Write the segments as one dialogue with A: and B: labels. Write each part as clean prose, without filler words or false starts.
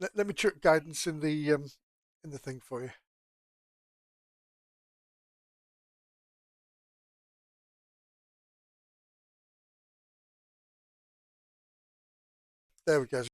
A: Let me check guidance in the thing for you. There we go.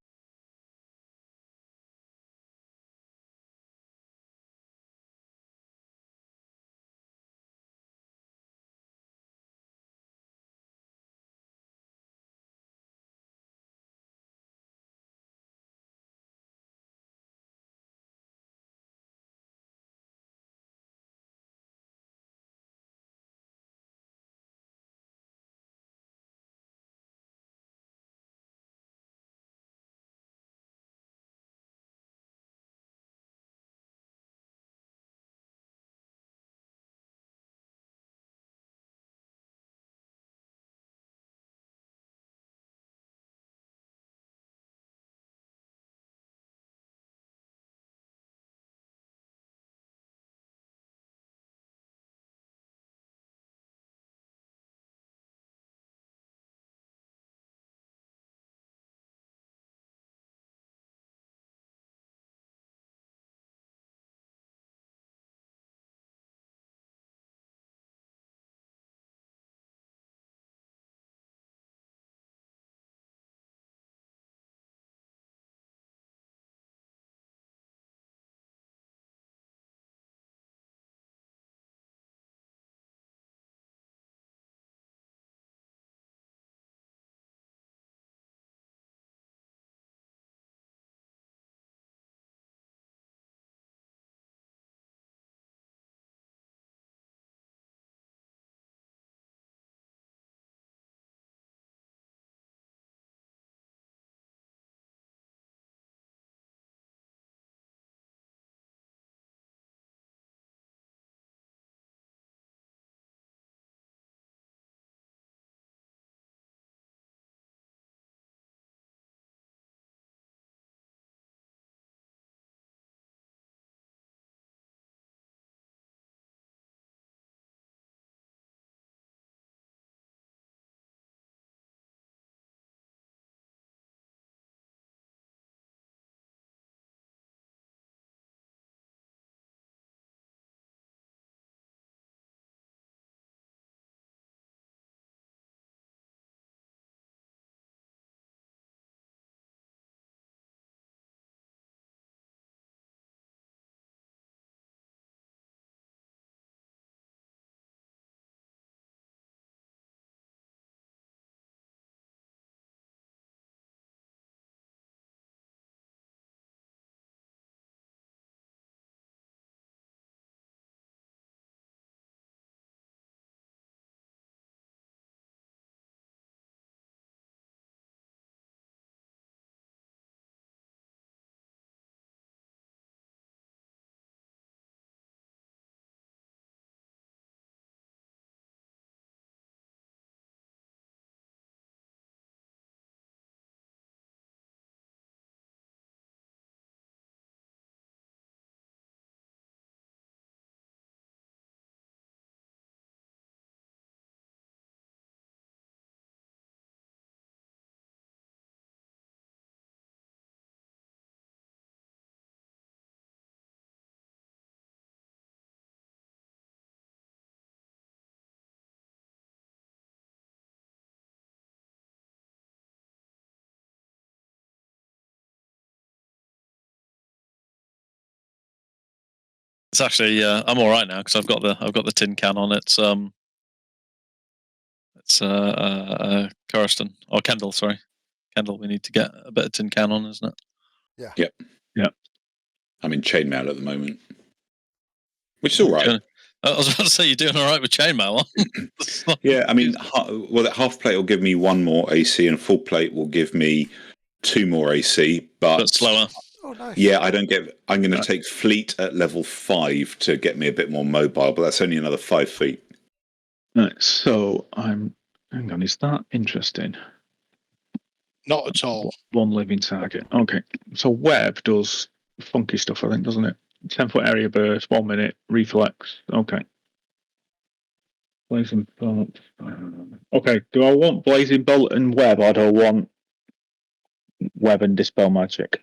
B: It's actually I'm all right now because I've got the tin can on. It's Kirsten or Kendall, sorry, Kendall. We need to get a bit of tin can on, isn't it?
A: Yeah.
C: Yep.
B: Yeah.
C: I'm in chainmail at the moment, which is all right.
B: I was about to say you're doing all right with chainmail.
C: Yeah, I mean, well, that half plate will give me 1 more AC, and full plate will give me 2 more AC. But
B: slower.
A: Oh, nice.
C: Yeah, I don't get. I'm going to take fleet at level 5 to get me a bit more mobile, but that's only another 5 feet.
D: Right, so hang on, is that interesting?
E: Not at all.
D: One living target. Okay, so web does funky stuff, I think, doesn't it? 10-foot area burst, 1 minute, reflex. Okay. Blazing bolt. Okay, do I want blazing bolt and web, or do I want web and dispel magic?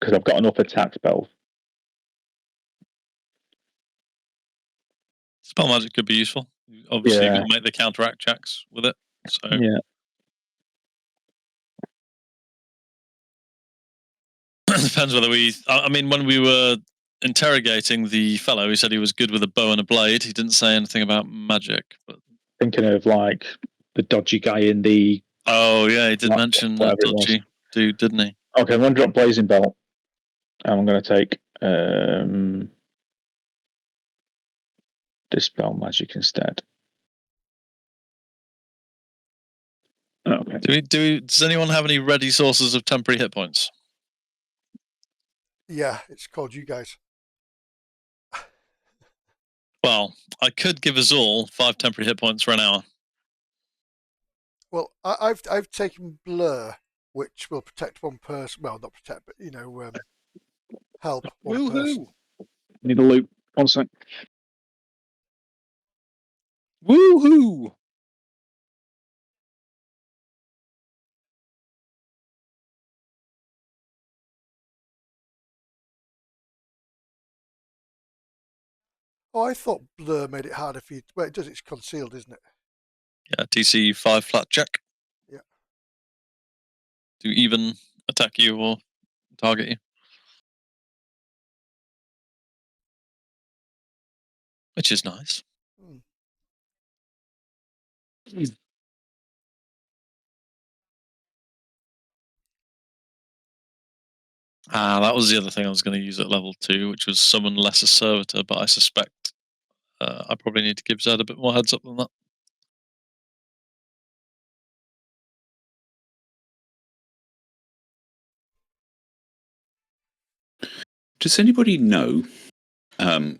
D: because I've got enough attack spells.
B: Spell magic could be useful. Obviously,
D: Yeah.
B: you've got to make the counteract checks with it. So
D: Yeah.
B: depends whether we. I mean, when we were interrogating the fellow, he said he was good with a bow and a blade. He didn't say anything about magic. But
D: Thinking of like the dodgy guy in the.
B: oh yeah, he did mention a
D: whatever it was.
B: dodgy dude, didn't he?
D: Okay, I'm going to drop Blazing Belt. And I'm going to take Dispel Magic instead. Okay.
B: Does anyone have any ready sources of temporary hit points?
A: Yeah, it's called you guys.
B: Well, I could give us all 5 temporary hit points for an hour.
A: Well, I've taken Blur, which will protect one person. Well, not protect, but help one person.
D: Need a loop. 1 sec.
B: Woohoo!
A: Oh, I thought Blur made it harder for you. Well, it does. It's concealed, isn't it?
B: Yeah, TC 5 flat check.
A: Yeah.
B: Do even attack you or target you. Which is nice. That was the other thing I was going to use at level 2, which was summon lesser servitor, but I suspect I probably need to give Zed a bit more heads up than that.
C: Does anybody know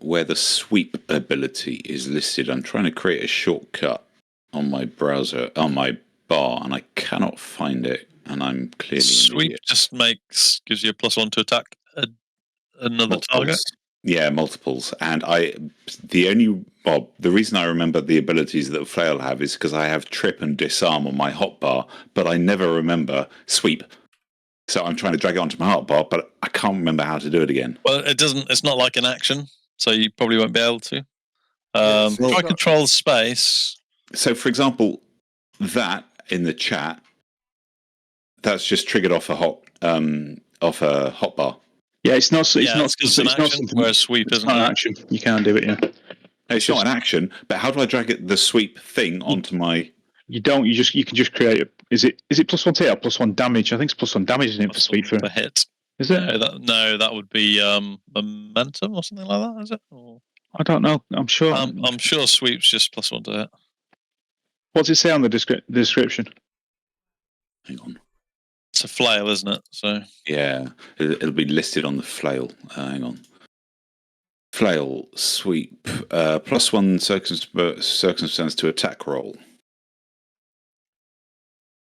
C: where the sweep ability is listed? I'm trying to create a shortcut on my browser, on my bar, and I cannot find it. And I'm clearly
B: Sweep just gives you a +1 to attack another target.
C: Yeah, multiples. And the reason I remember the abilities that Flail have is because I have trip and disarm on my hotbar, but I never remember sweep. So I'm trying to drag it onto my hotbar, but I can't remember how to do it again.
B: Well, it's not like an action, so you probably won't be able to. Try control space.
C: So, for example, that in the chat, that's just triggered off a hotbar.
D: Yeah, it's not. It's not.
B: It's an action. Whereas sweep isn't
D: an action. You can't do it. Yeah.
C: It's not an action, but how do I drag the sweep thing onto my?
D: You don't. You can just create it. Is it +1 to hit or +1 damage? I think it's +1 damage, isn't it, for sweep?
B: For hit.
D: Is it?
B: No, that would be momentum or something like that. Is it? Or...
D: I don't know. I'm sure.
B: I'm sure sweep's just +1 to hit.
D: What's it say on the description?
C: Hang on.
B: It's a flail, isn't it? So
C: yeah, it'll be listed on the flail. Hang on. Flail sweep +1 circumstance to attack roll.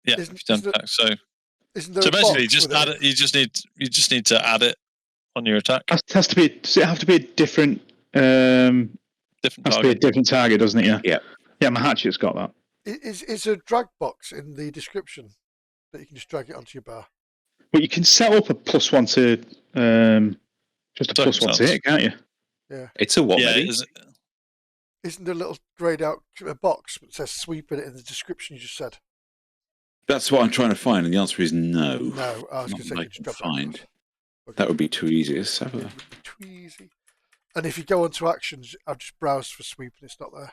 B: Yeah, so basically, just add it. You just need to add it on your attack.
D: It has to be. Does it have to be a different?
B: Different
D: has
B: target.
D: to be a different target, doesn't it? Yeah.
C: Yeah.
D: Yeah, my hatchet's got that.
A: Is a drag box in the description that you can just drag it onto your bar?
D: But you can set up a +1 to just a +1 to hit, can't you?
A: Yeah.
C: It's a what?
B: Yeah.
A: Isn't there a little greyed out box that says sweep in it in the description you just said?
C: That's what I'm trying to find, and the answer is no.
A: No, I was going to say
C: I
A: you
C: can
A: just
C: find.
A: Okay.
C: That would be too easy. Let's have
A: It would be too easy. And if you go onto actions, I've just browsed for sweep and it's not there.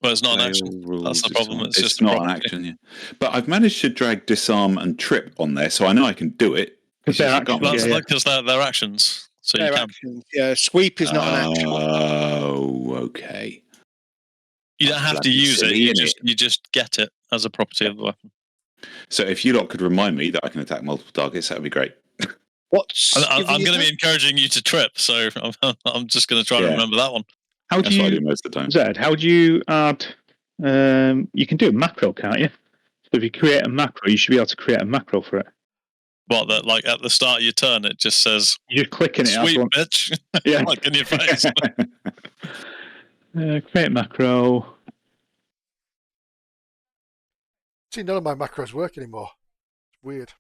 B: Well, it's not an action. That's the problem. It's just
C: not an action. Yeah. But I've managed to drag disarm and trip on there, so I know I can do it.
D: Because they're
B: actions. So
E: they're
B: you can.
E: actions. Yeah, sweep is not an action.
C: Oh, okay.
B: You don't have to use it. You just get it as a property of the weapon.
C: So if you lot could remind me that I can attack multiple targets, that would be great.
B: I'm going to be encouraging you to trip, so I'm just going to try and remember that one.
C: That's what I do most of the time.
D: Zed, how do you add? You can do a macro, can't you? So if you create a macro, you should be able to create a macro for it.
B: What, that like at the start of your turn, it just says,
D: you're clicking it.
B: Sweet bitch.
D: Yeah.
B: Like in your face.
D: Create macro.
A: See, none of my macros work anymore. It's weird.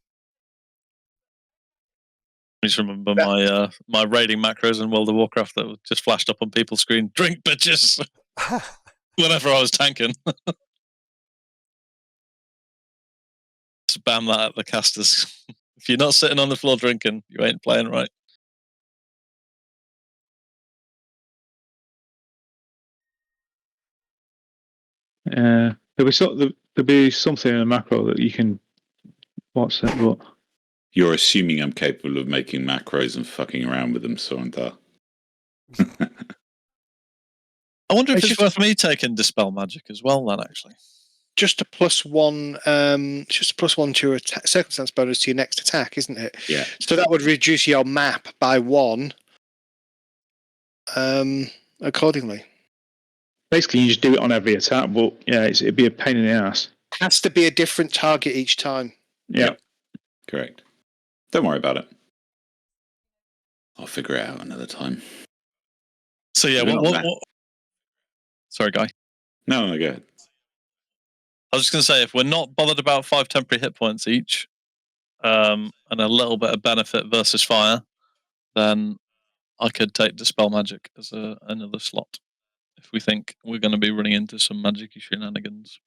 B: just remember my my raiding macros in World of Warcraft that just flashed up on people's screen. Drink, bitches! Whenever I was tanking. Spam that at the casters. If you're not sitting on the floor drinking, you ain't playing right.
D: There'll be something in a macro that you can. What's it? What?
C: You're assuming I'm capable of making macros and fucking around with them, so aren't I?
B: I wonder if it's worth me taking Dispel Magic as well, then, actually.
E: Just a +1, just a +1 to your circumstance bonus to your next attack, isn't it?
C: Yeah.
E: So that would reduce your map by 1 accordingly.
D: Basically, you just do it on every attack, but yeah, it'd be a pain in the ass.
E: Has to be a different target each time.
D: Yeah.
C: Correct. Don't worry about it. I'll figure it out another time.
B: So yeah, what? Sorry, Guy.
C: No, go ahead.
B: I was just going to say, if we're not bothered about 5 temporary hit points each, and a little bit of benefit versus fire, then I could take Dispel Magic as another slot if we think we're going to be running into some magic-y shenanigans.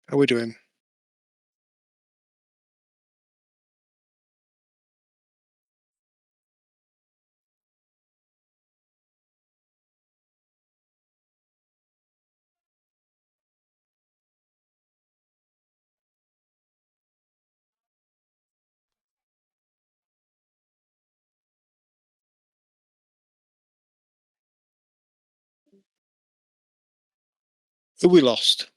E: How are we doing? Who we lost?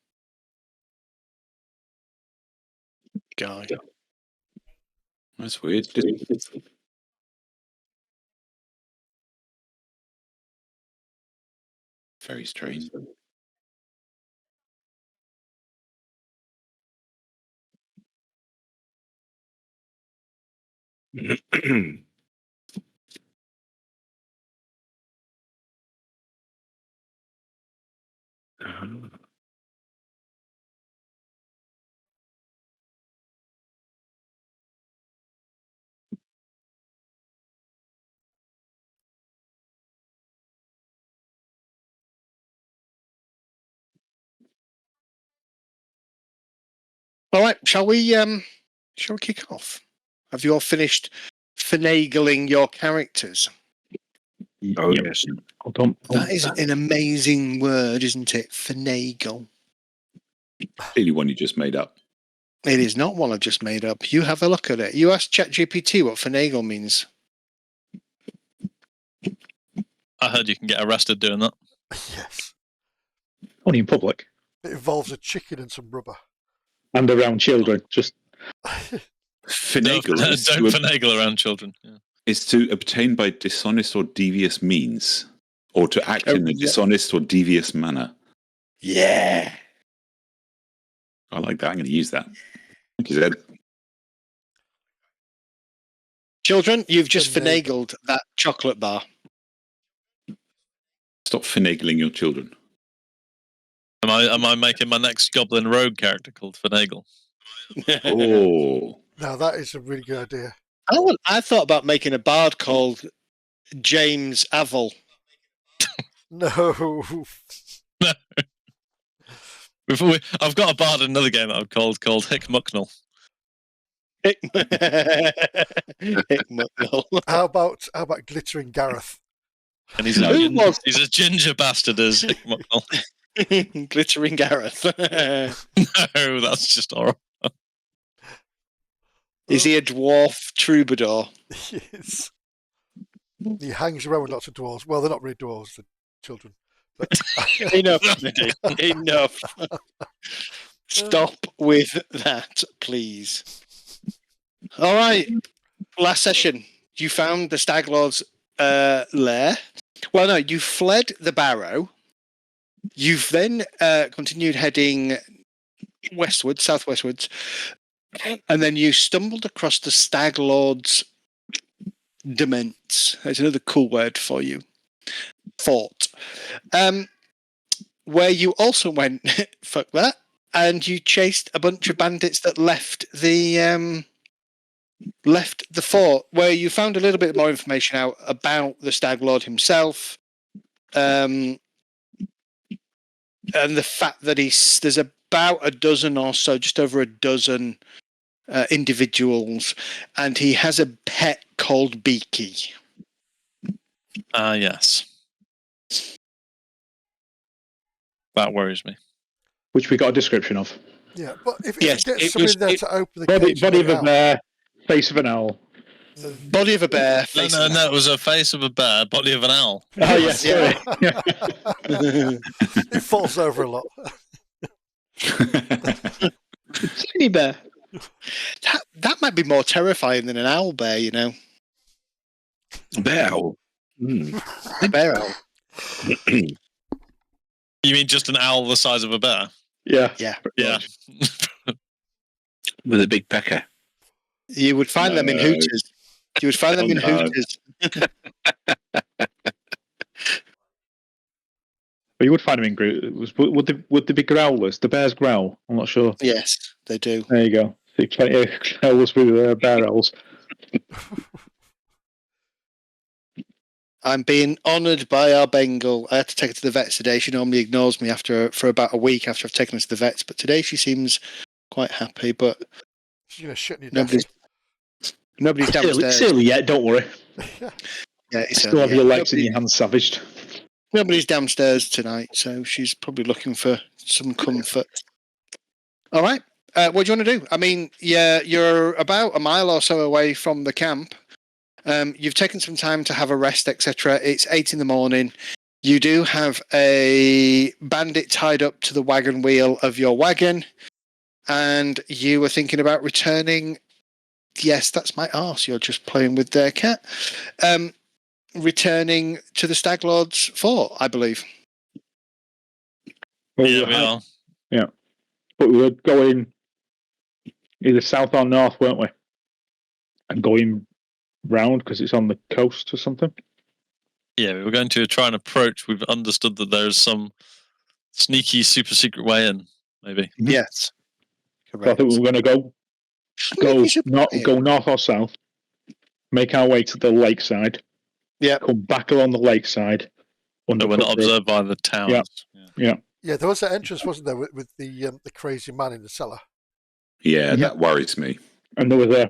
E: Guy.
C: That's weird. Very strange.
E: All right, shall we kick off? Have you all finished finagling your characters?
D: Oh, yes.
E: That is an amazing word, isn't it? Finagle.
C: Clearly one you just made up.
E: It is not one I've just made up. You have a look at it. You ask ChatGPT what finagle means.
B: I heard you can get arrested doing that.
A: Yes.
D: Only in public.
A: It involves a chicken and some rubber.
D: And around children. Just
C: Finagle
B: Don't
C: is,
B: finagle around children. Yeah.
C: is to obtain by dishonest or devious means, or to act in a dishonest or devious manner.
E: Yeah.
C: I like that. I'm going to use that. Thank you, Zed.
E: Children, you've just finagled that chocolate bar.
C: Stop finagling your children.
B: Am I making my next Goblin Rogue character called Finagle?
C: Oh.
A: Now that is a really good idea.
E: I thought about making a bard called James Avil.
A: No.
B: No. I've got a bard in another game that I've called Hick Mucknell.
E: Hick Mucknell.
A: How about Glittering Gareth?
B: And he's a ginger bastard as Hick Mucknell.
E: Glittering Gareth.
B: No, that's just horrible.
E: Is he a dwarf troubadour?
A: Yes. He hangs around with lots of dwarves. Well, they're not really dwarves. They're children. But
E: Enough, Niddy. Enough. Stop with that, please. All right. Last session, you found the Stag Lord's lair. Well, no, you fled the barrow. You've then continued heading westwards, southwestwards, and then you stumbled across the Stag Lord's demesne. That's another cool word for you. Fort. Where you also went, fuck that, and you chased a bunch of bandits that left the fort, where you found a little bit more information out about the Stag Lord himself, and the fact that there's about a dozen or so, just over a dozen individuals, and he has a pet called Beaky.
B: Yes. That worries me.
D: Which we got a description of.
A: yeah, but if
E: Yes,
A: you get
E: it
A: somebody
E: was-
A: there
E: it-
A: to open the
D: Body,
A: cage,
D: body
A: and
D: of
A: let
D: a
A: it out.
D: bear, face of an owl.
E: Body of a bear,
B: No,
E: face
B: no,
E: of an
B: no. It was a face of a bear, body of an owl.
D: Oh, yes,
E: Yeah.
D: sorry.
A: It falls over a lot.
E: Tiny bear. That might be more terrifying than an owl bear, you know.
C: Bear. Mm.
E: A bear owl.
B: You mean just an owl the size of a bear?
D: Yeah.
E: Yeah.
B: Yeah.
C: With a big pecker.
E: You would find them in
C: No.
E: Hooters. You would find them in
C: No.
E: Hooters.
D: But you would find them in would they be growlers? The bears growl? I'm not sure.
E: Yes, they do.
D: There you go. See, plenty of growlers with bear owls.
E: I'm being honoured by our Bengal. I had to take her to the vets today. She normally ignores me for about a week after I've taken her to the vets, but today she seems quite happy. But
A: She's gonna shit in your
E: nobody's
A: desk.
E: downstairs.
D: Silly yet, don't worry.
A: Yeah.
E: Yeah, it's
D: Still have
E: yeah.
D: your legs and your hands savaged.
E: Nobody's downstairs tonight, so she's probably looking for some comfort. All right. What do you want to do? I mean, yeah, you're about a mile or so away from the camp. You've taken some time to have a rest, etc. It's 8 a.m. You do have a bandit tied up to the wagon wheel of your wagon, and you were thinking about returning. Yes, that's my arse. You're just playing with their cat. Returning to the Stag Lord's fort, I believe.
D: Well,
B: Yeah, we are.
D: But we were going either south or north, weren't we? And going round because it's on the coast or something.
B: Yeah, we were going to try and approach. We've understood that there's some sneaky, super secret way in, maybe.
E: Yes.
D: So I
E: Correct.
D: think we were going to go north or south, make our way to the lakeside.
E: Yeah.
D: Come back along the lakeside.
B: So we're not observed by the towns.
D: Yeah.
A: Yeah, there was that entrance, wasn't there, with the crazy man in the cellar?
C: Yeah, that worries me.
D: And there was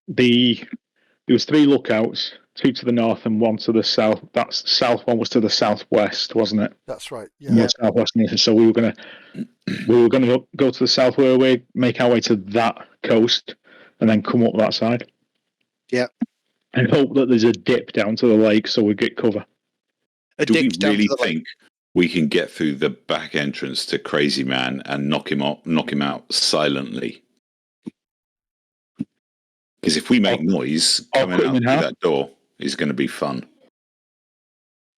D: there was 3 lookouts, 2 to the north and 1 to the south. That south one was to the southwest, wasn't it?
A: That's right.
D: Yeah.
A: Yeah.
D: Southwest. So we were gonna go to the south where we make our way to that coast and then come up that side.
E: Yeah.
D: And hope that there's a dip down to the lake so we get cover.
C: Do we
E: down
C: really
E: to the lake.
C: think we can get through the back entrance to Crazy Man and knock him out silently? Because if we make noise coming
D: cut him
C: out
D: in
C: through
D: half.
C: that door is going to be fun.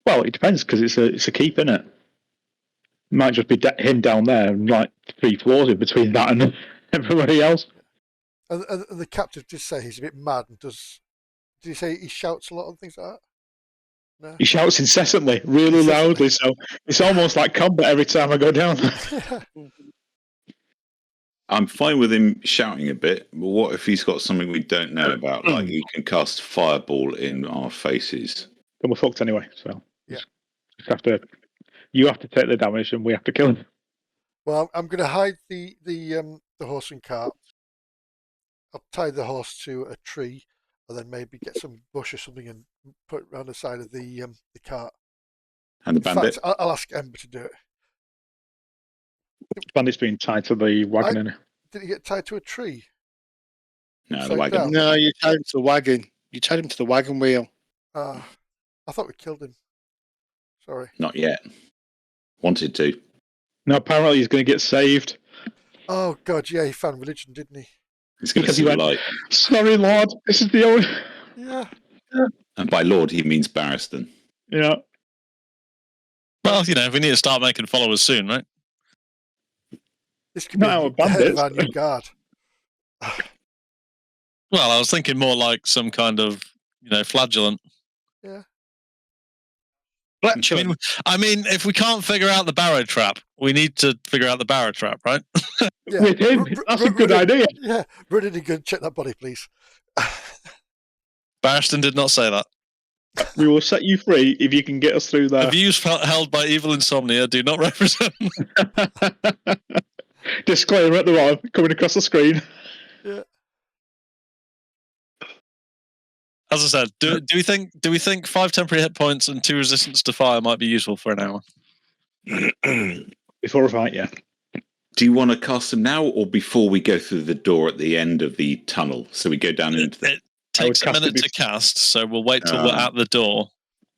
D: Well, it depends because it's a keep, isn't it? Might just be him down there and like 3 floors in between that and everybody else.
A: And the captive did say he's a bit mad and did he say he shouts a lot and things like that? No.
D: He shouts incessantly, really loudly, so it's almost like combat every time I go down there.
C: I'm fine with him shouting a bit, but what if he's got something we don't know about? Like he can cast fireball in our faces.
D: Then we're fucked anyway, so
A: Yeah.
D: you have to take the damage and we have to kill him.
A: Well, I'm going to hide the horse and cart. I'll tie the horse to a tree, and then maybe get some bush or something and put it around the side of the cart.
C: And the
A: In
C: bandit?
A: fact, I'll ask Ember to do it.
D: Bandit's being tied to the wagon. innit?
A: Did he get tied to a tree?
C: No, the
A: Upside
C: wagon.
A: down?
E: No, you tied him to the wagon. You tied him to the wagon wheel.
A: I thought we killed him. Sorry.
C: Not yet. Wanted to.
D: No, apparently he's going to get saved.
A: Oh God, yeah, he found religion, didn't he?
C: He's going to
D: Because
C: see
D: he
C: the
D: went,
C: light.
D: sorry, Lord, this is the only...
A: Yeah.
C: And by Lord, he means Barristan.
D: Yeah.
B: Well, we need to start making followers soon, right?
A: This could be
D: No,
A: the head of
D: bandits.
A: our new guard.
B: Well, I was thinking more like some kind of, flagellant.
A: Yeah.
B: I mean, if we can't figure out the barrow trap, we need to figure out the barrow trap, right?
A: Yeah.
D: With him, that's a good idea.
A: Yeah. Run in and go and check that body, please.
B: Barristan did not say that.
D: We will set you free if you can get us through
B: The
D: there.
B: views held by Evil Insomnia do not represent.
D: Disclaimer at the bottom, coming across the screen.
A: Yeah.
B: As I said, do we think 5 temporary hit points and 2 resistance to fire might be useful for an hour?
D: Before a fight, yeah.
C: Do you want to cast them now or before we go through the door at the end of the tunnel? So we go down into the...
B: It takes a minute to cast, so we'll wait till we're at the door.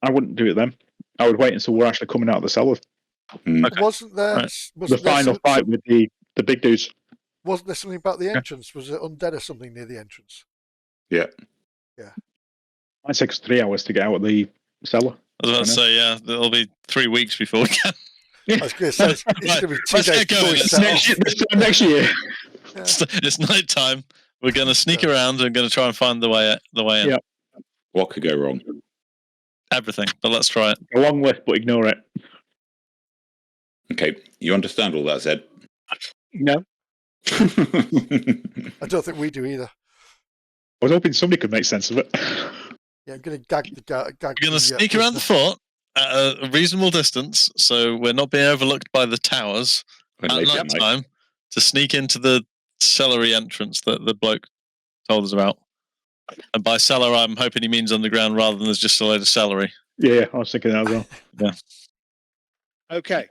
D: I wouldn't do it then. I would wait until we're actually coming out of the cellar.
B: Okay.
A: Wasn't there
B: Right.
D: The final fight with the big dudes.
A: Wasn't there something about the entrance? Was it undead or something near the entrance?
C: Yeah.
D: It takes 3 hours to get out of the cellar.
B: I was about to say, yeah, it'll be 3 weeks before we can.
A: I was going to say, it's going to be 2
B: Let's
A: days
B: get going.
A: before we
B: It's
A: set
D: Next
A: off.
D: year.
A: Yeah.
B: It's night time. We're going to sneak around and going to try and find the way in.
D: Yeah.
C: What could go wrong?
B: Everything, but let's try it.
D: A long list, but ignore it.
C: Okay, you understand all that, Zed?
D: No.
A: I don't think we do either.
D: I was hoping somebody could make sense of it.
A: Yeah, I'm going to gag the gag.
B: We're going to sneak around the fort at a reasonable distance, so we're not being overlooked by the towers
C: When
B: at
C: late
B: night time to sneak into the cellary entrance that the bloke told us about. And by cellar, I'm hoping he means underground rather than there's just a load of celery.
D: Yeah, I was thinking that as well.
B: Yeah.
E: Okay.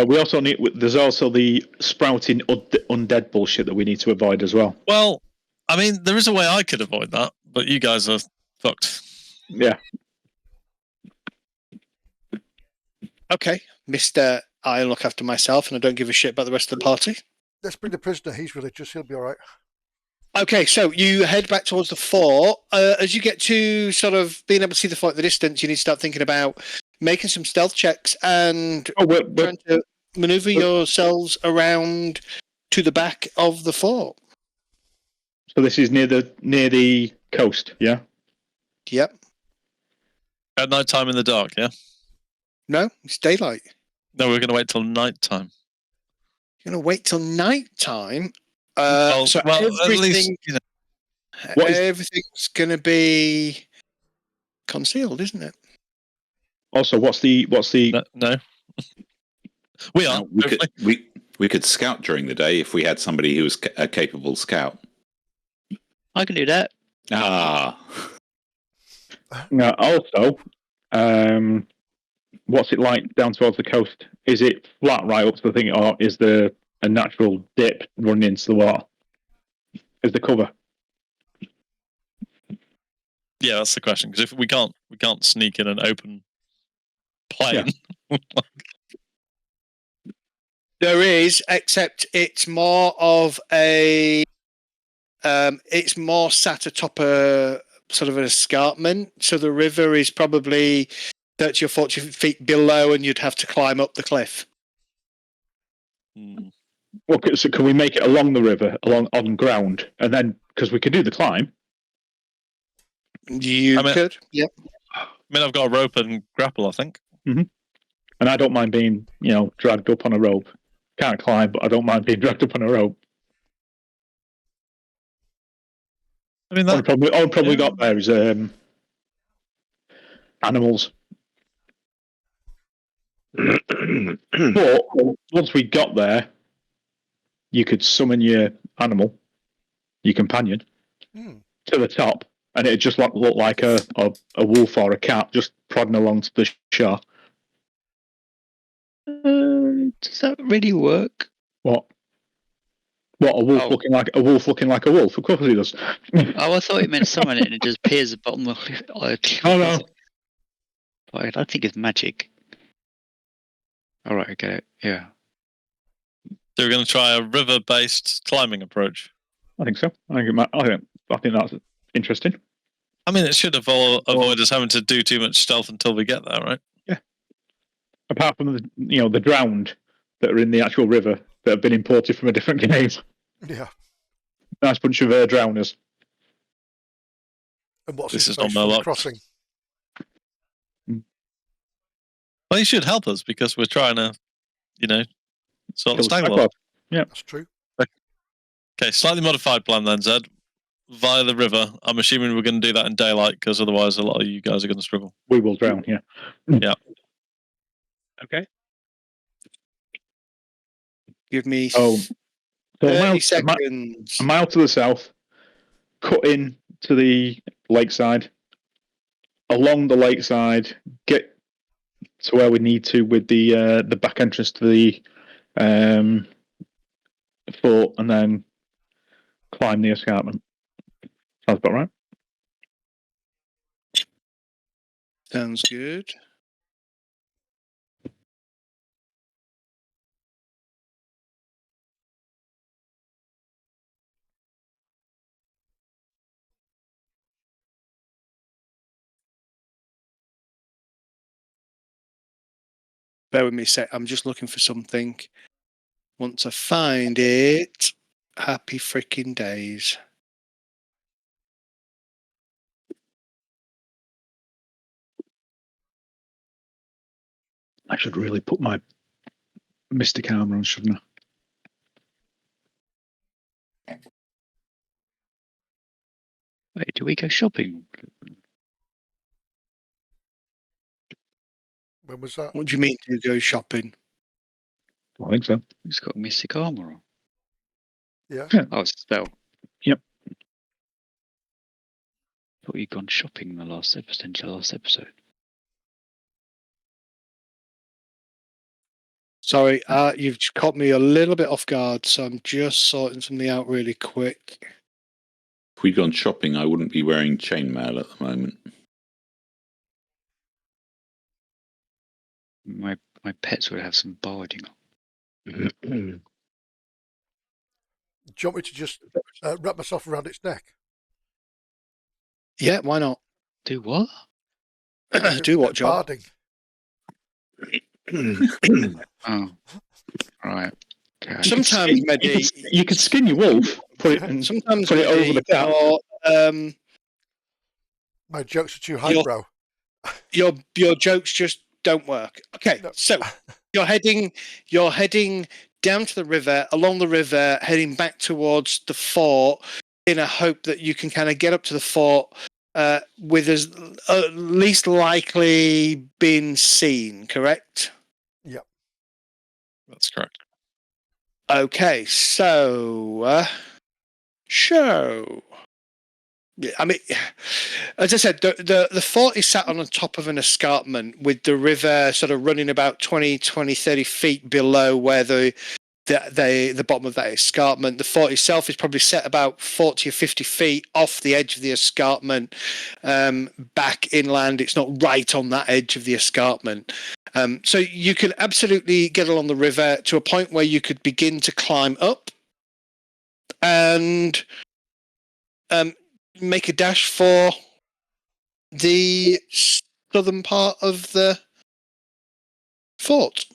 D: We also need. There's also the sprouting undead bullshit that we need to avoid as well.
B: Well, I mean, there is a way I could avoid that, but you guys are fucked.
D: Yeah.
E: Okay, Mr. I look after myself and I don't give a shit about the rest of the party.
A: Let's bring the prisoner. He's religious. He'll be all right.
E: Okay, so you head back towards the fort. As you get to sort of being able to see the fort at the distance, you need to start thinking about making some stealth checks and trying to maneuver yourselves around to the back of the fort.
D: So this is near the coast, yeah?
E: Yep.
B: At night time in the dark, yeah?
E: No, it's daylight.
B: No, we're going to wait till night time.
E: You're going to wait till night time?
B: Well,
E: so
B: at
E: everything,
B: least,
E: everything's going to be concealed, isn't it?
D: Also, what's the
B: No. We are.
C: We could scout during the day if we had somebody who was a capable scout.
F: I can do that.
D: Also, what's it like down towards the coast? Is it flat right up to the thing, or is there a natural dip running into the water? Is the cover?
B: Yeah, that's the question. Because if we can't sneak in an open plain.
D: Yeah.
E: There is, except it's more of a. It's more sat atop a sort of an escarpment, so the river is probably 30 or 40 feet below, and you'd have to climb up the cliff.
D: Okay, so can we make it along the river, on ground, and then because we could do the climb?
E: You could, yep.
B: I mean, I've got a rope and grapple, I think.
D: Mm-hmm. And I don't mind being, dragged up on a rope. Can't climb, but I don't mind being dragged up on a rope.
B: I mean,
D: all probably got there is animals. But once we got there, you could summon your animal, your companion, to the top, and it'd just look like a wolf or a cat just prodding along to the shore.
F: Does that really work?
D: What a wolf looking like a wolf? Of course he does.
F: Oh, I thought it meant summon it and it just appears at the bottom of the cliff.
D: Oh no!
F: But I think it's magic. All right, I get it. Yeah.
B: So we're going to try a river-based climbing approach.
D: I think so. I think that's interesting.
B: I mean, it should avoid us having to do too much stealth until we get there, right?
D: Yeah. Apart from the drowned that are in the actual river that have been imported from a different game.
A: Yeah.
D: Nice bunch of drowners.
A: And what's
B: This
A: his
B: is not
A: face from the
B: Murloc.
A: crossing?
B: Well, he should help us because we're trying to, sort the
D: Kill the
B: stag
D: stag
B: lord.
D: lord. Yeah.
A: That's true.
B: Okay, slightly modified plan then, Zed. Via the river. I'm assuming we're going to do that in daylight because otherwise a lot of you guys are going to struggle.
D: We will drown, yeah.
B: Yeah.
E: Okay. Give me
D: So
E: 30 seconds.
D: a mile to the south, cut in to the lakeside, along the lakeside, get to where we need to with the back entrance to the fort, and then climb the escarpment. Sounds about right.
E: Sounds good. Bear with me a sec. I'm just looking for something. Once I find it, happy freaking days.
D: I should really put my mystic armor on, shouldn't I?
F: Wait, do we go shopping?
A: When was that?
E: What do you mean to go shopping?
D: I think so.
F: He's got mystic armor on.
A: Yeah.
F: Oh, it's a spell.
D: Yep.
F: Thought you'd gone shopping in the last episode.
E: Sorry, you've caught me a little bit off guard, so I'm just sorting something out really quick.
C: If we'd gone shopping, I wouldn't be wearing chainmail at the moment.
F: My pets would have some barding on.
A: Do you want me to just wrap myself around its neck?
E: Yeah, why not?
F: Do what?
E: Do what, John?
A: Barding.
F: Oh, right. Okay.
E: Sometimes, Medi,
D: You could skin your wolf, put it
E: sometimes
D: put it over the cat.
A: My jokes are too highbrow.
E: Your jokes just don't work. Okay,
A: No.
E: so you're heading down to the river, along the river, heading back towards the fort in a hope that you can kind of get up to the fort with as least likely being seen, correct?
A: Yep.
B: That's correct.
E: Okay, so show. I mean, as I said, the fort is sat on the top of an escarpment with the river sort of running about 20, 30 feet below where the bottom of that escarpment. The fort itself is probably set about 40 or 50 feet off the edge of the escarpment, back inland. It's not right on that edge of the escarpment. So you could absolutely get along the river to a point where you could begin to climb up and make a dash for the southern part of the fort.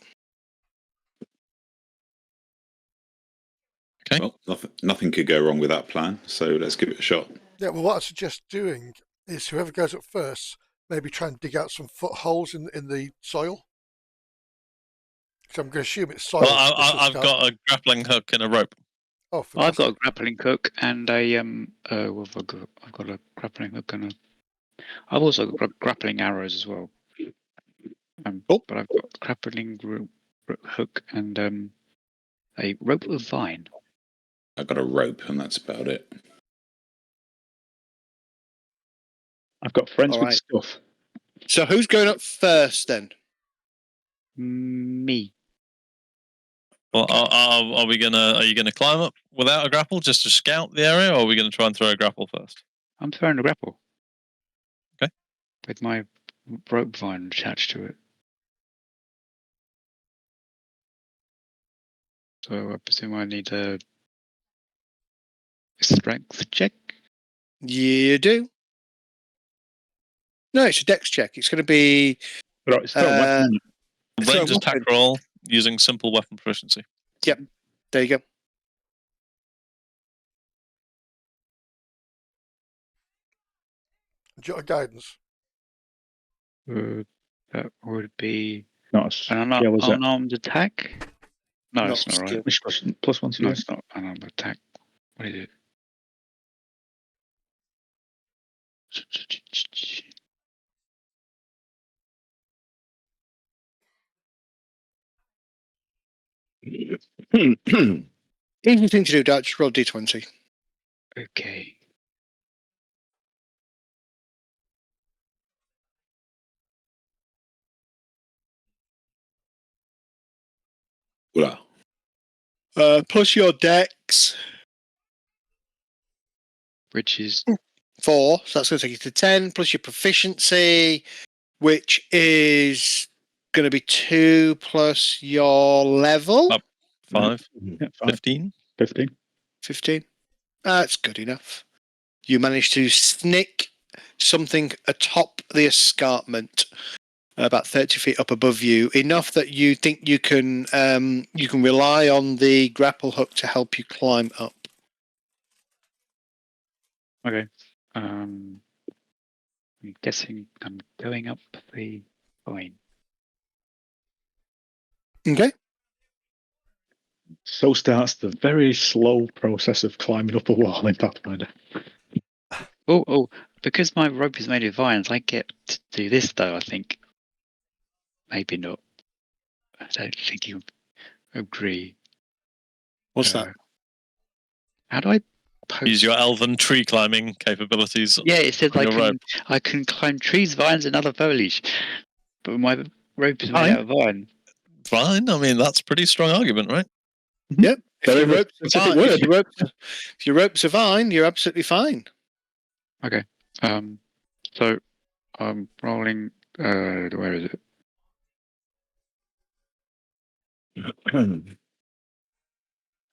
B: Okay.
C: Well, nothing could go wrong with that plan, so let's give it a shot.
A: Yeah, well, what I suggest doing is whoever goes up first, maybe try and dig out some footholes in the soil. So I'm going to assume it's soil.
B: Well, I've got a grappling hook and a rope.
A: Oh,
F: I've
A: fantastic.
F: got a grappling hook and a I've got a grappling hook and I've also got grappling arrows as well. But I've got grappling hook and a rope of vine.
C: I've got a rope, and that's about it.
D: I've got friends
E: All
D: with
E: right.
D: stuff.
E: So who's going up first then?
F: Me.
B: Well, are you gonna climb up without a grapple just to scout the area, or are we gonna try and throw a grapple first?
F: I'm throwing a grapple.
B: Okay.
F: With my rope vine attached to it. So I presume I need a strength check.
E: You do. No, it's a dex check. It's going to be
D: Right, it's still a weapon, isn't it?
E: throw a
B: Range attack
E: weapon.
B: roll using simple weapon proficiency.
E: Yep. There you go.
A: Do you want guidance?
F: That would be
D: Not a
F: an
D: skill, is it?
F: unarmed attack. No,
E: Not
F: it's not right.
E: skill.
D: Which plus one to
F: No,
D: you?
F: it's not an unarmed attack. What is it?
E: Easy thing to do, Dutch. Roll d20.
F: Okay.
C: Well,
E: Plus your dex.
F: Which is
E: 4, so that's going to take you to 10, plus your proficiency, which is going to be 2 plus your level.
B: Up. 5,
D: Yeah,
B: 15.
D: 15.
E: 15. That's good enough. You manage to snick something atop the escarpment, about 30 feet up above you, enough that you think you can rely on the grapple hook to help you climb up.
F: okay. I'm guessing I'm going up the vine.
E: Okay.
D: So starts the very slow process of climbing up a wall in Pathfinder.
F: Oh, because my rope is made of vines, I get to do this though, I think. Maybe not. I don't think you agree.
E: What's that?
F: How do I post?
B: Use your elven tree climbing capabilities.
F: Yeah, it says
B: on your rope.
F: I can climb trees, vines, and other foliage. But my rope is made
D: Vine?
F: out of vine.
B: Fine. I mean, that's a pretty strong argument, right?
E: Yep.
D: There is a specific word.
E: If your ropes are fine, you're absolutely fine.
F: Okay. So I'm rolling. Where is it?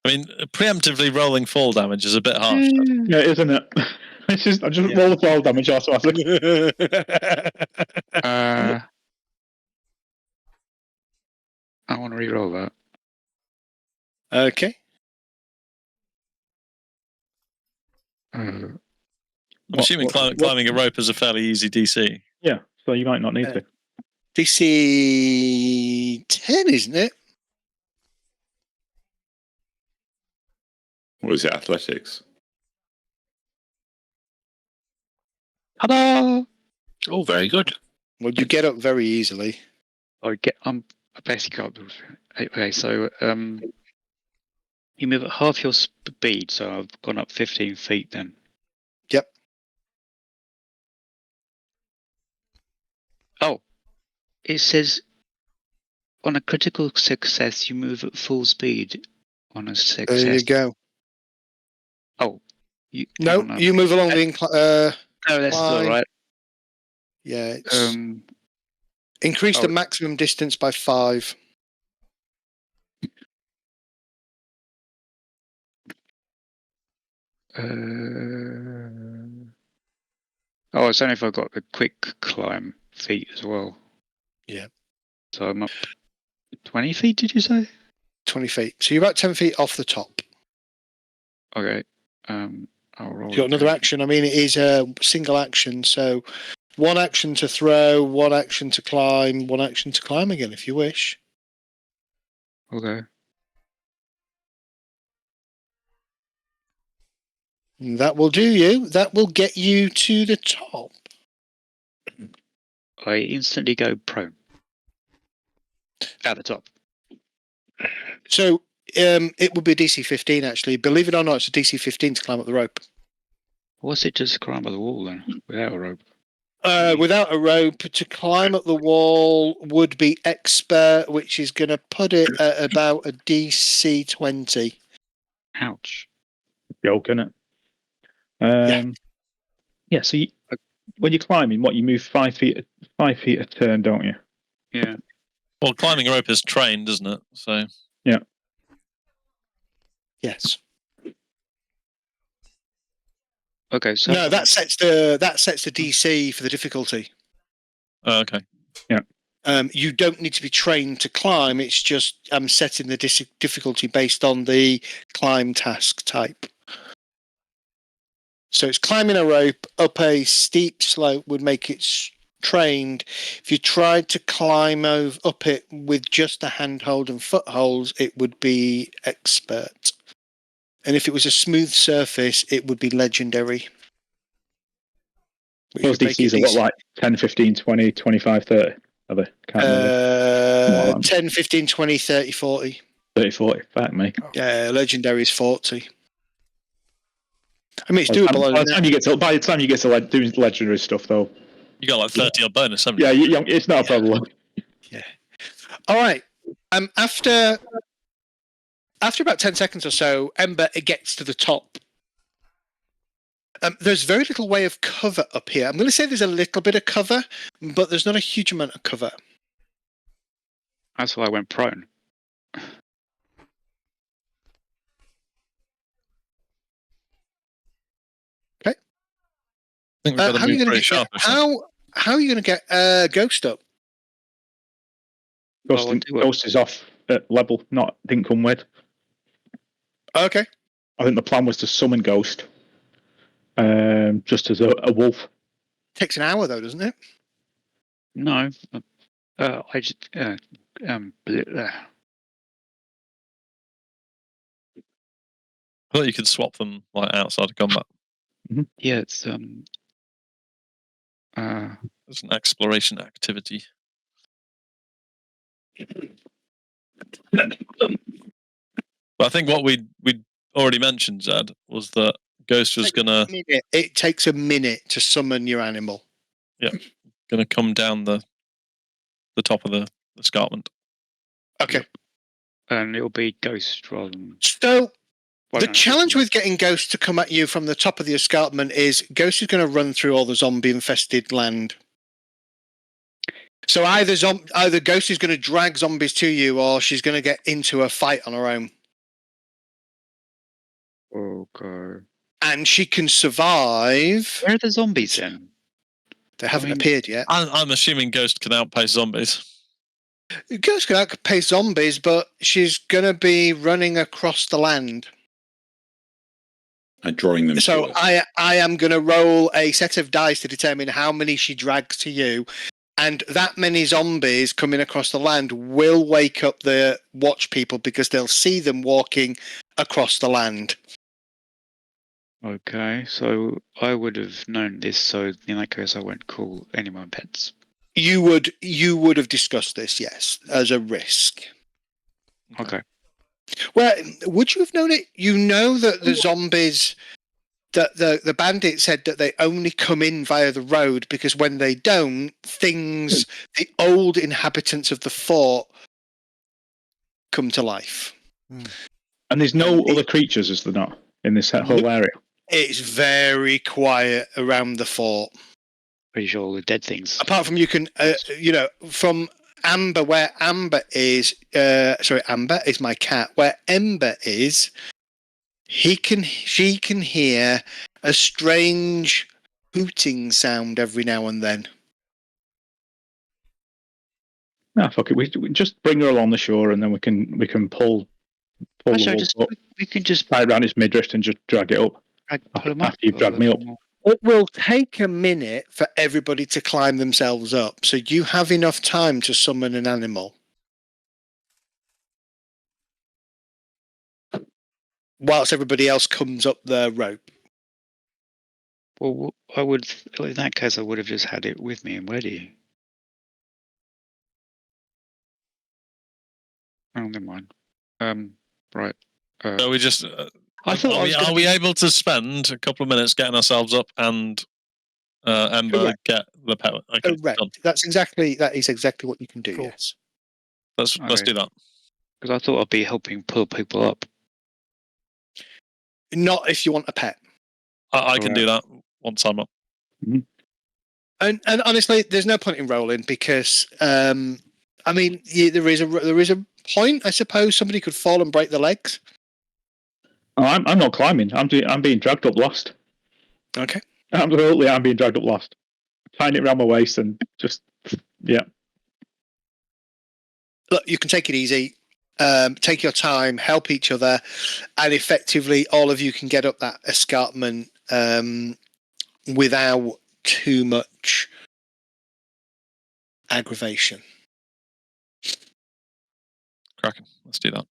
B: I mean, preemptively rolling fall damage is a bit harsh.
D: Yeah, isn't it? I just roll the fall damage automatically.
F: I want to re-roll that.
E: Okay.
B: I'm assuming climbing a rope is a fairly easy DC.
D: Yeah, so you might not need to.
E: DC 10, isn't it?
C: what is it? Athletics.
F: Ta-da!
C: Oh, very good.
E: Well, you get up very easily.
F: I basically got. Okay, so you move at half your speed, so I've gone up 15 feet then.
E: Yep.
F: Oh, it says on a critical success, you move at full speed. On a success.
E: There you go.
F: Oh,
E: you move along the incline.
F: No, that's all right.
E: Yeah. It's increase the maximum distance by 5.
F: It's only if I've got the quick climb feat as well.
E: Yeah.
F: So I'm up 20 feet, did you say?
E: 20 feet. So you're about 10 feet off the top.
F: Okay. I'll roll.
E: You've got another action. I mean, it is a single action. So one action to throw, one action to climb, one action to climb again if you wish.
F: Okay.
E: That will do you. That will get you to the top.
F: I instantly go prone. At the top.
E: So it would be a DC 15, actually. Believe it or not, it's a DC 15 to climb up the rope.
F: What's it just climb up the wall then, without a rope?
E: Without a rope, to climb up the wall would be expert, which is going to put it at about a DC 20.
F: Ouch.
D: Joke, innit? Yeah, so when you're climbing, you move 5 feet 5 feet a turn, don't you?
F: Yeah.
B: Well, climbing a rope is trained, isn't it? So
E: Yes.
F: Okay. So
E: No, that sets the DC for the difficulty.
B: okay.
E: You don't need to be trained to climb. It's just I'm setting the difficulty based on the climb task type. So it's climbing a rope up a steep slope would make it trained. If you tried to climb up it with just a handhold and footholds, it would be expert. And if it was a smooth surface, it would be legendary.
D: Those DCs are what, like 10, 15, 20, 25, 30? Are they? Can't remember.
E: 10, 15, 20, 30, 40.
D: 30, 40. Fuck me.
E: Yeah, legendary is 40. I mean, it's doable.
D: By the time you get to doing legendary stuff, though,
B: You got like 30 on bonus, haven't you?
D: yeah, it's not a problem.
E: Yeah. All right. After about 10 seconds or so, Ember, it gets to the top. There's very little way of cover up here. I'm going to say there's a little bit of cover, but there's not a huge amount of cover.
F: that's why I went prone.
E: Okay.
B: I think we've got to move pretty sharp.
E: How are you going to get Ghost up?
D: Ghost is off at level, didn't come with.
E: Okay.
D: I think the plan was to summon Ghost, just as a wolf.
E: Takes an hour though, doesn't it?
F: No. I just
B: I thought you could swap them like outside of combat.
D: Mm-hmm.
F: Yeah, it's
B: It's an exploration activity. But I think what we'd already mentioned, Zed, was that Ghost was gonna.
E: It takes a minute to summon your animal.
B: Yeah, gonna come down the top of the escarpment.
E: Okay.
F: And it'll be Ghost rather than.
E: So the challenge with getting Ghost to come at you from the top of the escarpment is Ghost is going to run through all the zombie-infested land. So either Ghost is going to drag zombies to you, or she's going to get into a fight on her own.
F: Okay.
E: And she can survive.
F: Where are the zombies then?
E: They haven't appeared yet.
B: I'm assuming Ghost can outpace zombies.
E: Ghost can outpace zombies, but she's going to be running across the land.
C: And drawing them
E: So
C: to
E: I am going to roll a set of dice to determine how many she drags to you. And that many zombies coming across the land will wake up the watch people because they'll see them walking across the land.
F: Okay, so I would have known this, so in that case I won't call anyone pets.
E: You would have discussed this, yes, as a risk.
F: Okay.
E: Well, would you have known it? You know that the zombies, that the bandits said that they only come in via the road because when they don't, the old inhabitants of the fort come to life.
D: And there's no other creatures, is there not, in this whole area?
E: It's very quiet around the fort.
F: Pretty sure all the dead things.
E: Apart from you can, from Amber, where Amber is, Amber is my cat. Where Ember is, she can hear a strange hooting sound every now and then.
D: No, fuck it. We just bring her along the shore, and then we can pull
F: Actually,
D: the wolf up.
F: we can just
D: tie it around its midriff and just drag it up.
F: pull them up.
D: After you've dragged me up.
E: It will take a minute for everybody to climb themselves up, so you have enough time to summon an animal. Whilst everybody else comes up the rope.
F: Well, I would, in that case, I would have just had it with me and ready. Oh, never mind. Right.
B: So we just.
F: I thought
B: are we able to spend a couple of minutes getting ourselves up and Ember get the power? Okay,
E: Correct.
B: done.
E: That is exactly what you can do. Cool. Yes.
B: Let's do that.
F: Because I thought I'd be helping pull people up.
E: Not if you want a pet.
B: I can do that once I'm up.
D: Mm-hmm.
E: And honestly, there's no point in rolling because I mean, there is a point. I suppose somebody could fall and break their legs.
D: Oh, I'm not climbing. I'm being dragged up last.
E: Okay.
D: Absolutely, I'm being dragged up last. Tying it around my waist and just
E: Look, you can take it easy. Take your time, help each other, and effectively, all of you can get up that escarpment without too much aggravation.
B: Cracking. Let's do that.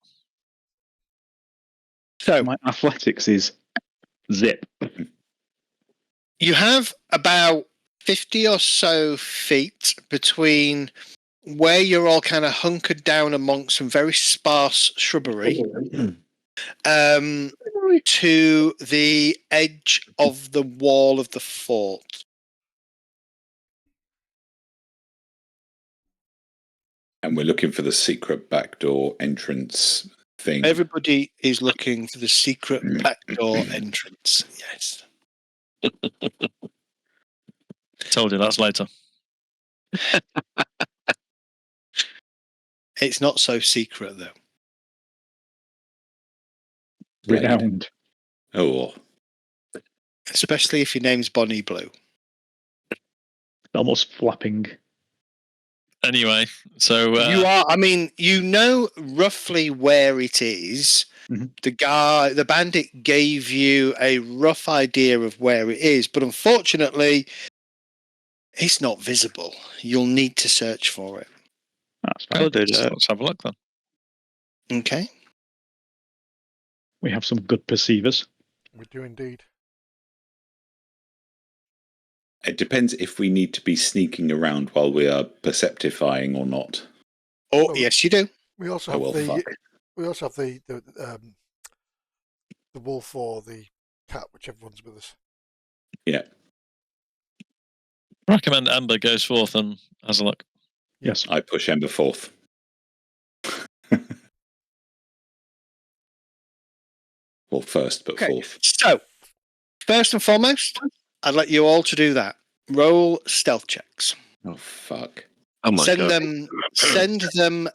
E: So
D: my athletics is zip.
E: you have about 50 or so feet between where you're all kind of hunkered down amongst some very sparse shrubbery to the edge of the wall of the fort.
C: And we're looking for the secret backdoor entrance thing.
E: Everybody is looking for the secret backdoor entrance. Yes.
B: Told you that's later.
E: It's not so secret, though.
D: Renowned.
C: Oh,
E: Especially if your name's Bonnie Blue.
D: Almost flapping.
B: Anyway, so
E: You are, I mean, you know roughly where it is.
D: Mhm.
E: The bandit gave you a rough idea of where it is, but unfortunately, it's not visible. You'll need to search for it.
D: That's fine.
B: let's have a look then.
E: Okay.
D: We have some good perceivers.
A: We do indeed.
C: it depends if we need to be sneaking around while we are perceptifying or not.
E: Oh,
A: Well,
E: yes, you do.
A: We also
C: Oh,
A: have
C: well,
A: the
C: fuck.
A: we also have the wolf or the cat, whichever one's with us.
C: Yeah.
B: Recommend Ember goes forth and has a look.
D: Yes.
C: I push Ember forth. Well, first, but
E: Okay.
C: fourth.
E: So, first and foremost, I'd like you all to do that. Roll stealth checks.
C: Oh, fuck.
G: Oh my
E: Send
G: god.
E: them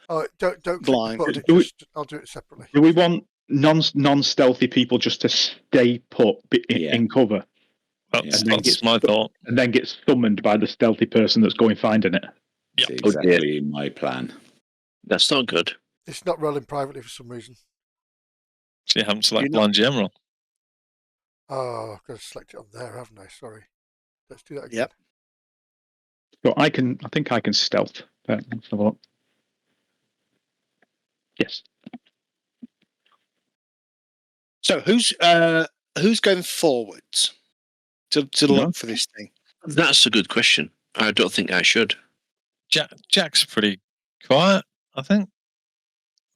A: Oh, don't click
E: blind.
A: the button.
D: Do we-
A: Just I'll do it separately.
D: Do we want non-stealthy people just to stay put in cover
B: That's,
C: Yeah.
B: that's my thought.
D: and then get summoned by the stealthy person that's going finding it?
B: Yep.
C: That's
G: Oh, dear.
C: exactly my plan.
G: That's not good.
A: It's not rolling privately for some reason.
B: So you haven't selected
E: You're not-
B: blind general.
A: Oh, I've got to select it on there, haven't I? Sorry. Let's do that again.
E: Yep.
D: So I think I can stealth. Let's have a look. Yes.
E: So who's going forwards to look for this thing?
G: That's a good question. I don't think I should.
B: Jack's pretty quiet, I think.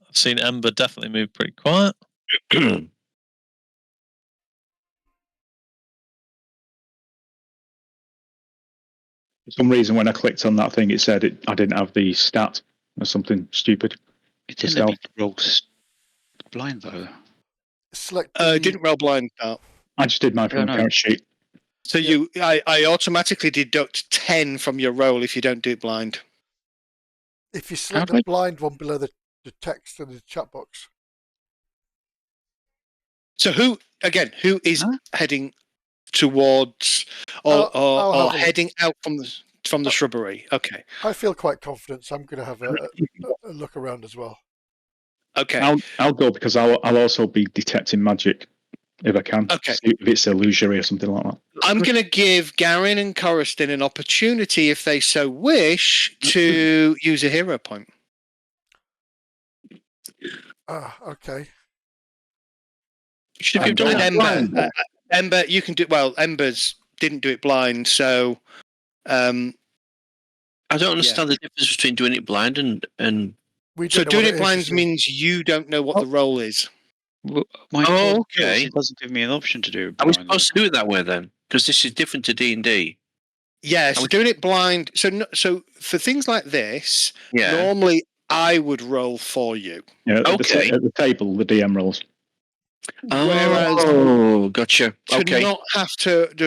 B: I've seen Ember definitely move pretty quiet.
D: For some reason, when I clicked on that thing, it said I didn't have the stat or something stupid.
F: It didn't let me roll blind though.
A: Select. The,
E: Didn't roll blind. No.
D: I just did mine from the character sheet.
E: So I automatically deduct 10 from your roll if you don't do it blind.
A: if you select the blind one below the text in the chat box.
E: So who is heading towards or heading out from the shrubbery? Okay.
A: I feel quite confident, so I'm going to have a look around as well.
E: Okay.
D: I'll go because I'll also be detecting magic if I can.
E: Okay.
D: See if it's illusory or something like that.
E: I'm going to give Garin and Coruscant an opportunity, if they so wish, to use a hero point.
A: Okay.
G: Should have done that blind.
E: Ember, you can do well. Ember's didn't do it blind, so.
G: I don't understand the difference between doing it blind and.
E: So doing it blind means you don't know what the role is.
F: Well,
G: okay.
F: It doesn't give me an option to do it
G: Are we
F: blind,
G: supposed to do it that way then? Because this is different to D&D.
E: Yeah, so doing it blind. So for things like this,
G: Yeah.
E: normally I would roll for you.
D: Yeah,
G: Okay.
D: at the table, the DM rolls.
G: Oh, gotcha. Okay.
E: Do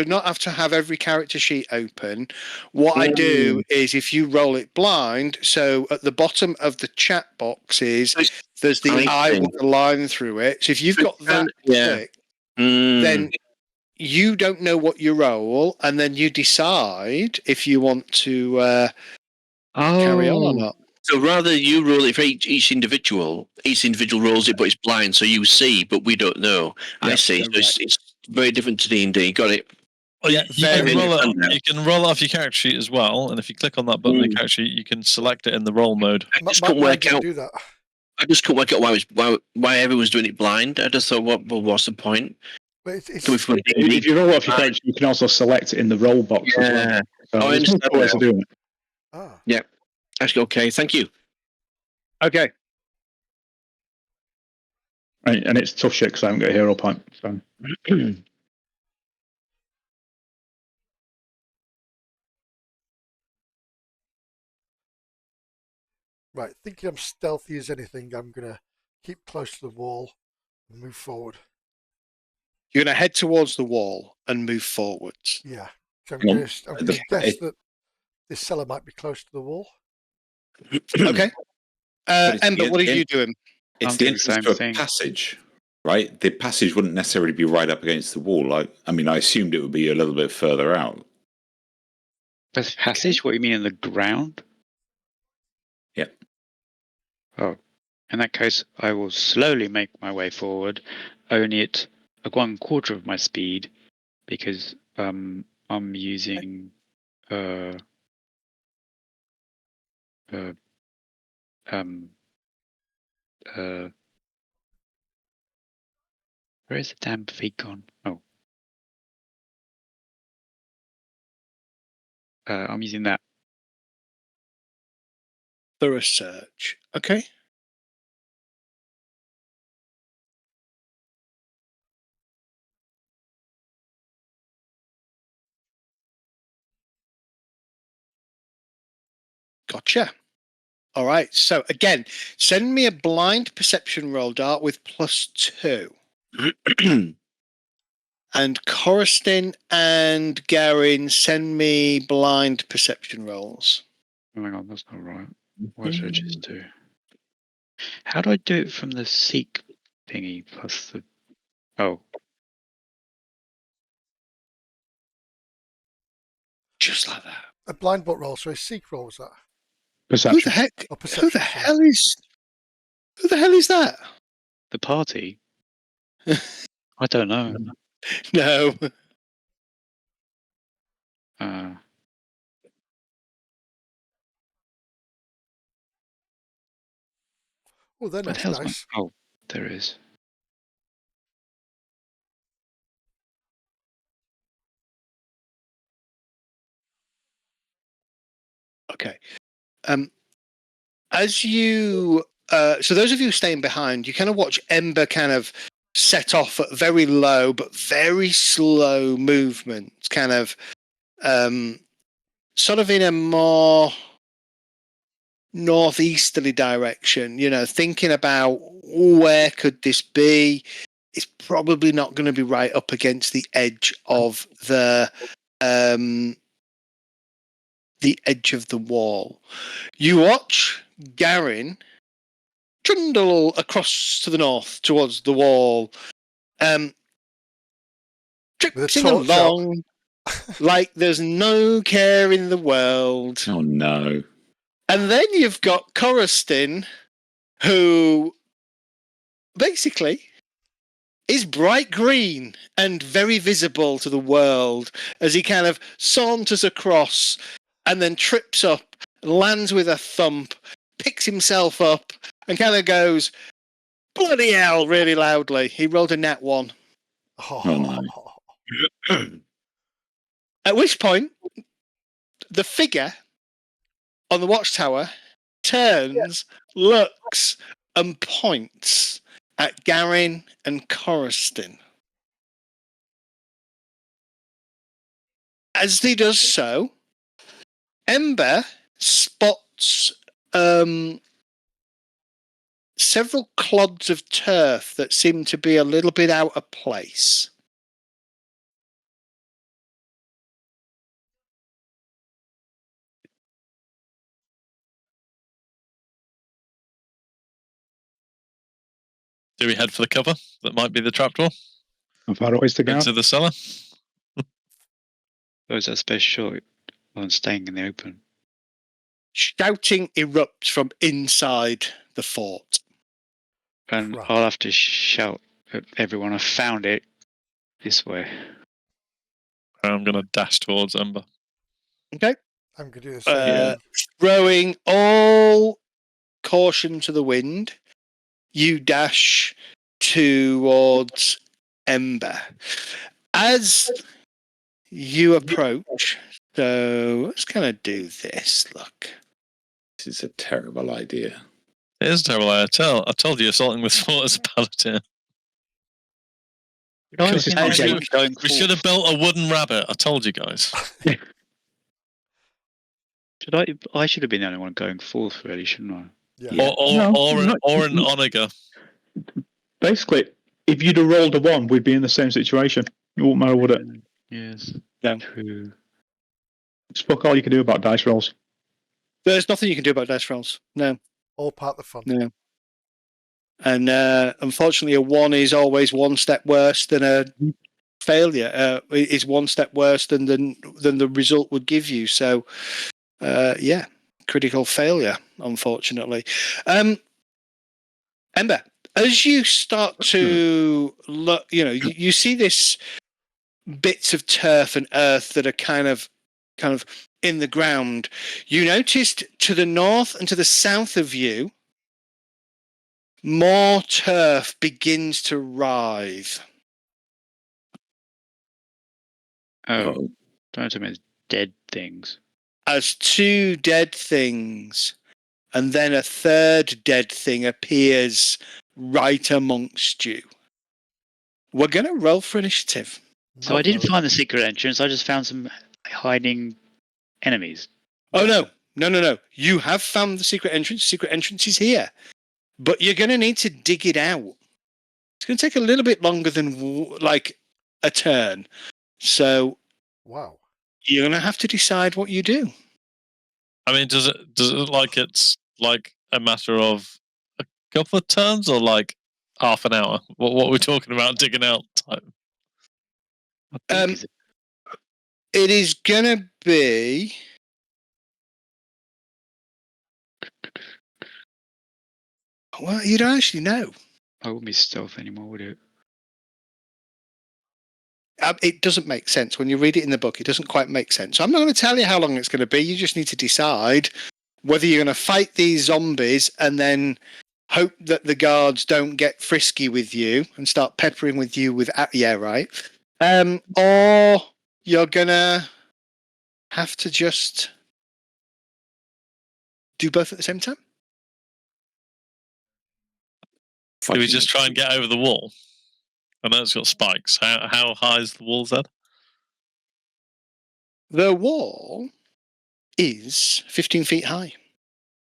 E: not have to have every character sheet open. What I do is if you roll it blind, so at the bottom of the chat box there's the eye with the line through it. So if you've got that clicked, then you don't know what you roll, and then you decide if you want to carry on or not.
G: So rather you roll it for each individual rolls it, but it's blind, so you see, but we don't know.
E: Yep,
G: I see. So it's very different to D&D. Got it.
B: Oh, you can roll it off your character sheet as well, and if you click on that button on the character sheet, you can select it in the roll mode.
G: I just couldn't work out.
A: Do that.
G: I just couldn't work out why everyone's doing it blind. I just thought, what's the point?
A: But it's
D: if you roll off your character, you can also select it in the roll box as well. So
G: I
D: there's multiple ways of doing it.
G: Yeah. Actually, okay. Thank you.
E: Okay.
D: Right, and it's tough shit because I haven't got a hero point. So.
A: right. Thinking I'm stealthy as anything, I'm gonna keep close to the wall and move forward.
E: You're going to head towards the wall and move forwards.
A: Yeah. So I'm going to guess that this cellar might be close to the wall.
E: Okay. Ember, what are you doing?
C: It's the entrance to a passage, right? The passage wouldn't necessarily be right up against the wall. I mean, I assumed it would be a little bit further out.
F: The passage? What do you mean in the ground?
C: Yeah.
F: Oh, in that case, I will slowly make my way forward, only at 1/4 of my speed, because I'm using where is the damn feet gone? Oh, I'm using that.
E: Thorough search. Okay. Gotcha. All right. So again, send me a blind perception roll, Dart, with +2. And Coruscant and Garin, send me blind perception rolls.
F: Oh my god, that's not right. What should I just do? How do I do it from the seek thingy plus the... Oh.
E: Just like that.
A: A blind bot roll, so a seek roll was that?
D: Perception.
E: Who the heck?
A: Oh, perception,
E: Who the hell is that?
F: The party? I don't know.
E: No.
A: Oh, then that's nice.
F: Oh, there is.
E: Okay. As you, so those of you staying behind, you kind of watch Ember kind of set off at very low but very slow movements, kind of, sort of in a more northeasterly direction. You know, thinking about where could this be? It's probably not going to be right up against the edge of the edge of the wall. You watch Garin trundle across to the north towards the wall, tripping along like there's no care in the world.
C: Oh no.
E: And then you've got Coruscant, who basically is bright green and very visible to the world as he kind of saunters across and then trips up, lands with a thump, picks himself up, and kind of goes, bloody hell, really loudly. He rolled a nat 1.
C: Oh no.
E: At which point, the figure on the watchtower turns, looks, and points at Garin and Coruscant. As he does so, Ember spots several clods of turf that seem to be a little bit out of place.
B: Do we head for the cover? That might be the trapdoor.
D: How far away is the guard?
B: Into the cellar.
F: Is that space short on staying in the open?
E: Shouting erupts from inside the fort.
F: And
A: Crap.
F: I'll have to shout at everyone, I found it this way.
B: I'm going to dash towards Ember.
E: Okay.
A: I'm going to do the same.
E: Throwing all caution to the wind, you dash towards Ember. As you approach, so let's kind of do this. Look.
C: This is a terrible idea.
B: It is terrible. I told you assaulting with sport is a paladin.
F: I
B: We
F: should
B: should have built a wooden rabbit. I told you guys.
F: I should have been the only one going forth, really, shouldn't I?
A: Yeah.
B: Or an onager.
D: Basically, if you'd have rolled a 1, we'd be in the same situation. It wouldn't matter, would it?
F: Yes.
E: No.
F: True.
D: It's fuck all you can do about dice rolls.
E: There's nothing you can do about dice rolls. No.
A: All part of the fun.
E: No. And unfortunately, a 1 is always one step worse than a failure. Is one step worse than the result would give you. So, yeah, critical failure, unfortunately. Ember, as you start to look, you see this bits of turf and earth that are kind of in the ground. You noticed to the north and to the south of you, more turf begins to writhe.
F: Oh, don't tell me it's dead things.
E: As 2 dead things, and then a 3rd dead thing appears right amongst you. We're going to roll for initiative.
F: So I didn't find the secret entrance. I just found some hiding enemies.
E: Oh, no. You have found the secret entrance. The secret entrance is here. But you're going to need to dig it out. It's going to take a little bit longer than like a turn. So
A: Wow.
E: you're going to have to decide what you do.
B: I mean, does it look like it's like a matter of a couple of turns or like half an hour? What are we talking about digging out time?
E: It is going to be... Well, you don't actually know.
F: I wouldn't be stealth anymore, would it?
E: It doesn't make sense. When you read it in the book, it doesn't quite make sense. So I'm not going to tell you how long it's going to be. You just need to decide whether you're going to fight these zombies and then hope that the guards don't get frisky with you and start peppering with you with... Yeah, right. Or you're going to have to just do both at the same time.
B: Do we just try and get over the wall? I know it's got spikes. How high is the wall, Zed?
E: The wall is 15 feet high,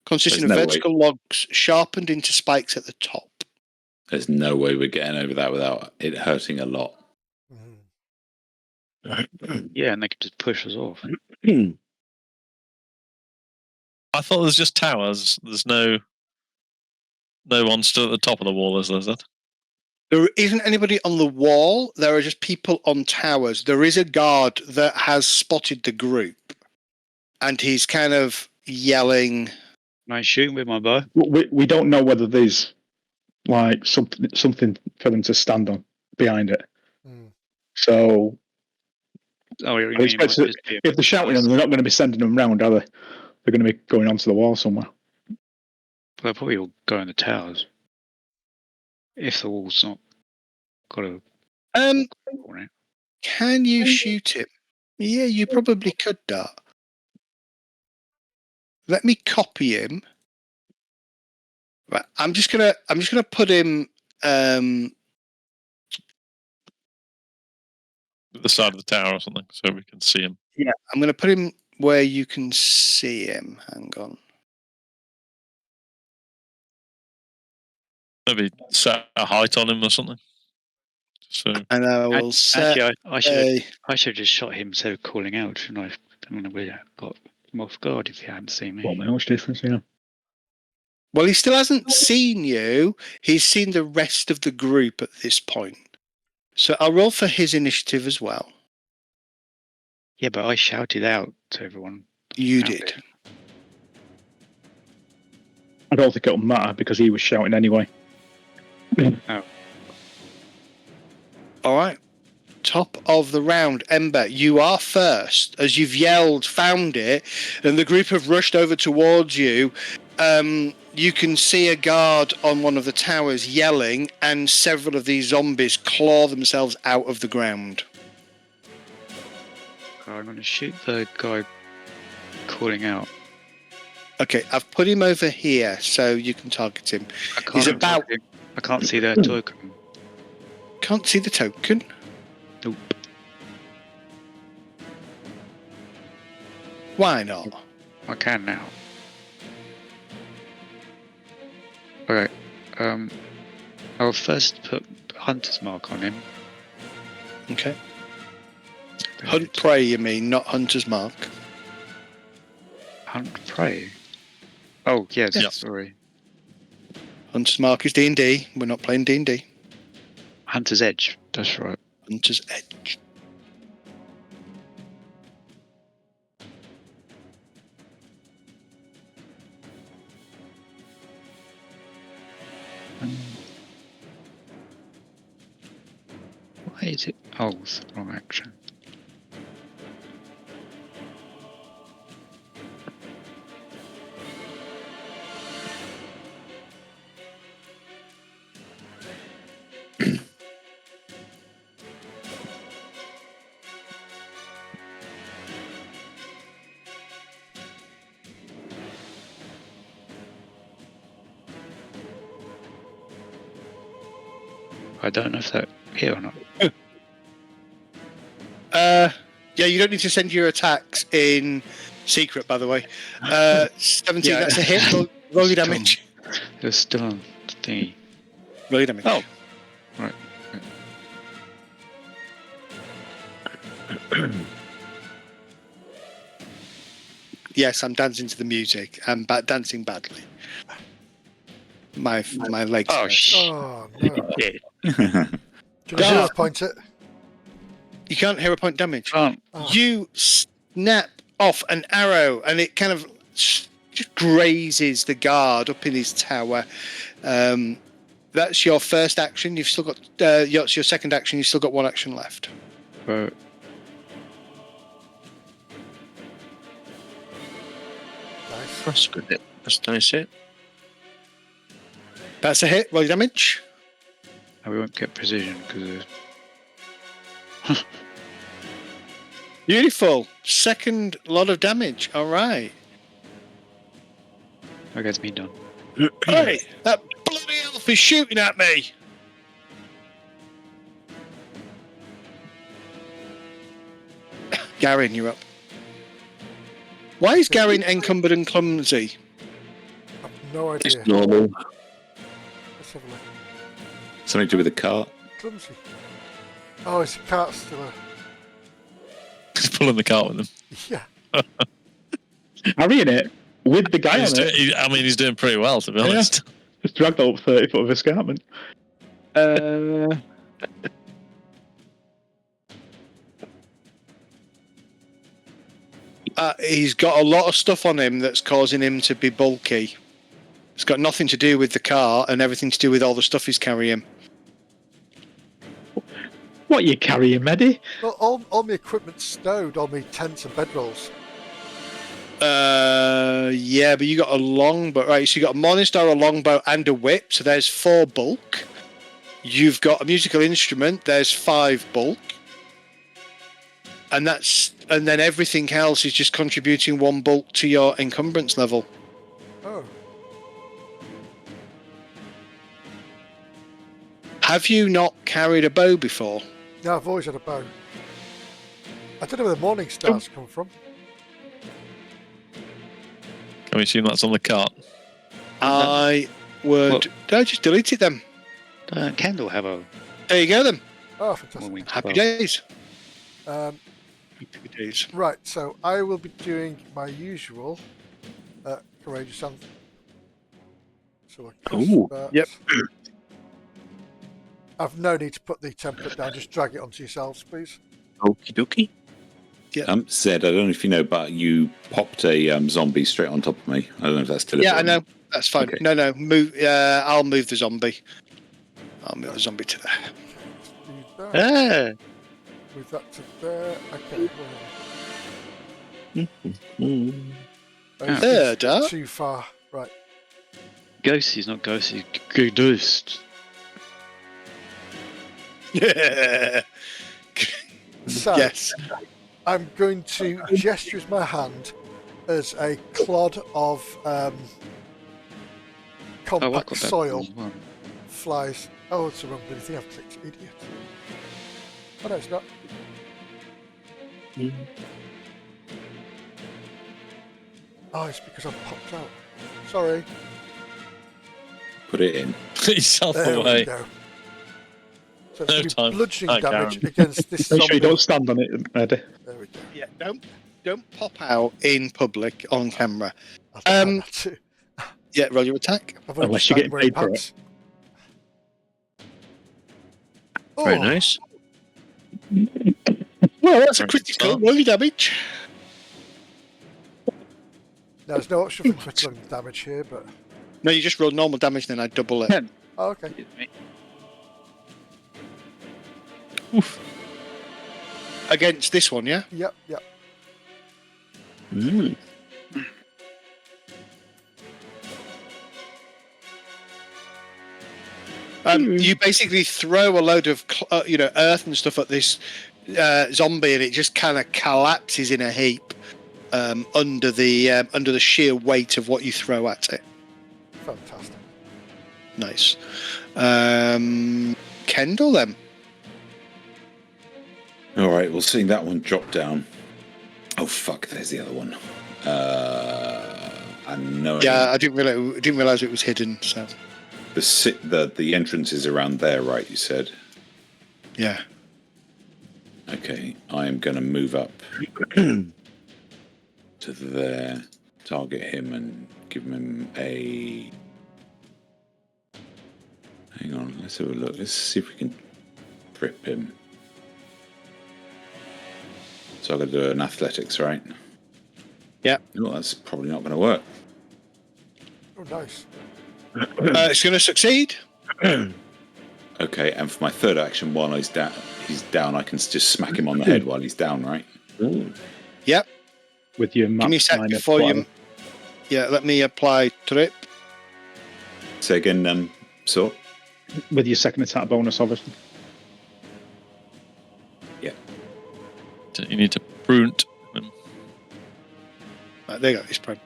E: consisting of
C: There's no
E: vertical logs sharpened into spikes at the top.
C: There's no way we're getting over that without it hurting a lot.
F: Yeah, and they could just push us off.
B: I thought there's just towers. There's no one stood at the top of the wall, is there, Zed?
E: There isn't anybody on the wall. There are just people on towers. There is a guard that has spotted the group, and he's kind of yelling.
F: Can I shoot him with my bow?
D: We don't know whether there's like something for them to stand on behind it. So, if they're shouting them, they're not going to be sending them round, are they? They're going to be going onto the wall somewhere.
F: They'll probably all go in the towers. If the wall's not got a...
E: Can you shoot him? Yeah, you probably could, Dart. Let me copy him. Right, I'm just gonna put him
B: The side of the tower or something, so we can see him.
E: Yeah, I'm gonna put him where you can see him. Hang on.
B: Maybe set a height on him or something. So
E: And I will set
F: Actually, I should have just shot him instead of calling out, shouldn't I? I don't know where I got him off guard if he hadn't seen me.
D: What much difference, yeah.
E: Well, he still hasn't seen you. He's seen the rest of the group at this point. So I'll roll for his initiative as well.
F: Yeah, but I shouted out to everyone.
E: You
F: out
E: did.
F: there.
D: I don't think it'll matter because he was shouting anyway.
E: All right. Top of the round. Ember, you are first. As you've yelled, found it, and the group have rushed over towards you. You can see a guard on one of the towers yelling, and several of these zombies claw themselves out of the ground.
F: I'm going to shoot the guy calling out.
E: Okay, I've put him over here so you can target him. He's about...
F: I can't see the token.
E: Can't see the token?
F: Nope.
E: Why not?
F: I can now. Okay. I'll first put Hunter's Mark on him.
E: Okay. Hunt prey, you mean, not Hunter's Mark.
F: Hunt prey? Oh, yes,
E: Yeah.
F: sorry.
E: Hunter's Mark is D&D. We're not playing D&D.
F: Hunter's Edge, that's right.
E: Hunter's Edge.
F: Why is it? Oh, it's the wrong action. I don't know if that hit or not.
E: Yeah, you don't need to send your attacks in secret, by the way. 17,
F: Yeah.
E: that's a hit. Roll your damage.
F: It was still on thingy.
E: Roll your damage.
F: Oh. Right.
E: Yes, I'm dancing to the music. I'm dancing badly. My legs.
F: Oh, shit.
A: Oh, no.
F: Shit.
A: Can you zero point it?
E: You can't hero point damage.
F: Can't.
A: Oh.
E: You snap off an arrow, and it kind of just grazes the guard up in his tower. That's your first action. You've still got your second action. You've still got one action left.
F: But
A: Nice.
G: That's good. Hit. That's a nice hit.
E: That's a hit. Roll your damage.
F: we won't get precision because
E: Beautiful. Second lot of damage. All right.
F: that gets me done.
E: Hey, that bloody elf is shooting at me. Garin, you're up. Why is Garin encumbered and clumsy?
A: I've no idea.
G: It's normal.
A: Let's have a look.
C: Something to do with the cart.
A: Clumsy. Oh, his cart's still a...
B: He's pulling the cart with him.
A: Yeah.
D: Carrying it with the guy on it.
B: He's doing pretty well, to be
D: Yeah.
B: honest.
D: Just dragged up 30 foot of escarpment.
E: He's got a lot of stuff on him that's causing him to be bulky. It's got nothing to do with the car and everything to do with all the stuff he's carrying.
D: What are you carrying, Medi?
A: Well, all my equipment's stowed, all my tents and bedrolls.
E: Yeah, but you got a longbow, right? So you got a Morningstar, a longbow, and a whip. So there's 4 bulk. You've got a musical instrument. There's 5 bulk, and then everything else is just contributing 1 bulk to your encumbrance level.
A: Oh.
E: Have you not carried a bow before?
A: No, I've always had a bow. I don't know where the morning stars come from.
B: Can we assume that's on the cart?
E: I would.
F: Well-
E: Did I just delete it then?
F: Kendall have a
E: There you go then.
A: Oh, fantastic.
F: one-winged
E: Happy
F: spell.
E: days.
A: Um,
E: Happy days.
A: right, so I will be doing my usual courageous anthem. So I cast
G: Ooh,
A: that.
E: yep.
A: I've no need to put the template down. Just drag it onto yourselves, please.
G: Okie dokie.
C: Zed, I don't know if you know, but you popped a zombie straight on top of me. I don't know if that's deliberate.
E: Yeah, I know. That's fine.
C: Okay.
E: No, move. I'll move the zombie. I'll move the zombie to there.
A: Move that.
G: Ah.
A: Move that to there. Okay.
E: There, Dad.
A: Too far. Right.
F: Ghosties, not ghosties. Ghost.
A: So
E: Yes.
A: I'm going to gesture with my hand as a clod of
F: Oh, I've
A: compact
F: got that
A: soil
F: as well.
A: flies. Oh, it's the wrong bloody thing I've clicked, idiot. Oh no, it's not. Oh, it's because I've popped out. Sorry.
C: Put it in.
B: Put yourself
A: There we
B: away.
A: go. So it's
B: No
A: going to
B: time.
A: be bludgeoning
B: Thank
A: damage
B: Aaron.
A: against this
D: Make
A: zombie.
D: sure you don't stand on it, Eddie.
A: There we go.
E: Yeah. Don't pop out in public on camera.
A: I'll try not to.
E: Yeah. Roll your attack.
A: I've only
D: Unless
A: just
D: you're
A: started
D: getting
A: wearing
D: paid for it.
A: pants.
G: Very
A: Oh,
G: nice.
E: Well, that's a
B: Right,
E: critical.
B: so-
E: Roll your damage.
A: No, there's no option for critical damage here, but...
E: No, you just roll normal damage, then I double it.
A: Oh, okay.
B: Oof.
E: Against this one, yeah?
A: Yep.
G: Mm.
E: You basically throw a load of earth and stuff at this zombie, and it just kind of collapses in a heap under the sheer weight of what you throw at it.
A: Fantastic.
E: Nice. Kendall, then.
C: All right, we'll see that one drop down. Oh fuck! There's the other one. I know.
E: Yeah, I didn't realize it was hidden. So
C: The entrance is around there, right? You said.
E: yeah.
C: Okay, I am going to move up to there, target him, and give him a. Hang on, let's have a look. Let's see if we can trip him. So I've got to do an athletics, right?
E: Yeah.
C: No, that's probably not going to work.
A: Oh, nice.
E: It's going to succeed.
C: Okay, and for my third action, while he's down, I can just smack him on the head while he's down, right?
E: Yep.
D: With your
E: Give me a sec before you. Yeah, let me apply trip.
C: Say again, so.
D: With your second attack bonus, obviously.
B: You need to prune them.
E: Right, there you go. It's prone.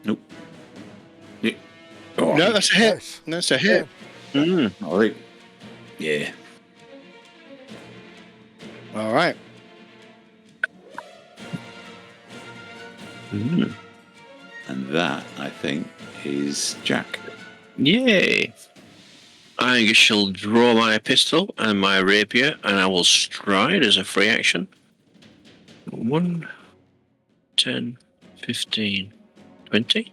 C: Nope. Yeah. Oh,
E: No, that's a hit.
A: Nice.
E: No, it's a hit.
C: all right. Yeah.
E: All right.
G: Mm.
C: And that, I think, is Jack.
G: Yay! I shall draw my pistol and my rapier, and I will stride as a free action. 1, 10, 15, 20.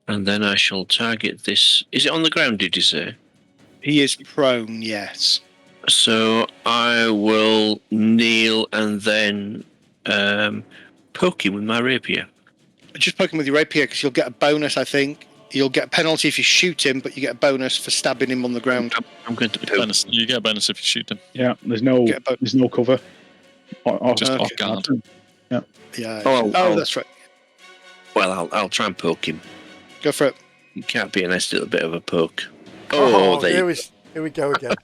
G: And then I shall target this. Is it on the ground, did you say?
E: He is prone, yes.
G: So I will kneel and then poke him with my rapier.
E: Just poke him with your rapier because you'll get a bonus, I think. You'll get a penalty if you shoot him, but you get a bonus for stabbing him on the ground.
G: I'm going to poke.
B: You get a bonus if you shoot them.
D: Yeah, there's no cover.
B: Just
E: Okay.
B: off guard.
E: Yeah.
G: Oh,
E: That's right.
G: Well, I'll try and poke him.
E: Go for it.
G: You can't be a nice little bit of a poke.
A: Oh,
G: There you
A: here we go again.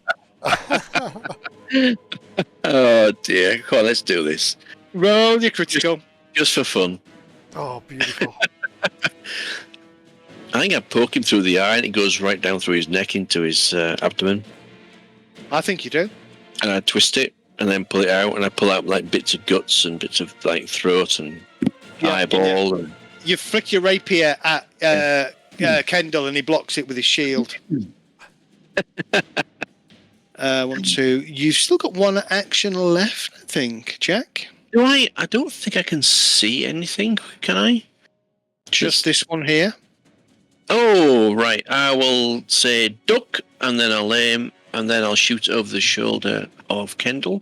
G: Oh dear. Come on, let's do this.
E: Roll your critical.
G: Just for fun.
A: Oh, beautiful.
G: I think I poke him through the eye and it goes right down through his neck into his abdomen.
E: I think you do.
G: And I twist it and then pull it out, and I pull out like bits of guts and bits of like throat and eyeball. And
E: You flick your rapier at Kendall, and he blocks it with his shield. 1, 2. You've still got one action left, I think, Jack.
G: Do I? I don't think I can see anything. Can I?
E: Just this one here.
G: Oh, right. I will say duck, and then I'll aim, and then I'll shoot over the shoulder of Kendall.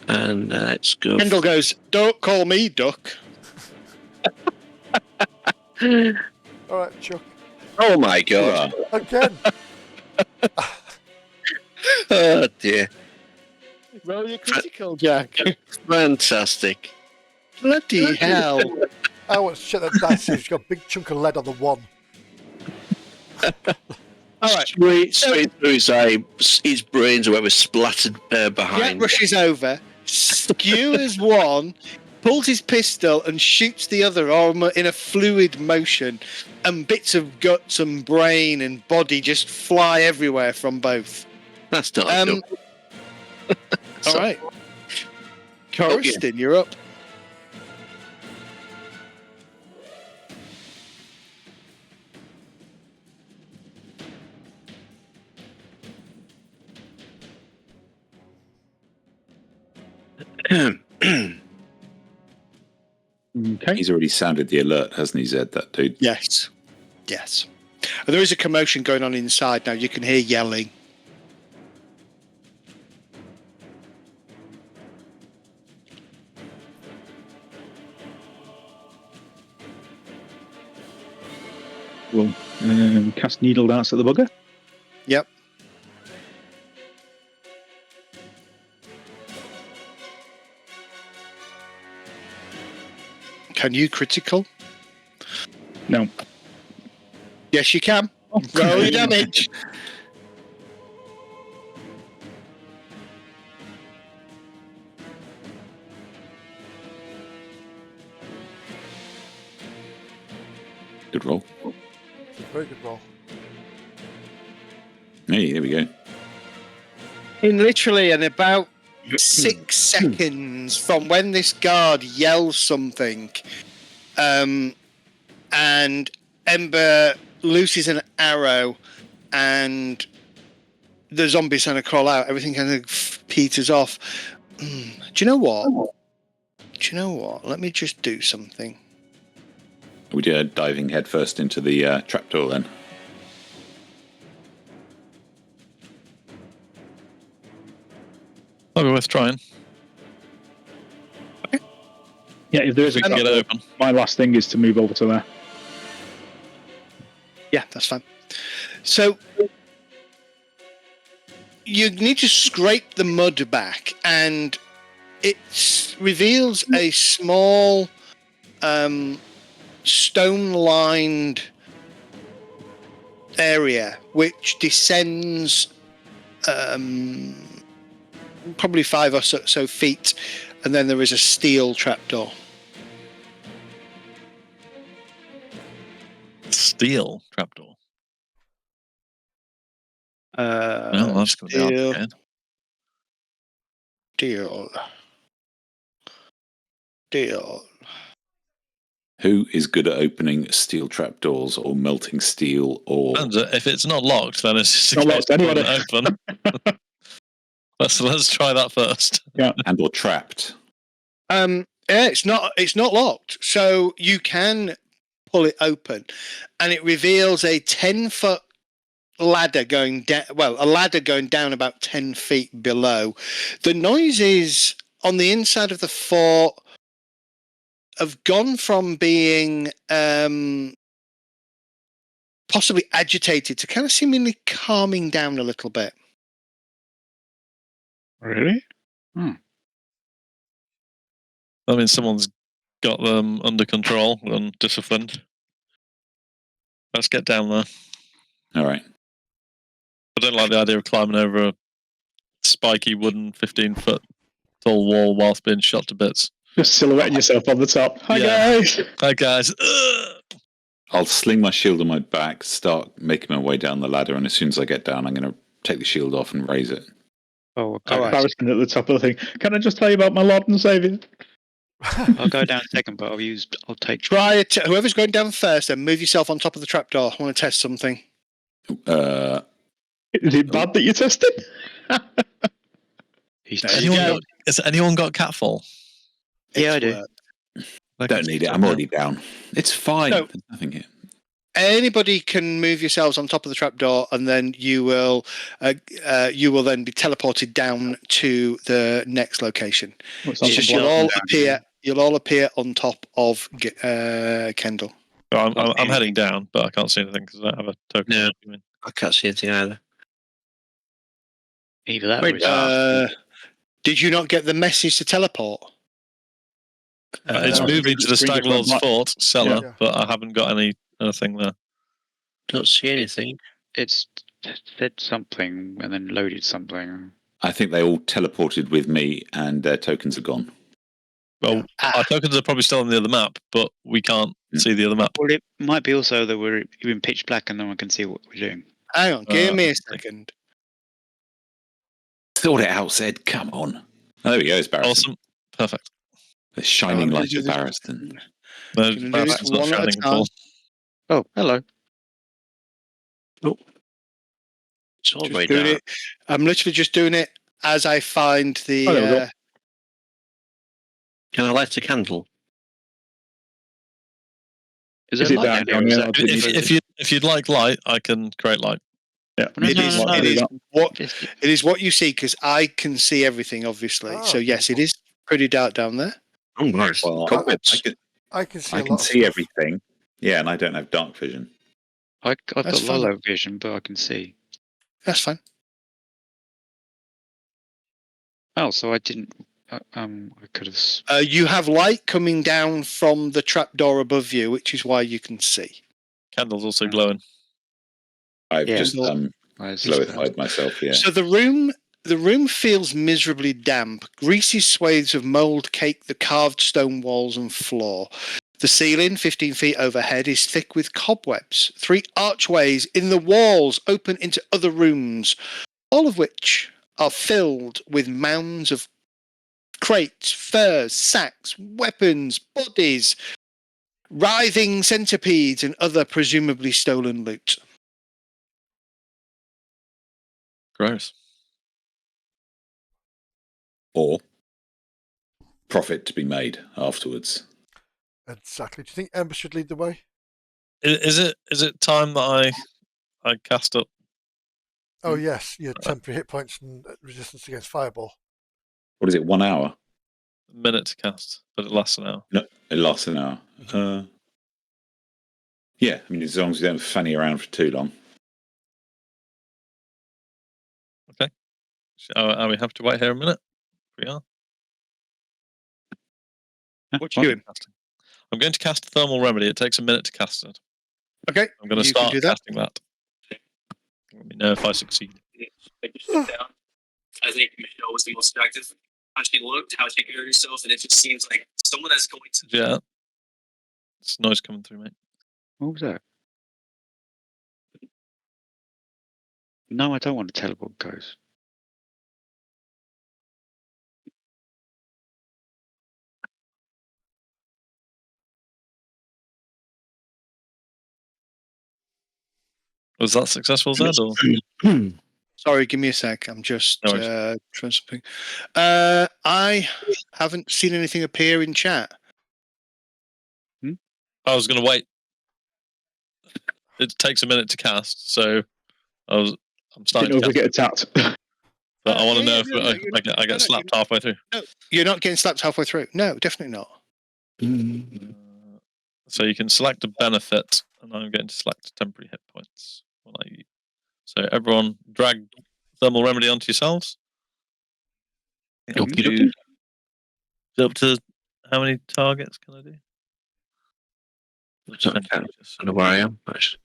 G: And let's go.
E: Kendall goes, "Don't call me Duck."
A: All right, Chuck.
G: Oh my god!
A: Again.
G: Oh dear!
E: Roll your critical, Jack.
G: Fantastic!
E: Bloody hell!
A: I want to check that dice. He's got a big chunk of lead on the 1.
E: All right.
G: Straight through his eye, his brains or whatever splattered
E: Jack
G: behind.
E: rushes over, skewers one, pulls his pistol and shoots the other arm in a fluid motion, and bits of guts and brain and body just fly everywhere from both.
G: That's not
E: all right. Coruscant, you're up.
D: Okay.
C: He's already sounded the alert, hasn't he, Zed, that dude?
E: Yes. Yes. And there is a commotion going on inside now. You can hear yelling.
D: We'll cast Needle Darts at the bugger.
E: Yep. Can you critical?
D: No.
E: Yes, you can. Roll your damage.
C: Good roll.
A: It's a very good roll.
C: Hey, there we go.
E: In about 6 seconds from when this guard yells something, and Ember looses an arrow, and the zombies kind of crawl out. Everything kind of peters off. Do you know what? Let me just do something.
C: We did diving headfirst into the trapdoor then.
B: Might be worth trying.
D: Yeah, if there is a
B: Get it open.
D: my last thing is to move over to there.
E: Yeah, that's fine. So you need to scrape the mud back, and it reveals a small stone-lined area which descends probably 5 or so feet, and then there is a steel trapdoor.
B: Steel trapdoor.
E: Well,
B: that's going to be hard.
E: Deal.
C: Who is good at opening steel trapdoors or melting steel or...
B: And if it's not locked, then it's just
D: Not
B: a case
D: locked,
B: of
D: anyway.
B: open. Let's try that first.
D: Yeah.
C: and or trapped?
E: Yeah, it's not locked, so you can pull it open, and it reveals a 10-foot ladder going down. Well, a ladder going down about 10 feet below. The noises on the inside of the fort have gone from being possibly agitated to kind of seemingly calming down a little bit.
D: Really?
B: I mean, someone's got them under control and disciplined. Let's get down there.
C: All right.
B: I don't like the idea of climbing over a spiky wooden 15-foot tall wall whilst being shot to bits.
D: Just silhouetting yourself on the top. Hi, guys.
B: Hi, guys.
C: I'll sling my shield on my back, start making my way down the ladder, and as soon as I get down, I'm going to take the shield off and raise it.
F: Oh, okay.
E: All right.
D: Barristan at the top of the thing. Can I just tell you about my Lord and Saviour?
F: I'll go down second, but I'll take.
E: Try it. Whoever's going down first, and move yourself on top of the trapdoor. I want to test something.
D: Is it bad that you're testing?
E: There you go.
B: Has anyone got catfall?
F: Yeah, I do.
C: Don't need it. I'm already down. It's fine.
E: No.
C: There's nothing here.
E: Anybody can move yourselves on top of the trapdoor, and then you will then be teleported down to the next location.
D: What's
E: It's just you'll all appear on top of Kendall.
B: I'm heading down, but I can't see anything because I don't have a token.
G: No. I can't see anything either.
F: Either that or it's
E: did you not get the message to teleport?
B: It's moving to the Stag Lord's Fort cellar,
A: Yeah.
B: but I haven't got anything there.
G: Don't see anything.
F: It's said something and then loaded something.
C: I think they all teleported with me, and their tokens are gone.
B: Well, our tokens are probably still on the other map, but we can't see the other map.
F: Well, it might be also that we're in pitch black and no one can see what we're doing.
E: Hang on, give me a second.
C: Sort it out, Zed. Come on. Oh, there we go. It's Barristan.
B: Awesome. Perfect.
C: The shining light of Barristan.
B: No,
E: Gonna do
B: Barristan's
E: this
B: not
E: one at a
B: shining at
E: time.
B: all.
F: Oh, hello.
G: It's all the way
E: Just doing
G: down.
E: it. I'm literally just doing it as I find the.
D: Oh, there we go.
G: Can I light a candle?
F: Is
D: Is
F: it
D: it
F: light
D: down
F: down here?
D: here?
F: Or is that-
B: If you'd like light, I can create light.
D: Yeah.
F: No,
E: It
F: no,
E: is,
F: no, no.
E: it is what
F: It's-
E: it is what you see, because I can see everything, obviously.
A: Oh,
E: So yes, it is pretty dark down there.
G: Oh, nice.
C: Well,
G: Cobwebs.
A: I can see
C: I
A: a
C: can
A: lot of
C: see
A: stuff.
C: everything. Yeah, and I don't have dark vision.
F: I've got
E: That's fine.
F: low vision, but I can see.
E: That's fine.
F: Oh, so I didn't. I could have.
E: You have light coming down from the trapdoor above you, which is why you can see.
B: Candle's also glowing.
C: I've
F: Yeah.
C: just glorified myself, yeah.
E: So the room feels miserably damp. Greasy swathes of mould cake the carved stone walls and floor. The ceiling, 15 feet overhead, is thick with cobwebs. 3 archways in the walls open into other rooms, all of which are filled with mounds of crates, furs, sacks, weapons, bodies, writhing centipedes, and other presumably stolen loot.
B: Gross.
C: Or profit to be made afterwards.
A: Exactly. Do you think Ember should lead the way?
B: Is it time that I cast up?
A: Oh yes, your temporary hit points and resistance against fireball.
C: What is it, 1 hour?
B: A minute to cast, but it lasts an hour.
C: No, it lasts an hour. Yeah, I mean, as long as you don't fanny around for too long.
B: Okay. Are we have to wait here a minute? We are.
E: What you doing?
B: I'm going to cast a thermal remedy. It takes a minute to cast it.
E: Okay.
B: I'm going to
E: you can
B: start
E: do that.
B: casting that. Let me know if I succeed.
H: I just sit down. I think Michelle was the most effective. How she looked, how she carried herself, and it just seems like someone that's going to.
B: Yeah. It's noise coming through, mate.
F: What was that? No, I don't want to teleport ghost.
B: Was that successful, Zed? Or?
E: Sorry, give me a sec. I'm just
B: No worries.
E: trying something. I haven't seen anything appear in chat.
B: I was going to wait. It takes a minute to cast, so I'm starting
D: Didn't know
B: to
D: if we
B: cast.
D: get attacked.
B: But I want to know if
E: no,
B: I get slapped halfway through.
E: No, you're not getting slapped halfway through. No, definitely not.
B: So you can select a benefit, and I'm going to select temporary hit points. So everyone drag thermal remedy onto yourselves. Up to how many targets can I do?
G: I don't know where I am. Actually.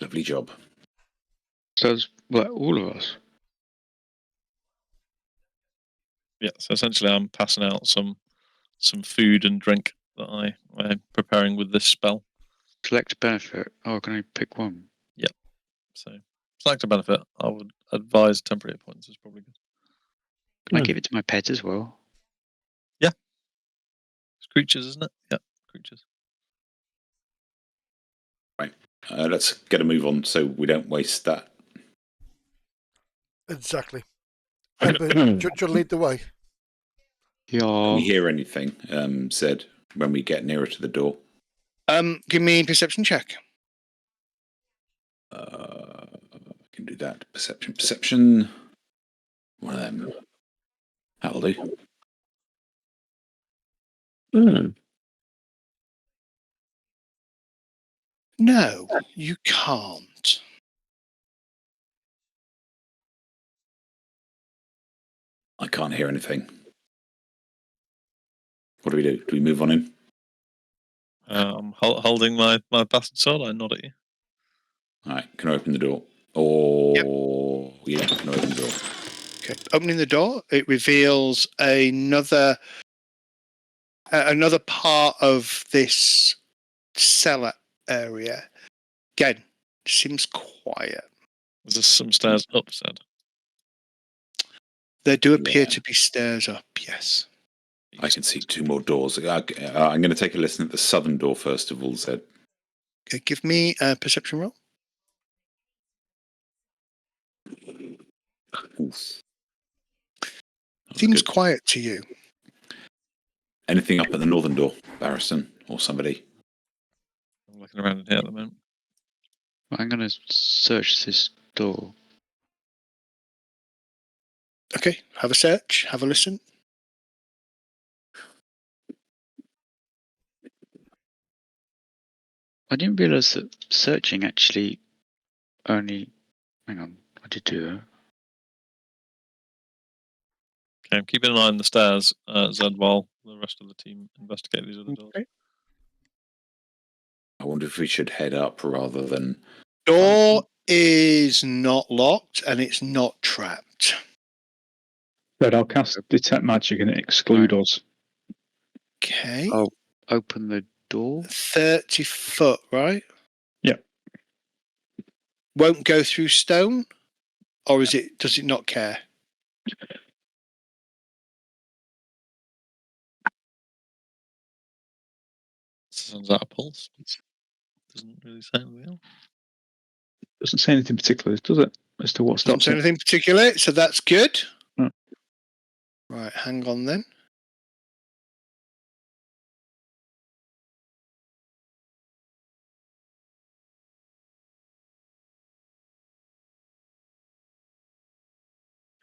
C: Lovely job.
F: So it's all of us.
B: Yeah, so essentially I'm passing out some food and drink that I'm preparing with this spell.
F: Select a benefit. Oh, can I pick one?
B: So select a benefit. I would advise temporary hit points is probably good.
F: Can I give it to my pet as well?
B: It's creatures, isn't it? Yeah, creatures.
C: Right. Let's get a move on so we don't waste that.
A: Exactly. Ember, do you lead the way?
C: Can
F: Yeah.
C: we hear anything, Zed, when we get nearer to the door?
E: Give me a perception check.
C: I can do that. Perception. One of them. That'll do.
E: No, you can't.
C: I can't hear anything. What do we do? Do we move on in?
B: I'm holding my bastard sword. I nod at you.
C: All right. Can I open the door? Or yeah, can I open the door?
E: Okay. Opening the door, it reveals another part of this cellar area. Again, seems quiet.
B: There's some stairs up, said.
E: There do appear
C: Yeah.
E: to be stairs up, yes.
C: I can see 2 more doors. I'm going to take a listen at the southern door first of all, Zed.
E: Okay, give me a perception roll.
C: Oof.
E: Seems
C: Good.
E: quiet to you.
C: Anything up at the northern door, Barristan or somebody?
B: I'm looking around in here at the moment.
F: I'm going to search this door.
E: Okay, have a search, have a listen.
F: I didn't realise that searching actually only... Hang on, I did do that.
B: Okay, I'm keeping an eye on the stairs, Zed, while the rest of the team investigate these other doors.
E: Okay.
C: I wonder if we should head up rather than...
E: Door is not locked and it's not trapped.
D: But I'll cast Detect Magic and exclude us.
E: Okay.
F: Oh, open the door?
E: 30 foot, right?
D: Yep.
E: Won't go through stone? Or does it not care?
B: Sounds out of pulse. Doesn't really say anything else.
D: Doesn't say anything particular, does it? As to what
E: Doesn't
D: stops
E: say
D: it.
E: anything particular, so that's good.
D: Hmm.
E: Right, hang on then.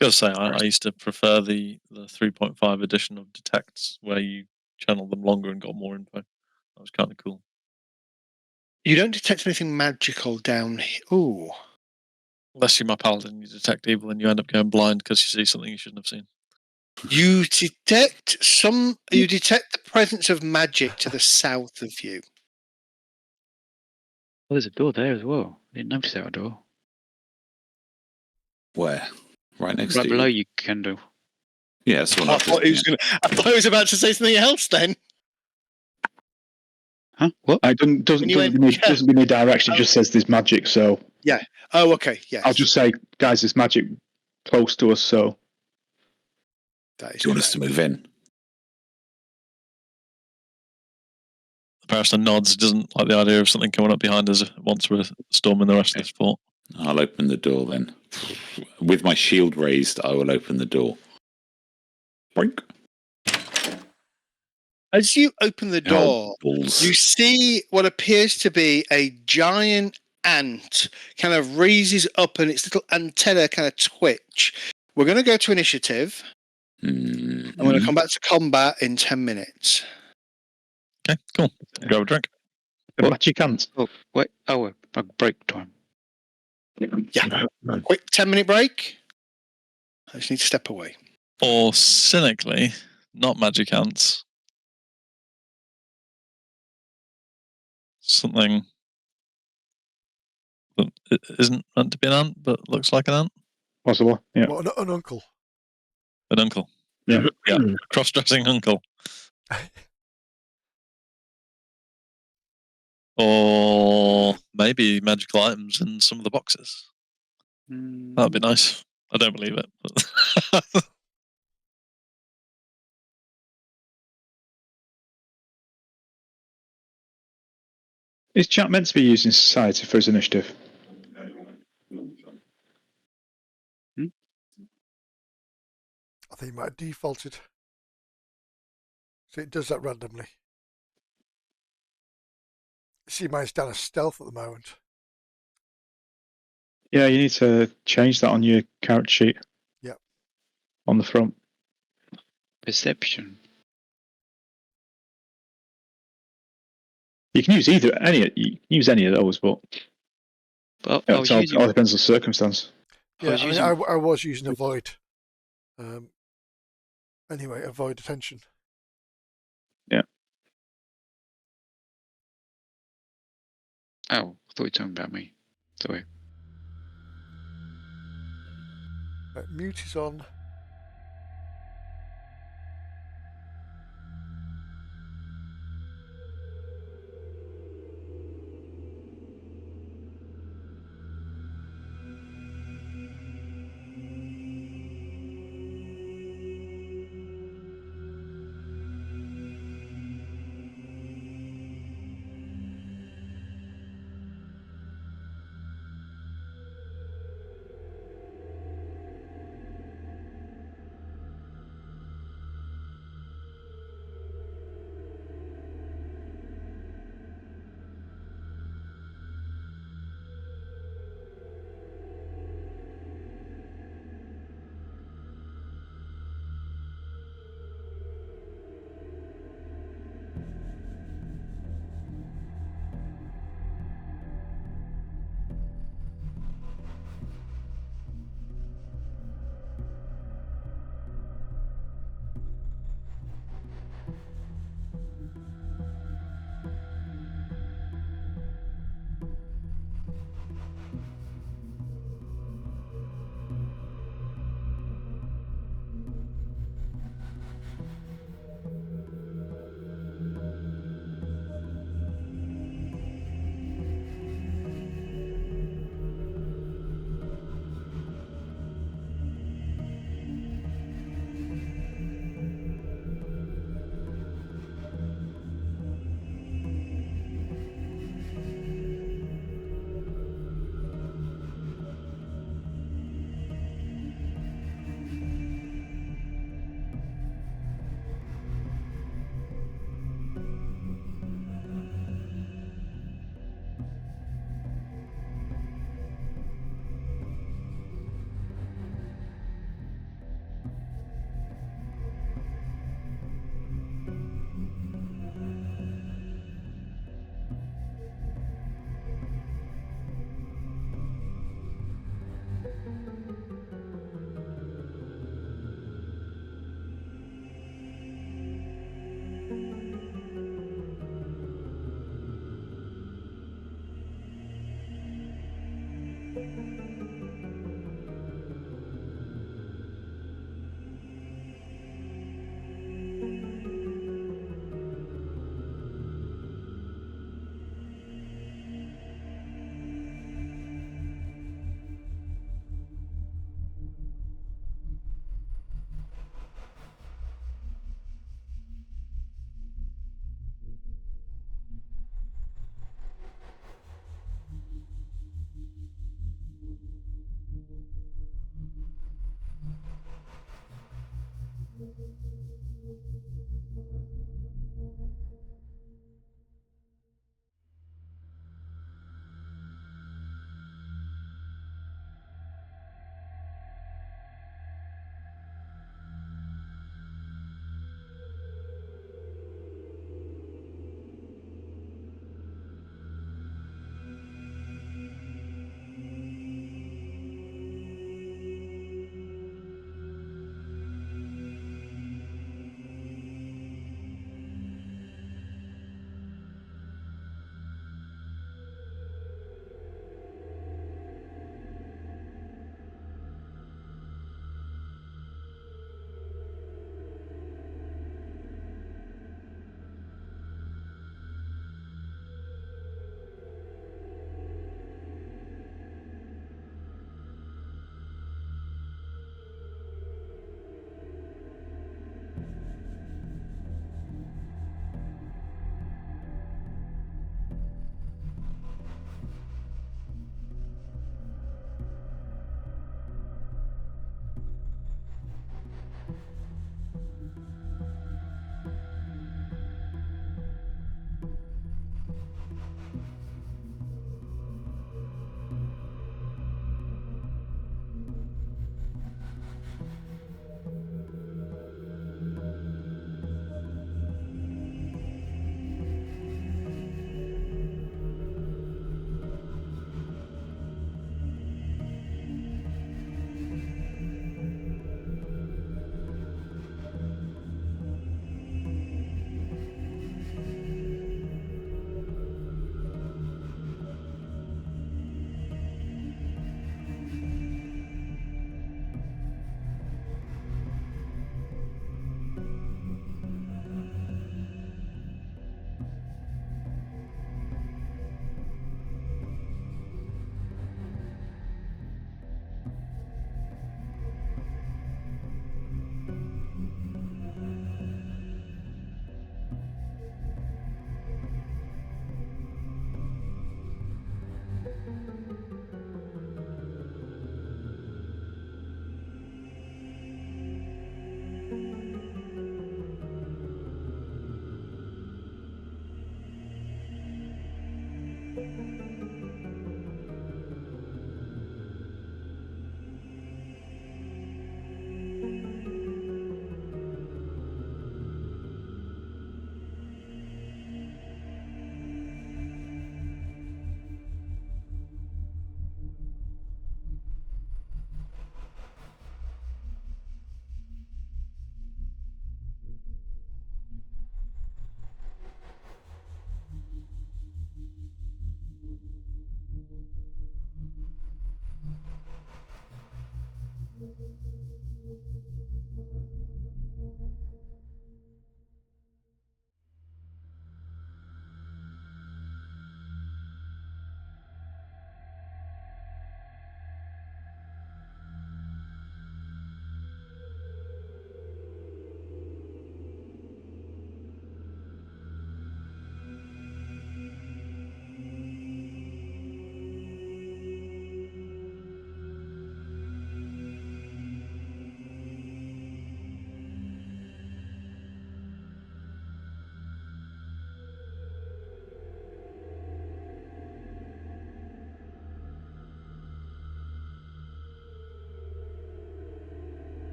B: I gotta say, I used to prefer the 3.5 edition of Detects, where you channeled them longer and got more info. That was kind of cool.
E: You don't detect anything magical down here. Ooh.
B: Unless you're my paladin, you detect evil and you end up going blind because you see something you shouldn't have seen.
E: You detect the presence of magic to the south of you.
F: Oh, there's a door there as well. I didn't notice that door.
C: Where? Right next
F: Right
C: to
F: below
C: you?
F: you, Kendo.
C: Yeah, that's what
E: I thought he was about to say something else then.
F: Huh? What?
D: It doesn't give me any direction, it just says there's magic, so...
E: Yeah. Oh, okay, yes.
D: I'll just say, guys, there's magic close to us, so...
E: That is
C: Do you want us to move in?
B: The Barrister nods, doesn't like the idea of something coming up behind us once we're storming the rest of this fort.
C: I'll open the door then. With my shield raised, I will open the door. Boink.
E: As you open the door,
C: Balls.
E: you see what appears to be a giant ant kind of raises up and its little antenna kind of twitch. We're going to go to initiative. I'm going to come back to combat in 10 minutes.
B: Okay, cool. Grab a drink.
D: The magic ant.
F: Oh, wait. Oh, a break time.
E: Yeah. Quick 10-minute break. I just need to step away.
B: Or cynically, not magic ants. Something that isn't meant to be an ant, but looks like an ant.
D: Possible, yeah.
A: What, an uncle?
B: An uncle.
D: Yeah.
B: Yeah, cross-dressing uncle. Or maybe magical items in some of the boxes. That'd be nice. I don't believe it. But
D: Is chat meant to be using society for his initiative?
A: I think it might have defaulted. So it does that randomly. See, mine's down as stealth at the moment.
D: Yeah, you need to change that on your character sheet.
A: Yep.
D: On the front.
F: Perception.
D: You can use you can use any of those, but
F: But
D: it all depends on the circumstance.
A: Yeah, I was using avoid. Anyway, avoid attention.
D: Yeah.
F: Oh, I thought you were talking about me. Sorry.
A: Mute is on.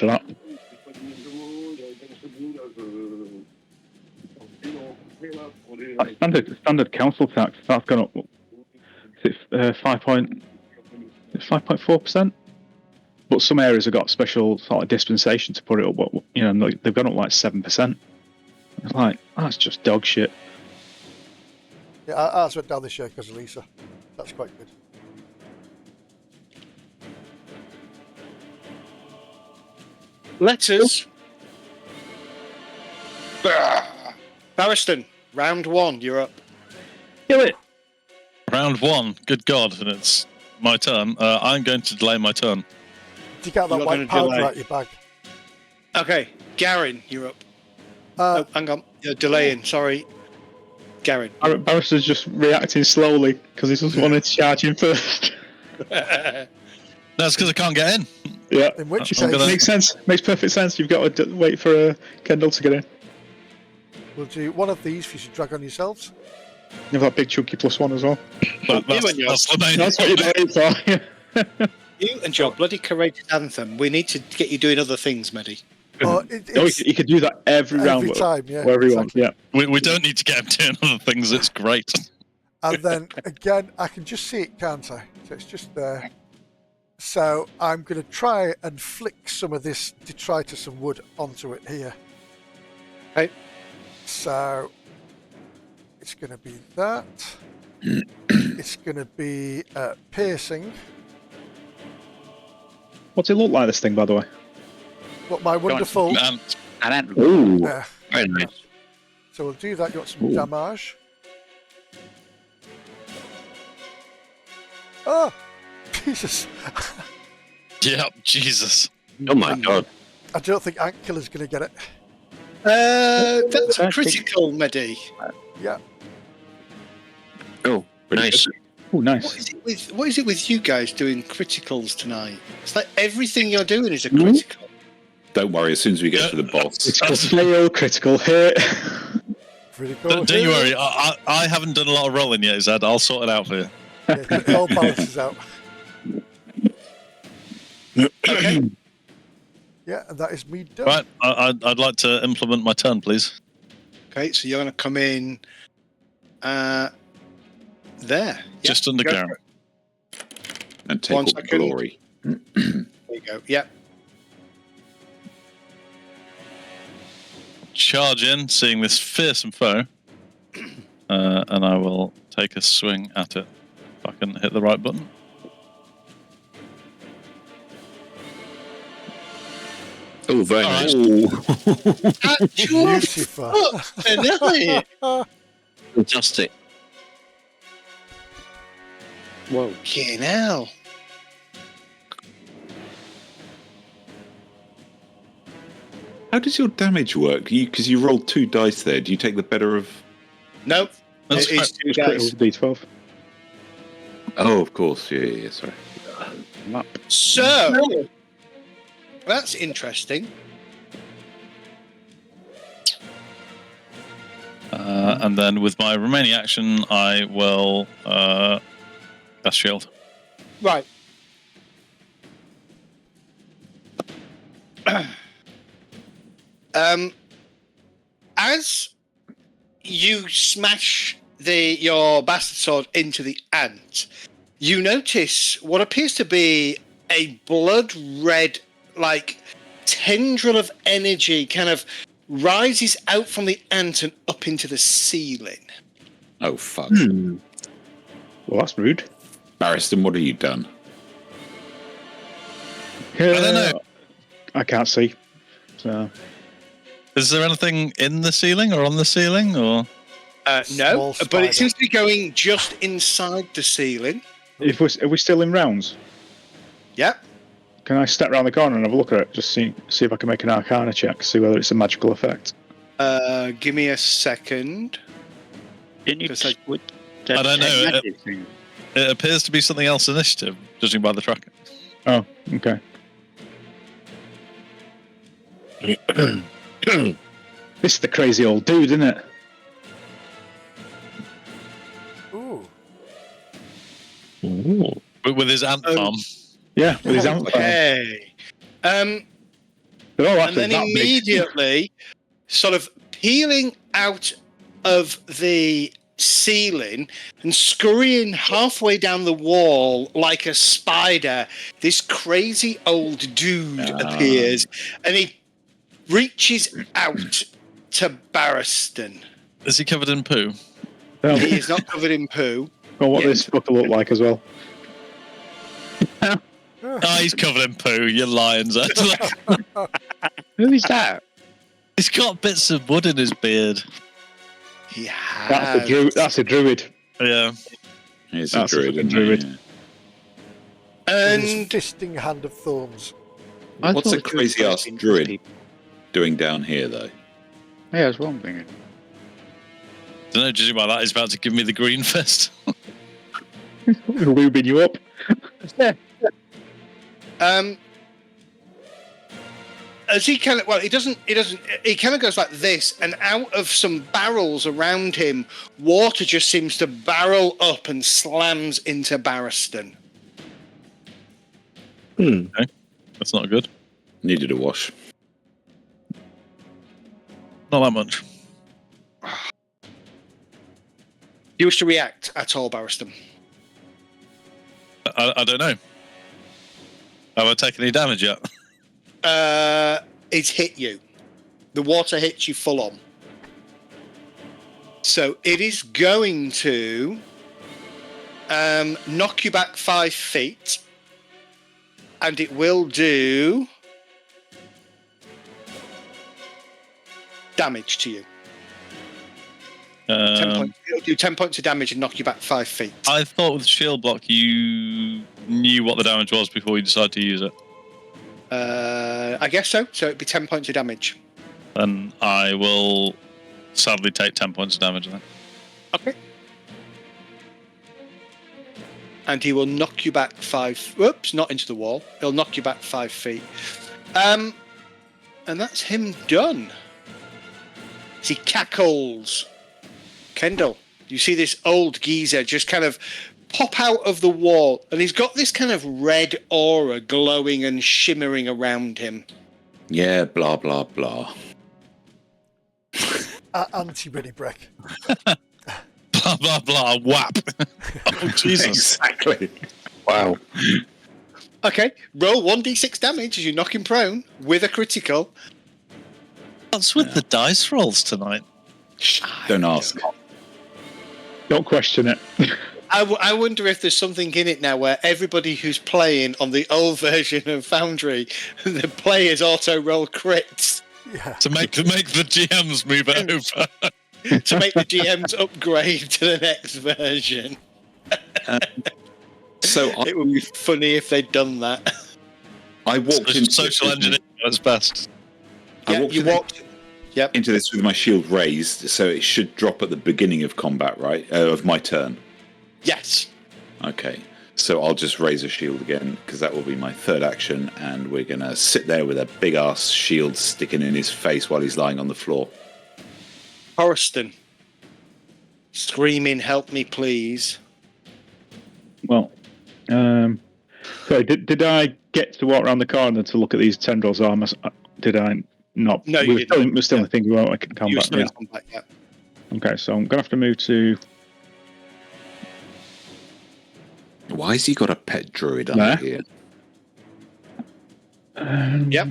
D: for that. Standard council tax, that's gone up. It's 5.4%. But some areas have got special sort of dispensation to put it up. But, you know, they've gone up like 7%. It's like, that's just dog shit.
A: Yeah, ours went down this year because of Lisa. That's quite good.
E: Letters. Barristan, round 1, you're up.
D: Kill it.
B: Round 1. Good God, and it's my turn. I'm going to delay my turn.
A: Dig out that
E: You're
A: white
E: gonna
A: powder
E: delay.
A: out your bag.
E: Okay, Garin, you're up.
A: Uh,
E: Oh, hang on, you're delaying. Sorry, Garin.
D: Barrister's just reacting slowly because he doesn't want to charge him first.
B: That's because I can't get in.
D: Yeah,
A: in which
B: I'm
A: case,
B: gonna-
D: makes sense. Makes perfect sense. You've got to wait for Kendall to get in.
A: we'll do one of these for you to drag on yourselves.
D: You have that big chunky +1 as well.
B: That's the main.
D: That's what you're doing for.
E: You and your bloody courageous anthem. We need to get you doing other things, Medi.
A: Oh,
D: You could do that every round.
A: time, yeah.
D: Wherever you
A: exactly.
D: want. Yeah.
B: We don't need to get him doing other things. It's great.
A: And then again, I can just see it, can't I? So it's just there. So I'm going to try and flick some of this detritus and wood onto it here.
E: Okay.
A: So it's going to be that. It's going to be piercing.
D: What's it look like, this thing, by the way?
A: What my wonderful.
B: And
F: An ant.
D: Ooh.
G: Very nice.
A: So we'll do that. You want some damage? Oh, Jesus!
B: yep, Jesus.
G: Oh my god.
A: I don't think Ant Killer's going to get it.
E: That's a critical, Medi.
A: Yeah.
G: Oh, nice.
D: Oh, nice.
E: What is it with you guys doing criticals tonight? It's like everything you're doing is a critical.
C: Don't worry, as soon as we get to the boss.
D: Critical fail, critical hit.
A: Pretty cool.
B: Don't you worry. I haven't done a lot of rolling yet, Zed. I'll sort it out for you.
A: Yeah, it all balances out.
E: Okay.
A: Yeah, and that is me done.
B: Right, I'd like to implement my turn, please.
E: Okay, so you're going to come in there.
B: Just under
E: go
B: Garen.
E: for it.
C: And take
E: 1
C: all the
E: second.
C: glory.
E: There you go. Yeah.
B: Charge in, seeing this fearsome foe, and I will take a swing at it. If I can hit the right button.
G: Oh, very
B: All
G: nice.
A: Beautiful.
G: Fantastic.
E: Whoa. Okay, now.
C: How does your damage work? Because you rolled 2 dice there. Do you take the better of...
E: Nope.
B: That's
E: It's 2
D: Just critical
E: dice.
D: D12.
C: Oh, of course. Yeah, sorry.
D: Map.
E: So, that's interesting.
B: And then with my remaining action, I will cast shield.
E: Right. As you smash your bastard sword into the ant, you notice what appears to be a blood red, like, tendril of energy kind of rises out from the ant and up into the ceiling.
C: Oh, fuck.
D: Well, that's rude.
C: Barristan, what have you done?
B: I don't know.
D: I can't see. So
B: Is there anything in the ceiling or on the ceiling, or?
E: No,
A: Small
E: but
A: spider.
E: it seems to be going just inside the ceiling.
D: are we still in rounds?
E: Yep.
D: Can I step round the corner and have a look at it? Just see if I can make an Arcana check, see whether it's a magical effect.
E: Give me a second.
F: Didn't you?
E: Because I-
B: I don't know. It appears to be something else initiative, judging by the tracker.
D: Oh, okay. This is the crazy old dude, isn't it?
A: Ooh.
B: With his ant farm.
D: Yeah, with his antler.
E: Okay. and then immediately sort of peeling out of the ceiling and scurrying halfway down the wall like a spider, this crazy old dude appears, and he reaches out to Barristan.
B: Is he covered in poo?
E: He is not covered in poo.
D: Well, what this fucker look like as well.
B: Oh, he's covered in poo, you lions.
F: Who is that?
B: He's got bits of wood in his beard.
E: He has.
D: That's a druid.
B: Yeah.
C: He's a druid.
D: druid.
E: And
A: fisting hand of thorns.
C: What's a crazy ass druid doing down here, though?
F: Yeah, that's what I'm thinking.
B: I don't know, judging by that, he's about to give me the green fist.
D: Lubing you up.
E: As he kind of, he kind of goes like this, and out of some barrels around him, water just seems to barrel up and slams into Barristan.
B: Okay. That's not good.
C: Needed a wash.
B: Not that much.
E: You wish to react at all, Barristan?
B: I don't know. Have I taken any damage yet?
E: It's hit you. The water hits you full on. So it is going to knock you back 5 feet, and it will do damage to you. 10 points. It'll do 10 points of damage and knock you back 5 feet.
B: I thought with shield block you knew what the damage was before you decided to use it.
E: I guess so. So it'd be 10 points of damage.
B: Then I will sadly take 10 points of damage then.
E: Okay. And he will knock you back 5. Whoops, not into the wall. He'll knock you back 5 feet. And that's him done. As he cackles. Kendall, you see this old geezer just kind of pop out of the wall, and he's got this kind of red aura glowing and shimmering around him.
C: Yeah, blah, blah, blah.
A: Anti-ready break.
B: Blah, blah, blah, whap. Oh, Jesus.
C: Exactly.
F: Wow.
E: Okay, roll 1d6 damage as you knock him prone with a critical.
B: What's with the dice rolls tonight?
C: Don't ask.
D: Don't question it.
E: I wonder if there's something in it now where everybody who's playing on the old version of Foundry, the players auto-roll crits.
A: Yeah.
B: To make the GMs move it over.
E: To make the GMs upgrade to the next version. It would be funny if they'd done that.
C: I walked into
B: social engineering at its best.
E: You walked
C: into this with my shield raised, so it should drop at the beginning of combat, right? Of my turn.
E: Yes.
C: Okay, so I'll just raise a shield again, because that will be my third action, and we're going to sit there with a big-ass shield sticking in his face while he's lying on the floor.
E: Horiston. Screaming, help me, please.
D: Well, so did I get to walk around the corner to look at these tendrils' armor? Did I not?
E: No, you didn't.
D: We're still in the thing about combat.
E: You were still in combat, yeah.
D: Okay, so I'm going to have to move to...
C: Why has he got a pet druid under here?
E: Yep.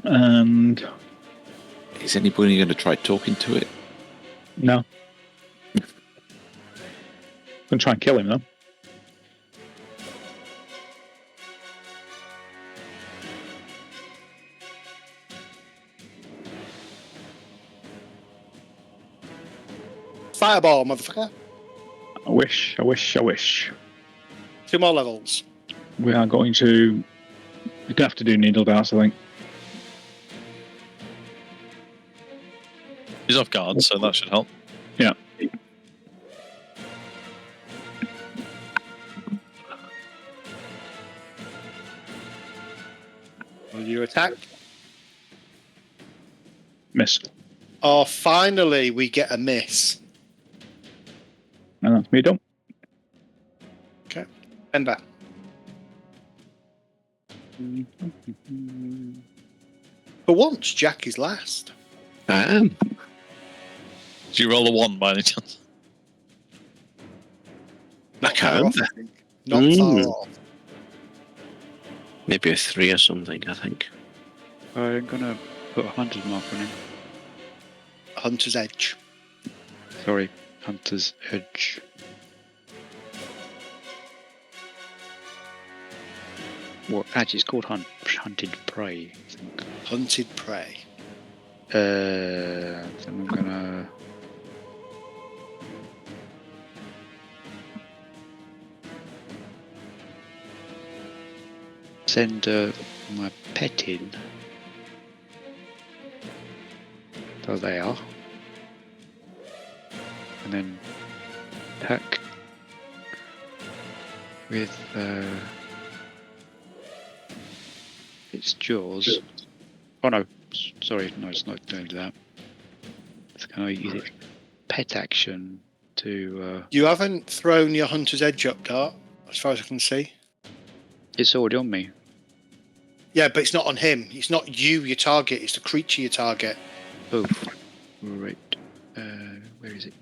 D: And...
C: Is anybody going to try talking to it?
D: No. I'm going to try and kill him, though.
E: Fireball, motherfucker.
D: I wish.
E: 2 more levels.
D: We are going to... We're going to have to do needle darts, I think.
B: He's off guard, so that should help.
D: Yeah.
E: Will you attack?
D: Miss.
E: Oh, finally we get a miss.
D: And that's me done.
E: Okay. Ender. For once, Jack is last.
G: I am.
B: Did you roll a 1 by any chance?
E: Not
G: can't
E: far off,
G: remember.
E: I think. Not far
G: Mm.
E: off.
G: Maybe a 3 or something, I think.
F: I'm gonna put a hunter's mark on him.
E: Hunter's Edge.
F: Sorry, hunter's edge. Well, actually, it's called hunted prey. I think.
E: Hunted Prey.
F: Then I'm gonna. Send my pet in. So they are. And then attack with its jaws. Oh no, sorry, no, it's not doing that. It's going to use its pet action to.
E: You haven't thrown your Hunter's Edge up, Dart, as far as I can see.
F: It's already on me.
E: Yeah, but it's not on him. It's not you, your target. It's the creature, your target.
F: Oh, right. Where is it?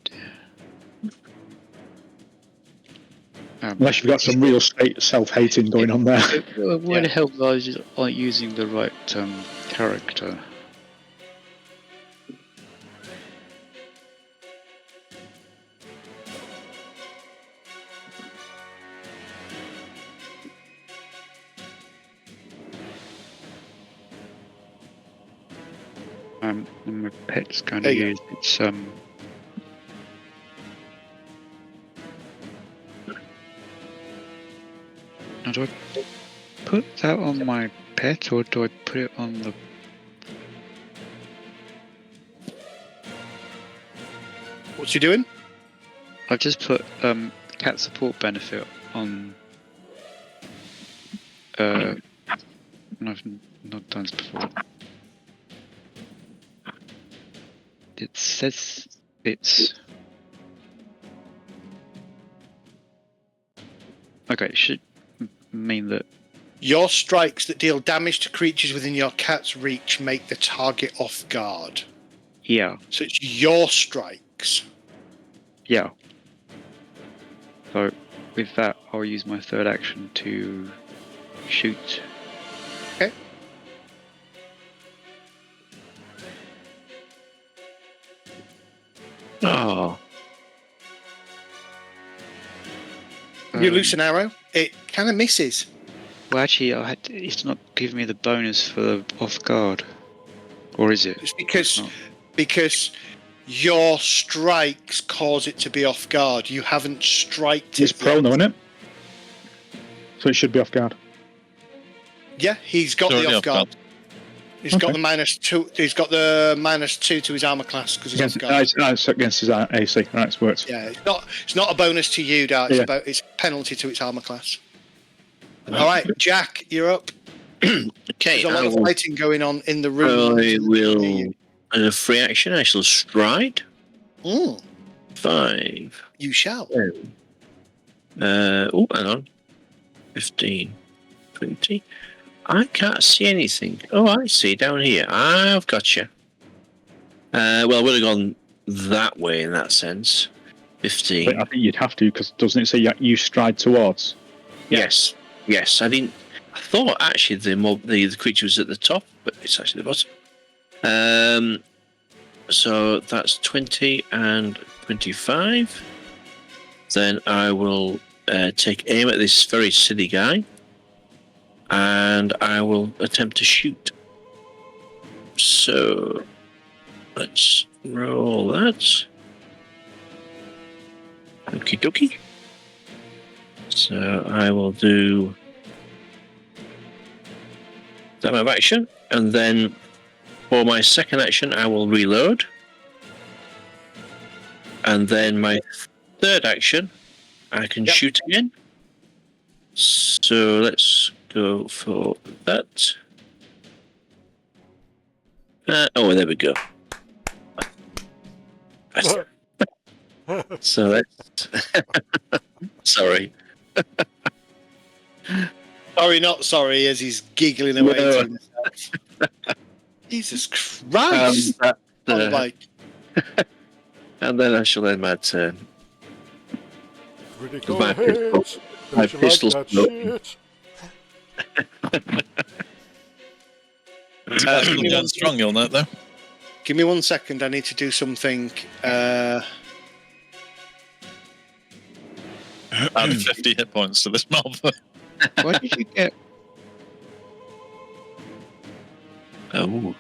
D: Unless you've got some real self-hating going on there.
F: Where the hell was I using the right character? And my pet's going to use its Now, do I put that on my pet or do I put it on the?
E: What's he doing?
F: I've just put cat support benefit on. I've not done this before. It says it's. Okay, it should mean that
E: Your strikes that deal damage to creatures within your cat's reach make the target off guard.
F: yeah,
E: So it's your strikes.
F: yeah. So with that, I'll use my third action to shoot.
E: Okay.
G: Oh,
E: You loose an arrow. It kind of misses.
F: Well, actually, it's not giving me the bonus for the off guard, or is it?
E: It's
F: It's not.
E: because your strikes cause it to be off guard. You haven't striked
D: It's
E: it
D: prone,
E: yet.
D: though, isn't it? So it should be off guard.
E: Yeah, he's got
B: It's
E: the
B: already
E: off guard. He's got
D: Okay.
E: the -2. He's got the -2 to his armor class because he's off guard.
D: It's against his AC. Right, it works.
E: Yeah, it's not a bonus to you, Dart.
D: Yeah.
E: It's a penalty to its armor class. All right, Jack, you're up.
G: okay.
E: There's a lot
G: I
E: of
G: will,
E: fighting going on in the room.
G: I will. As a free action, I shall stride. 5.
E: You shall.
G: Oh, hang on. 15, 20. I can't see anything. Oh, I see down here. I've got you. Well, I would have gone that way in that sense. 15.
D: But I think you'd have to, because doesn't it say you stride towards?
G: Yes. Yes. I didn't. I thought actually the creature was at the top, but it's actually the bottom. So that's 20 and 25. Then I will take aim at this very silly guy, and I will attempt to shoot. So let's roll that. Okie dokie. So I will do that move action, and then for my second action, I will reload, and then my third action, I can shoot again. So let's go for that. Oh, there we go. So that's sorry.
E: Sorry, not sorry, as he's giggling away
G: No.
E: to himself. Jesus Christ!
G: That,
E: On the bike.
G: and then I shall end my turn.
A: Critical
G: My
A: hits.
G: my
A: Don't you like
G: pistol's
A: that
G: broken.
A: shit?
B: Still going strong, you'll note, though.
E: Give me 1 second. I need to do something.
B: Add 50 hit points to this mob.
F: Why did you get?
G: Oh.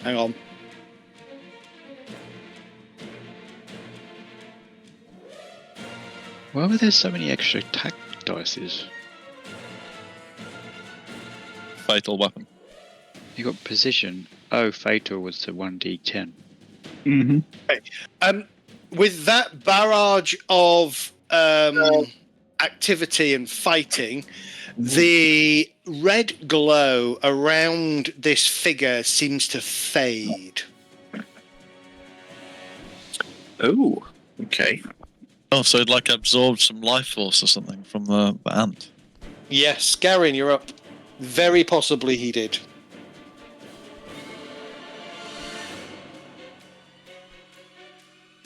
E: Hang on.
F: Why were there so many extra attack dices?
B: Fatal weapon.
F: You got position. Oh, fatal was the 1d10.
D: Mm-hmm.
E: With that barrage of activity and fighting, the red glow around this figure seems to fade.
G: Oh. Okay.
B: Oh, so it like absorbed some life force or something from the ant.
E: Yes, Garin, you're up. Very possibly he did.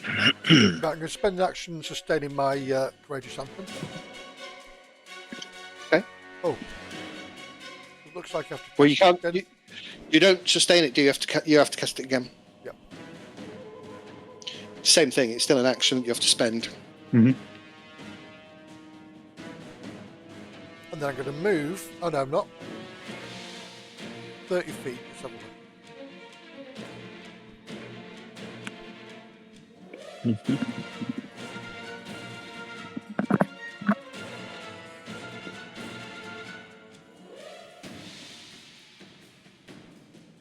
A: Right, I'm going to spend an action sustaining my courageous anthem.
E: Okay.
A: Oh. It looks like I have to.
E: Well, you can't.
A: Again.
E: You don't sustain it, do you? You have to cast it again.
A: Yep.
E: Same thing. It's still an action that you have to spend.
D: Mm-hmm.
A: And then I'm going to move. Oh no, I'm not. 30 feet. Let's have a look.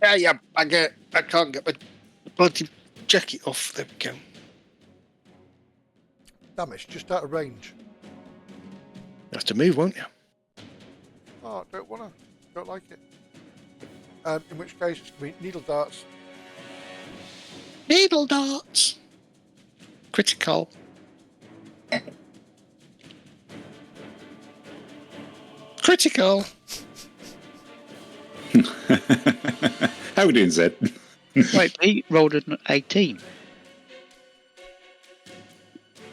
E: Yeah. I can't get my bloody jacket off. There we go.
A: Damn, it's just out of range.
E: You have to move, won't you?
A: Oh, don't wanna. Don't like it. In which case, it's going to be needle darts.
E: Needle darts. Critical. Critical.
C: How we doing, Zed?
F: Wait, he rolled an 18.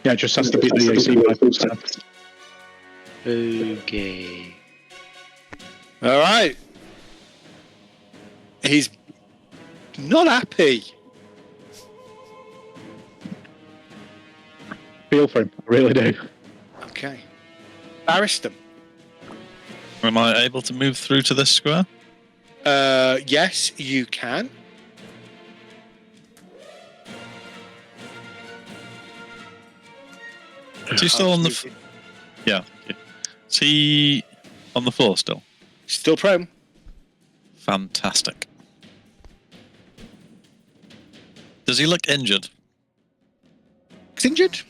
D: Yeah, it just has to be the AC by 4%.
F: Okay.
E: All right. He's not happy.
D: Feel for him, I really do.
E: Okay. Barristan.
B: Am I able to move through to this square?
E: Yes, you can.
B: Is he still on the... Yeah. Is he on the floor still?
E: Still prone.
B: Fantastic. Does he look injured?
E: He's injured.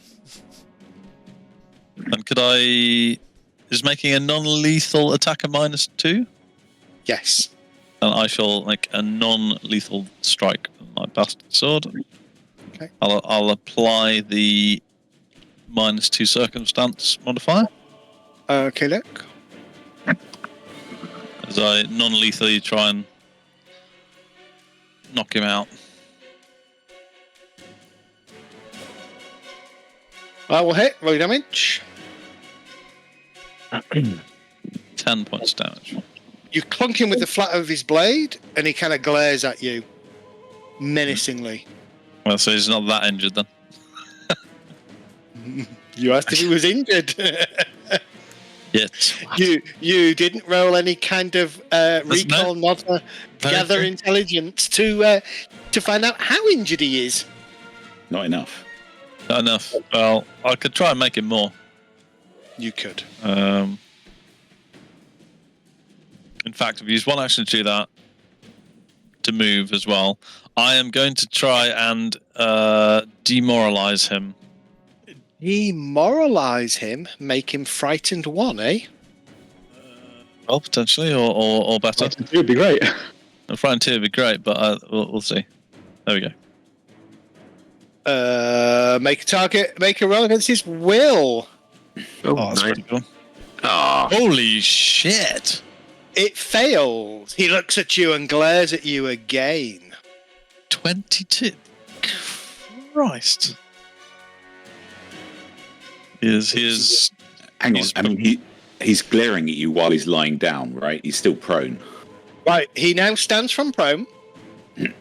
B: And could I... Is making a non-lethal attack a -2?
E: Yes.
B: And I shall make a non-lethal strike with my bastard sword.
E: Okay.
B: I'll apply the -2 circumstance modifier.
E: Okay, look.
B: As I non-lethally try and knock him out.
E: I will hit. Roll damage.
B: 10 points damage.
E: You clunk him with the flat of his blade, and he kind of glares at you menacingly.
B: Well, so he's not that injured then.
E: You asked if he was injured.
B: Yes.
E: You didn't roll any kind of recall mod, gather
B: true.
E: intelligence to find out how injured he is.
C: Not enough.
B: Not enough. Well, I could try and make him more.
E: You could.
B: In fact, I've used one action to do that, to move as well. I am going to try and demoralize him.
E: Demoralize him, make him frightened 1, eh?
B: Well, potentially, or better.
D: It would be great.
B: Frightened 2 would be great, but we'll see. There we go.
E: Make a roll against his will.
G: Oh,
B: that's
G: nice.
B: pretty cool.
G: Ah,
B: Holy shit!
E: It fails. He looks at you and glares at you again.
B: 22. Christ. He is.
C: Hang on.
B: He's-
C: I mean, he's glaring at you while he's lying down, right? He's still prone.
E: Right, he now stands from prone.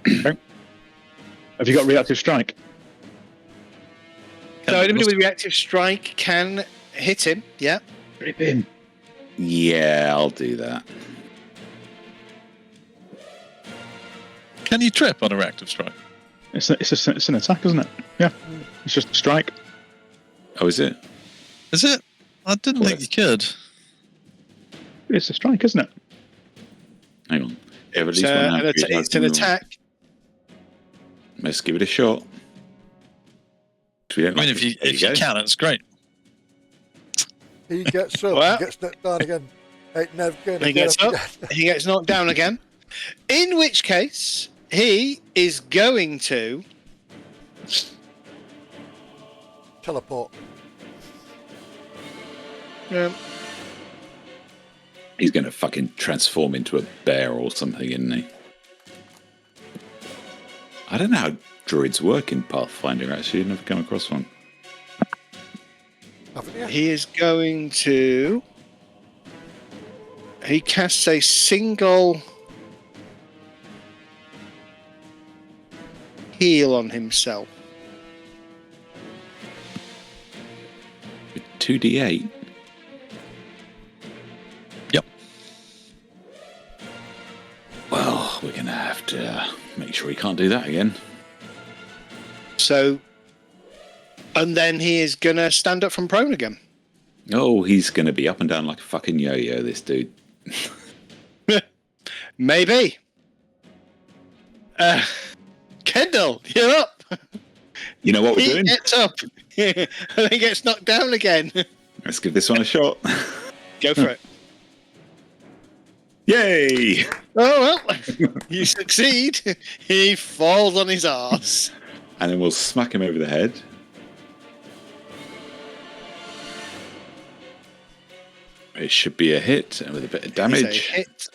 D: Have you got reactive strike?
E: So anybody with reactive strike can hit him. Yeah.
D: Rip him.
C: Yeah, I'll do that.
B: Can you trip on a reactive strike?
D: It's an attack, isn't it? Yeah. It's just a strike.
C: Oh, is it?
B: Is it? I didn't think you could.
D: It's a strike, isn't it?
C: Hang on. Yeah, but at least
E: So
C: one hand
E: it's an attack.
C: Let's give it a shot. We don't
B: I mean,
C: like
B: if you
C: it. There
B: can, it's great.
A: He gets up.
E: What?
A: He gets knocked down again. Ain't never gonna
E: He
A: get
E: gets up. He gets knocked down again. In which case, he is going to
A: Teleport.
C: He's going to fucking transform into a bear or something, isn't he? I don't know how druids work in Pathfinder, actually. I've never come across one.
A: Haven't you?
E: He is going to. He casts a single heal on himself.
C: With 2d8.
B: Yep.
C: Well, we're going to have to make sure he can't do that again.
E: So, and then he is going to stand up from prone again.
C: Oh, he's going to be up and down like a fucking yo-yo, this dude.
E: Maybe. Kendall, you're up.
C: You know what we're
E: He
C: doing?
E: gets up and then gets knocked down again.
C: Let's give this one a shot.
E: Go for it.
C: Yay!
E: Oh, well, you succeed. He falls on his arse.
C: And then we'll smack him over the head. It should be a hit and with a bit of
E: He's a
C: damage.
E: hit.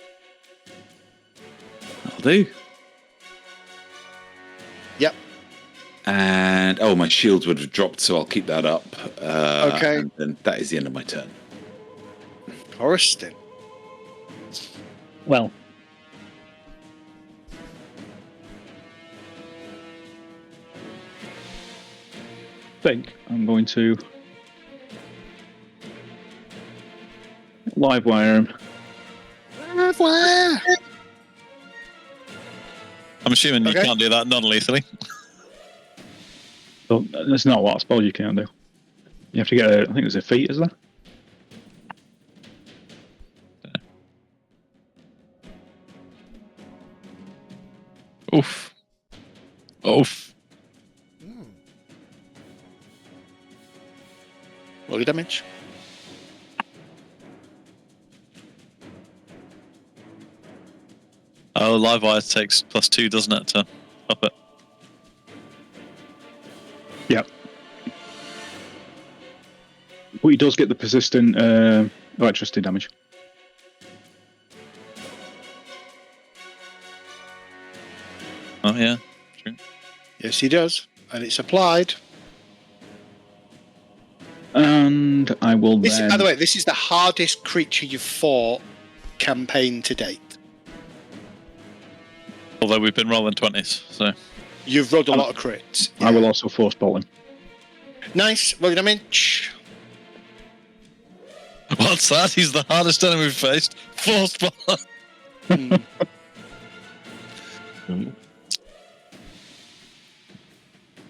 C: That'll do.
E: Yep.
C: And oh, my shields would have dropped, so I'll keep that up.
E: Okay.
C: And then that is the end of my turn.
E: Horiston.
D: Well. I think I'm going to live wire him.
E: Live wire.
B: I'm assuming you
E: Okay.
B: can't do that non-lethally.
D: So that's not what I suppose you can do. You have to get I think there's a feat, is there?
B: Oof. Oof.
E: Roll your damage.
B: Oh, live wire takes +2, doesn't it, to up it?
D: Yep. But he does get the persistent electricity damage.
B: Oh, yeah. True.
E: Yes, he does. And it's applied.
D: And I will
E: This,
D: then...
E: by the way, this is the hardest creature you've fought campaign to date.
B: Although we've been rolling 20s, so.
E: You've rolled a lot of crits.
D: I will also force bolt him.
E: Nice. Roll your damage.
B: What's that? He's the hardest enemy we've faced. Forced ball.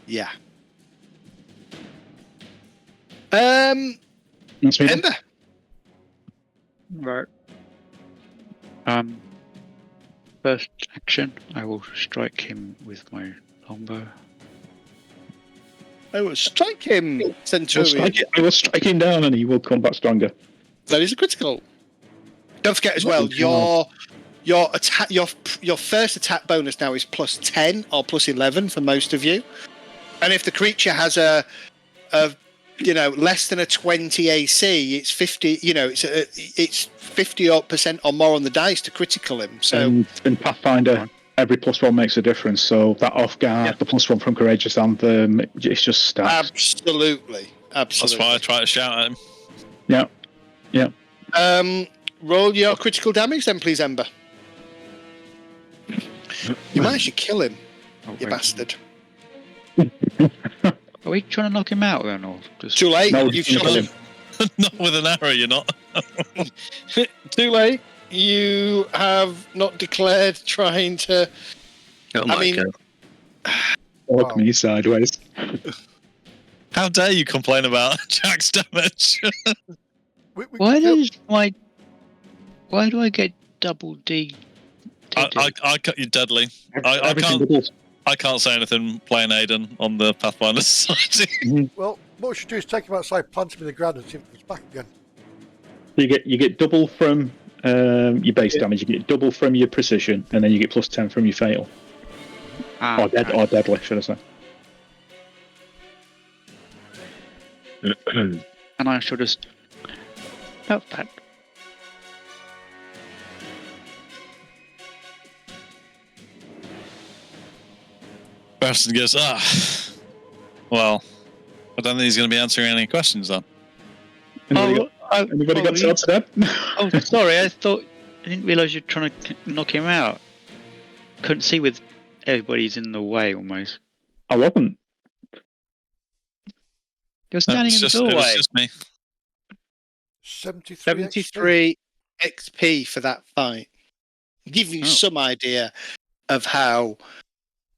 E: Yeah.
D: That's me.
E: Ember.
F: Right. First action, I will strike him with my longbow.
E: I will strike him, Centurion.
D: I will strike him down and he will come back stronger.
E: That is a critical. Don't forget as well, your attack, your first attack bonus now is +10 or +11 for most of you, And if the creature has a less than a 20 AC, it's 50. It's 50% or more on the dice to critical him. So
D: in Pathfinder, every +1 makes a difference. So that off guard, the +1 from Courageous Anthem, it's just stats.
E: Absolutely.
B: That's why I try to shout at him.
D: Yeah.
E: Roll your critical damage then, please, Ember. You managed to kill him, you bastard.
F: Are we trying to knock him out then, or just
E: Too late.
D: No,
E: You've shot him.
B: Not with an arrow, you're not.
E: Too late. You have not declared trying to.
G: Oh my God.
D: Look me sideways.
B: How dare you complain about Jack's damage?
F: Why do I get double D?
B: I cut you deadly. I can't say anything playing Aiden on the Pathfinder Society.
A: Well, what we should do is take him outside, plant him in the ground, and see if he comes back again.
D: You get double from your base damage. You get double from your precision, and then you get +10 from your fatal. Or deadly, should I say?
F: And I should just. Nope, that.
B: Preston goes, well, I don't think he's going to be answering any questions then.
D: Anybody got shots at him?
F: Oh, sorry, I didn't realise you're trying to knock him out. Couldn't see with everybody's in the way almost.
D: I wasn't.
F: You're standing in the doorway.
B: It was just me.
E: 73 XP for that fight. Give you some idea of how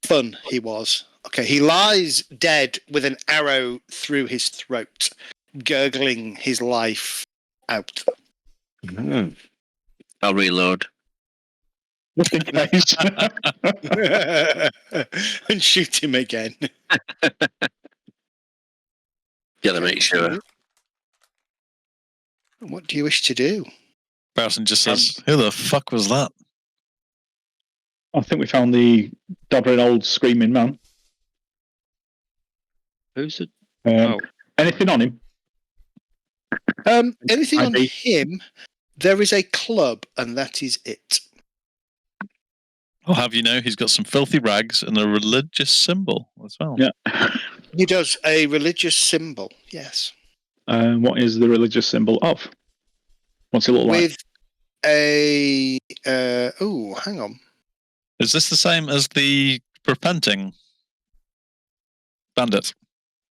E: fun he was. Okay, he lies dead with an arrow through his throat, gurgling his life out.
G: I'll reload.
E: And shoot him again.
G: Gotta make sure.
E: What do you wish to do?
B: Preston just says, who the fuck was that?
D: I think we found the doddering old screaming man.
F: Who's it?
D: Anything on him?
E: Anything on him? There is a club, and that is it.
B: I'll have you know, he's got some filthy rags and a religious symbol as well.
D: Yeah.
E: He does a religious symbol, yes.
D: What is the religious symbol of? What's it look like?
E: With a... hang on.
B: Is this the same as the repenting bandit,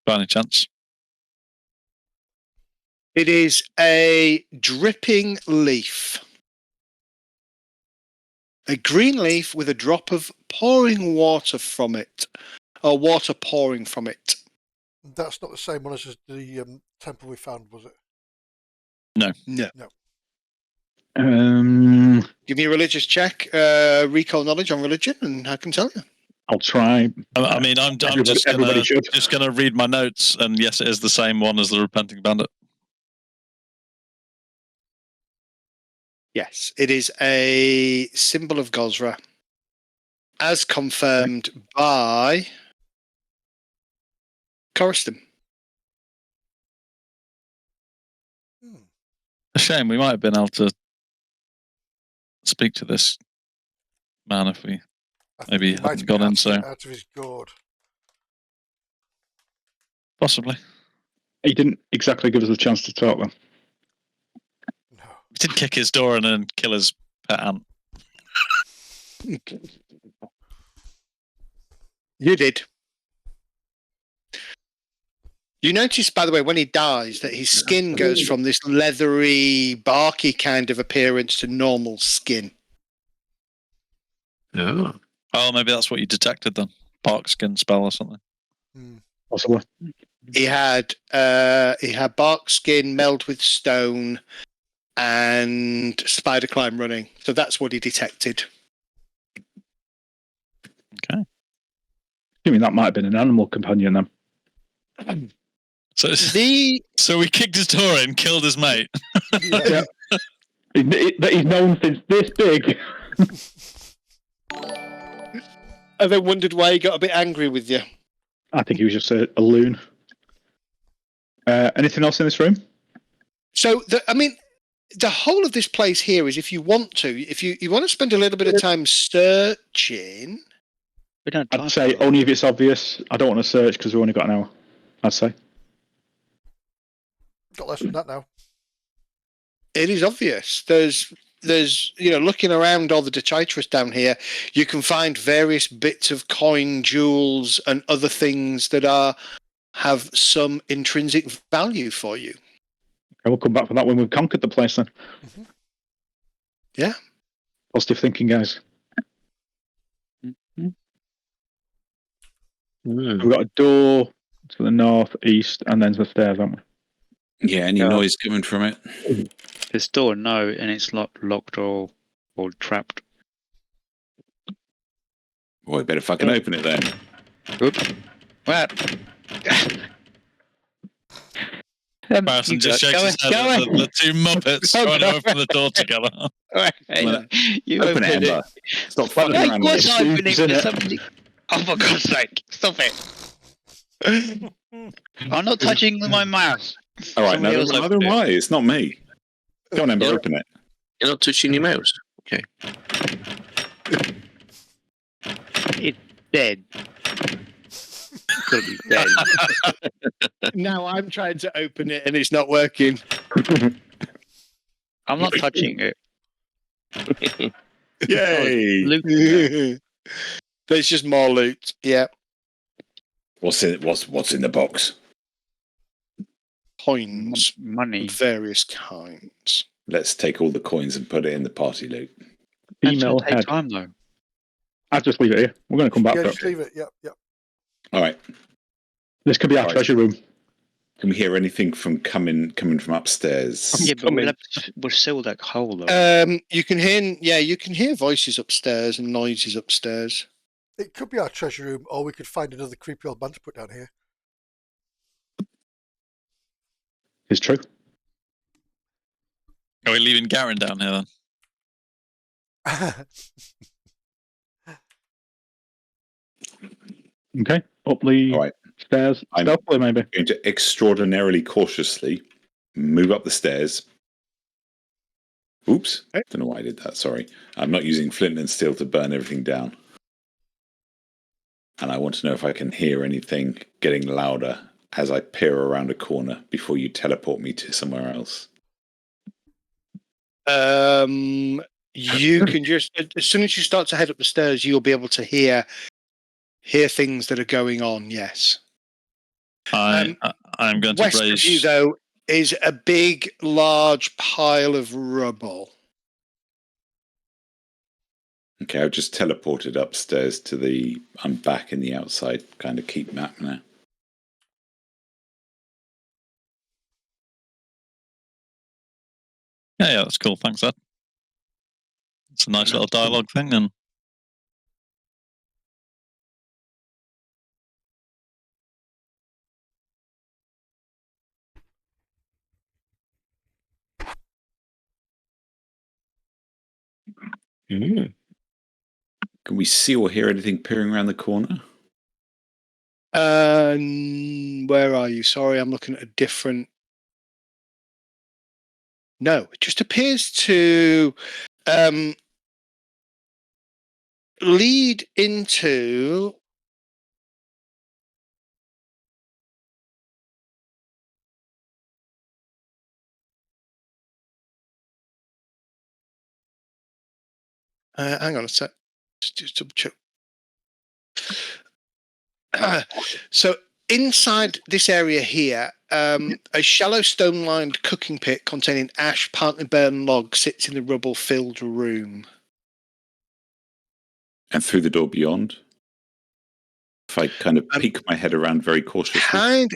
B: by any chance?
E: It is a dripping leaf. A green leaf with a drop of pouring water from it. Or water pouring from it.
A: That's not the same one as the temple we found, was it?
B: No.
E: Give me a religious check, recall knowledge on religion, and I can tell you.
D: I'll try.
B: I mean, I'm just going to read my notes, and yes, it is the same one as the repenting bandit.
E: Yes, it is a symbol of Gosra, as confirmed by Coriston.
B: A shame, we might have been able to speak to this man if we maybe hadn't gone in so.
A: Out of his gourd.
B: Possibly.
D: He didn't exactly give us a chance to talk then.
A: No.
B: He did kick his door in and kill his pet ant.
E: You did. You notice, by the way, when he dies, that his skin goes from this leathery, barky kind of appearance to normal skin.
G: Oh.
B: Oh, maybe that's what you detected then. Bark skin spell or something.
D: Possibly.
E: He had bark skin meld with stone and spider climb running. So that's what he detected.
B: Okay.
D: I mean, that might have been an animal companion then.
B: So we kicked his door in, killed his mate.
D: Yeah. He's known since this big.
E: And then wondered why he got a bit angry with you.
D: I think he was just a loon. Anything else in this room?
E: So, the whole of this place here is, if you want to, if you want to spend a little bit of time searching.
F: We don't.
D: I'd say only if it's obvious. I don't want to search because we've only got an hour. I'd say.
A: Got less than that now.
E: It is obvious. There's looking around all the detritus down here, you can find various bits of coin, jewels, and other things that have some intrinsic value for you.
D: Okay, we'll come back for that when we've conquered the place then.
E: Mm-hmm. Yeah.
D: Positive thinking, guys.
G: Mm.
D: We've got a door to the north, east, and then to the stairs, haven't we?
C: Yeah, any noise coming from it?
F: This door, no, and it's locked or trapped.
C: Boy, better fucking open it then.
F: Oops. What?
B: Barrison just shakes his head at the two Muppets trying to open the door together.
F: You
C: Open it, Ember. Stop fucking around with
F: What's
C: it.
F: opening for somebody? Oh, for God's sake, stop it. I'm not touching my mouse.
C: All right,
F: Somebody else
C: neither
F: opened
C: am
F: it.
C: I. It's not me. Go on, Ember,
G: Yeah.
C: open it.
G: You're not touching your mouse. Okay.
F: It's dead. It's gotta be dead.
E: Now I'm trying to open it and it's not working.
F: I'm not touching it.
C: Yay!
F: Loot.
E: There's just more loot. Yeah.
C: What's in the box?
E: Coins.
F: Money.
E: Of various kinds.
C: Let's take all the coins and put it in the party loot.
F: That's
D: Female
F: gonna take
D: head.
F: time though.
D: I'll just leave it here. We're going to come back
A: Yeah,
D: for
A: just
D: it.
A: leave it. Yep, yep.
C: All right.
D: This could be our
C: Right.
D: treasure room.
C: Can we hear anything from coming from upstairs?
F: Yeah, but we'll seal that hole though.
E: You can hear voices upstairs and noises upstairs.
A: It could be our treasure room, or we could find another creepy old man to put down here.
D: It's true.
B: Are we leaving Garen down here then?
D: Okay. Up the
C: All right.
D: stairs.
C: I'm-
D: Stealthily, maybe.
C: Going to extraordinarily cautiously move up the stairs. Oops.
E: Okay.
C: Don't know why I did that. Sorry. I'm not using flint and steel to burn everything down. And I want to know if I can hear anything getting louder as I peer around a corner before you teleport me to somewhere else.
E: You can just, as soon as you start to head up the stairs, you'll be able to hear things that are going on. Yes.
B: I'm going to
E: West
B: raise.
E: of you, though, is a big, large pile of rubble.
C: Okay, I've just teleported upstairs to the... I'm back in the outside kind of keep map now.
B: Yeah, that's cool. Thanks, Ed. It's a nice little dialogue thing, and
C: Can we see or hear anything peering around the corner?
E: Where are you? Sorry, I'm looking at a different. No, it just appears to lead into. Hang on a sec. Just double check. So inside this area here, a shallow stone-lined cooking pit containing ash, partly burned logs sits in the rubble-filled room.
C: And through the door beyond? If I kind of peek my head around very cautiously.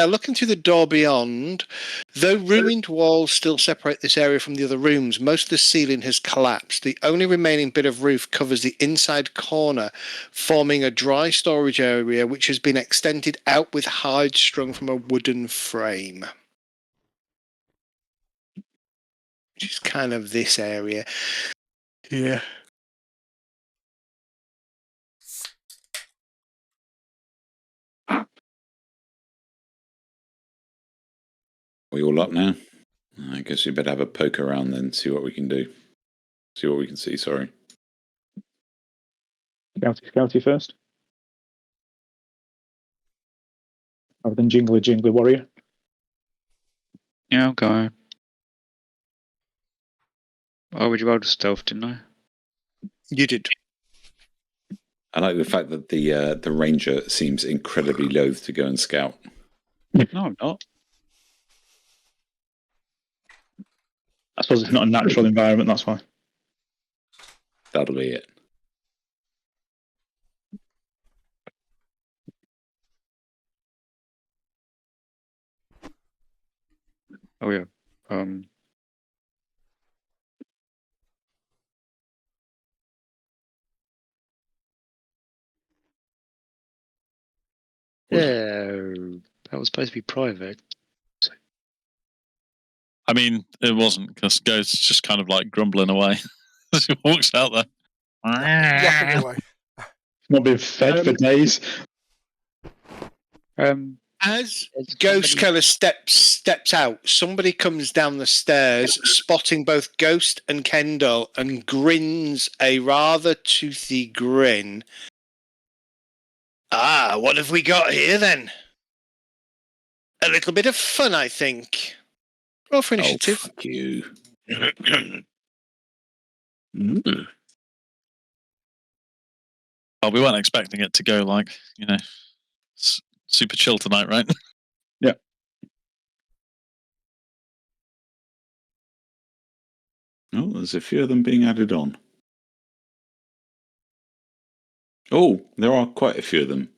E: Looking through the door beyond, though ruined walls still separate this area from the other rooms, most of the ceiling has collapsed. The only remaining bit of roof covers the inside corner, forming a dry storage area which has been extended out with hide strung from a wooden frame. Which is kind of this area. Yeah.
C: We all up now? I guess we better have a poke around then, see what we can do. See what we can see, sorry.
D: Scouty first. Other than jingly warrior.
F: Yeah, I'm going. I would roll to stealth, didn't I?
E: You did.
C: I like the fact that the ranger seems incredibly loath to go and scout.
F: No, I'm not.
D: I suppose it's not a natural environment, that's why.
C: That'll be it.
F: Oh yeah. Yeah, that was supposed to be private.
B: I mean, it wasn't, because Ghost's just kind of like grumbling away as he walks out there.
A: Yapping away.
D: Not been fed for days.
E: As Ghost kind of steps out, somebody comes down the stairs, spotting both Ghost and Kendall, and grins a rather toothy grin. Ah, what have we got here then? A little bit of fun, I think. Roll for initiative.
C: Oh, fuck you.
B: Well, we weren't expecting it to go like, super chill tonight, right?
D: Yeah.
C: Oh, there's a few of them being added on. Oh, there are quite a few of them.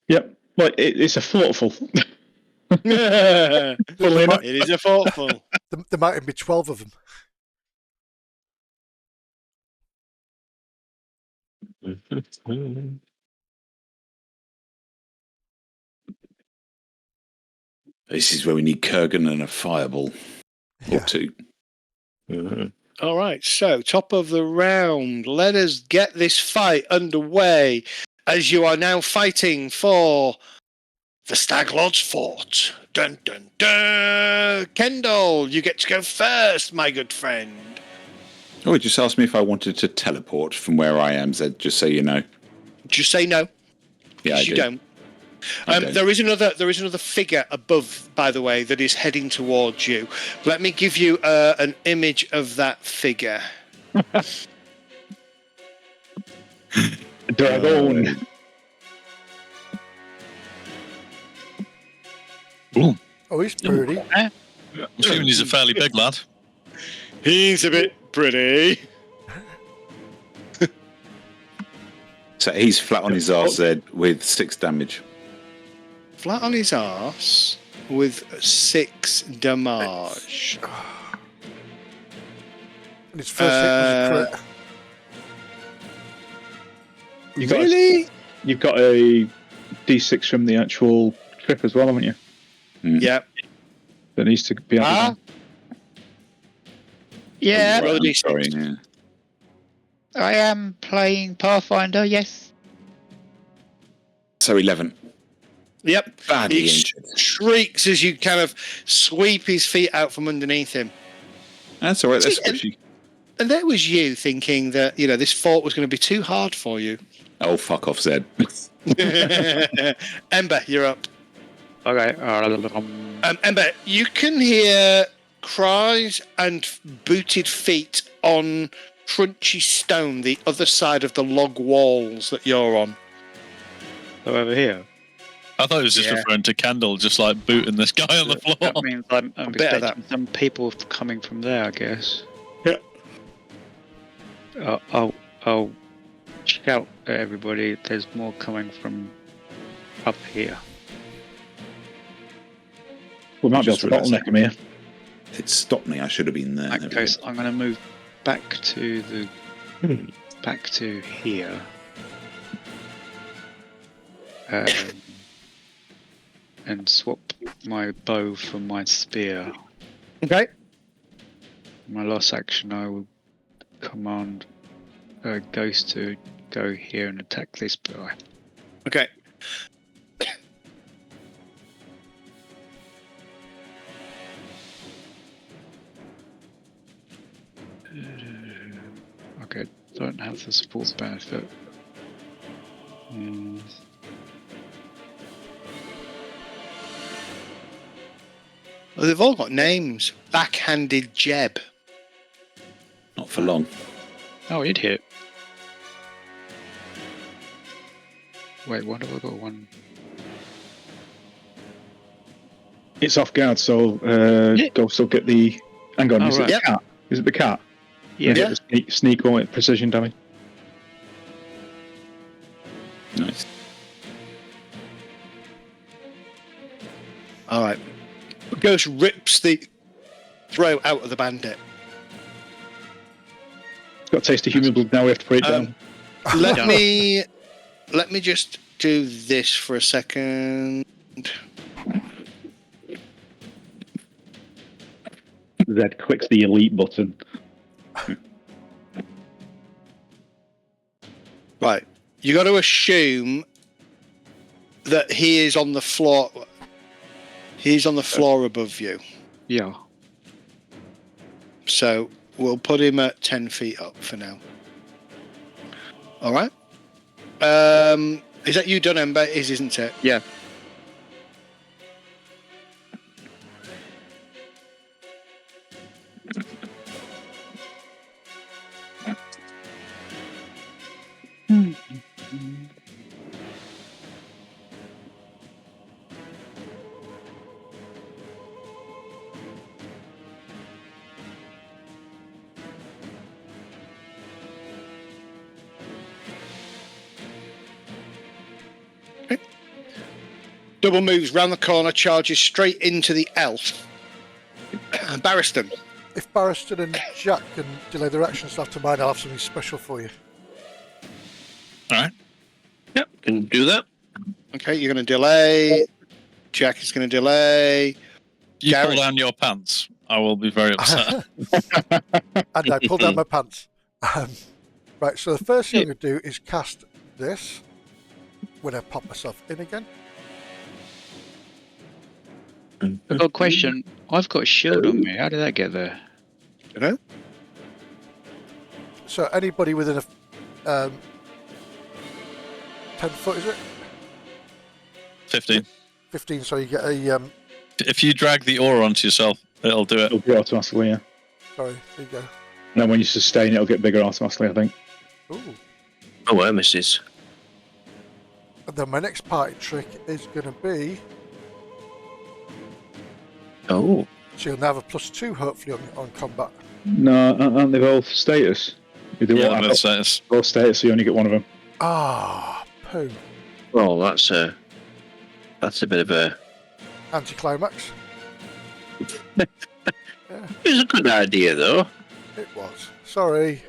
D: Yep. Well, it's a thoughtful.
E: It is a thoughtful.
A: There might even be 12 of them.
C: This is where we need Kurgan and a fireball. Or two.
E: All right, so top of the round. Let us get this fight underway as you are now fighting for the Stag Lord's Fort. Dun, dun, dun. Kendall, you get to go first, my good friend.
C: Oh, it just asked me if I wanted to teleport from where I am, Zed, just so you know.
E: Just say no.
C: Yeah,
E: you don't. There is another figure above, by the way, that is heading towards you. Let me give you an image of that figure.
D: Dragon.
B: Ooh.
A: Oh, he's pretty.
B: I'm assuming he's a fairly big lad.
E: He's a bit pretty.
C: So he's flat on his arse, Zed, with 6 damage.
E: Flat on his arse with 6 damage.
A: And his first hit was a crit.
E: Really?
D: You've got a D6 from the actual trip as well, haven't you?
E: Yep.
D: That needs to be added on.
F: Yeah.
E: Roll a D6.
C: Sorry, yeah.
F: I am playing Pathfinder, yes.
C: So 11.
E: Yep.
C: Badly
E: He
C: injured.
E: shrieks as you kind of sweep his feet out from underneath him.
C: That's all right. That's
E: See,
C: squishy.
E: And there was you thinking that, this fort was going to be too hard for you.
C: Oh, fuck off, Zed.
E: Ember, you're up.
F: Okay.
E: Ember, you can hear cries and booted feet on crunchy stone the other side of the log walls that you're on.
F: So over here.
B: I thought it was just referring to Kendall, just like booting this guy on the floor.
F: That means I'm
E: bit of
F: expecting some people coming from there, I guess.
E: Yeah.
F: I'll shout at everybody. There's more coming from up here.
D: We might be able to bottleneck him here.
C: It stopped me. I should have been there.
F: In that case, I'm going to move back to here. And swap my bow for my spear.
E: Okay.
F: My last action, I will command Ghost to go here and attack this guy.
E: Okay.
F: target. Don't have the support benefit.
E: Well, they've all got names. Backhanded Jeb.
C: Not for long.
F: Oh, it hit. Wait, what have I got? One.
D: It's off guard, so go still get the. Hang on, is it the cat? Is it the cat?
F: Yeah.
D: Get the sneak on it, precision damage.
C: Nice.
E: All right. Ghost rips the throat out of the bandit.
D: It's got a taste of human blood now. We have to put it down.
E: Let me just do this for a second.
D: Z clicks the elite button.
E: Right. You got to assume that he is on the floor. He's on the floor above you.
F: Yeah.
E: So we'll put him at 10 feet up for now. All right. Is that you done, Ember? Isn't it?
F: Yeah.
E: Double moves round the corner, charges straight into the elf. Barristan.
A: If Barristan and Jack can delay their actions after mine, I'll have something special for you.
G: Alright. Yep, can do that.
E: Okay, you're going to delay. Jack is going to delay.
B: You
E: Gareth.
B: pull down your pants. I will be very upset.
A: And I pull down my pants. Right, so the first thing I'm going to do is cast this when I pop myself in again.
F: I've got a question. I've got a shield on me. How did that get there?
E: You know?
A: So anybody within a 10 foot, is it?
B: 15.
A: 15, so you get a...
B: If you drag the aura onto yourself, it'll do it.
D: It'll do automatically, yeah.
A: Sorry, there you go.
D: And then when you sustain, it'll get bigger automatically, I think.
A: Ooh.
G: Oh, well, misses.
A: And then my next party trick is going to be...
G: Oh.
A: So you'll now have a +2, hopefully, on combat.
D: No, aren't they both status? They
B: Yeah,
D: won't
B: no
D: have
B: status.
D: both status, so you only get one of them.
A: Ah, poo.
G: Well, that's a bit of a...
A: Anticlimax.
G: It was a good idea, though.
A: It was. Sorry.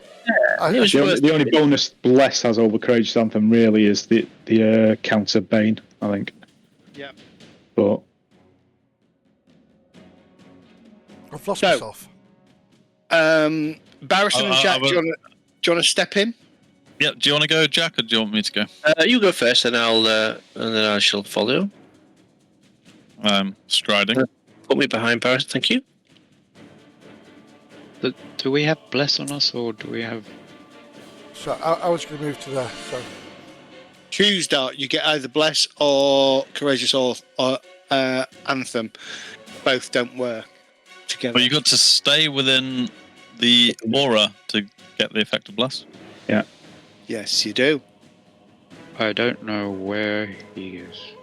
G: It was worth
D: The only bonus Bless has over Courageous Anthem really is the counter Bane, I think.
E: Yeah.
D: But
A: I've lost
E: So-
A: myself.
E: Barristan and Jack, do you want to step in?
B: Yeah, do you want to go, Jack, or do you want me to go?
G: you go first, and I shall follow.
B: Striding.
G: Put me behind Paris, thank you.
F: Do we have Bless on us, or do we have...
A: So I was going to move to there. So
E: Choose Dart. You get either Bless or Courageous or Anthem. Both don't work together.
B: But you got to stay within the aura to get the effect of Bless.
E: Yes, you do.
F: I don't know where he is.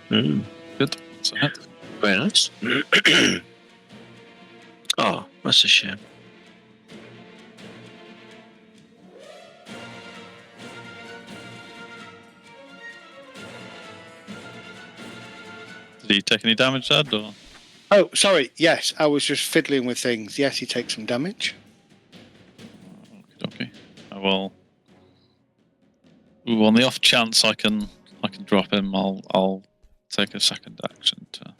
B: Good. So,
G: Very nice. Oh, that's a shame.
B: did he take any damage, Dad? Or?
E: Oh, sorry. Yes, I was just fiddling with things. Yes, he takes some damage.
B: Okay. I will. Ooh, on the off chance I can drop him, I'll take a second action to.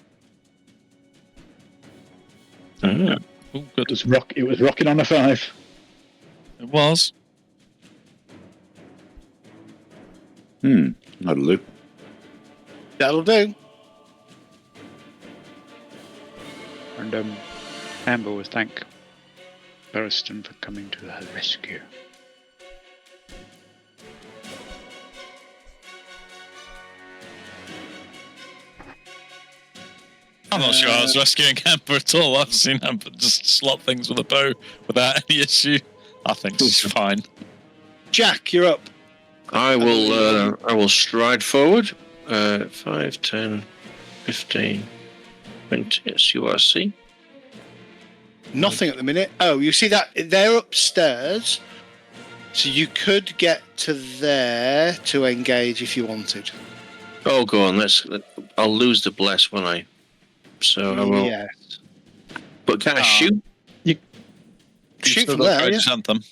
B: Ooh, good.
D: it was rocking on a 5.
B: It was.
C: That'll do.
E: That'll do.
F: And Amber will thank Barristan for coming to her rescue.
B: I'm not sure I was rescuing Amber at all. I've seen Amber just slot things with a bow without any issue. I think she's fine.
E: Jack, you're up.
G: I will stride forward. 5, 10, 15, 20. Yes, you are see.
E: Nothing at the minute. Oh, you see that? They're upstairs. So you could get to there to engage if you wanted.
G: Oh, go on. I'll lose the bless, won't I? So I will.
E: Yes.
G: But can I shoot?
E: Shoot from there, yeah.
B: Anthem.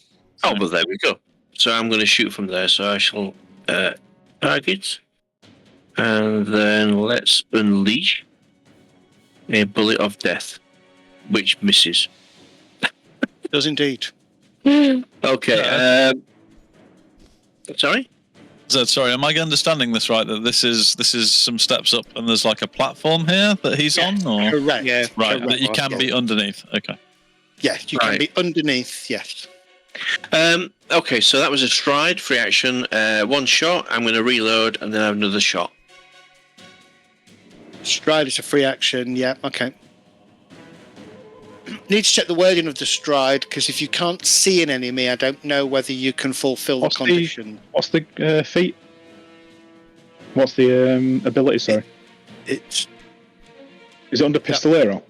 G: Oh, but there we go. So I'm going to shoot from there. So I shall target. And then let's unleash a bullet of death, which misses.
E: Does indeed.
G: Okay. Sorry?
B: Sorry, am I understanding this right? That this is some steps up, and there's like a platform here that he's on, or
E: Correct. Yeah.
B: right?
E: Correct.
B: That you can be underneath. Okay.
E: Yes, you can be underneath. Yes.
G: Okay, so that was a stride, free action, one shot. I'm going to reload and then have another shot.
E: Stride is a free action. Yeah. Okay. Need to check the wording of the stride, because if you can't see an enemy, I don't know whether you can fulfill the condition.
D: What's the feat? What's the ability? Sorry.
E: Is
D: it under Pistolero?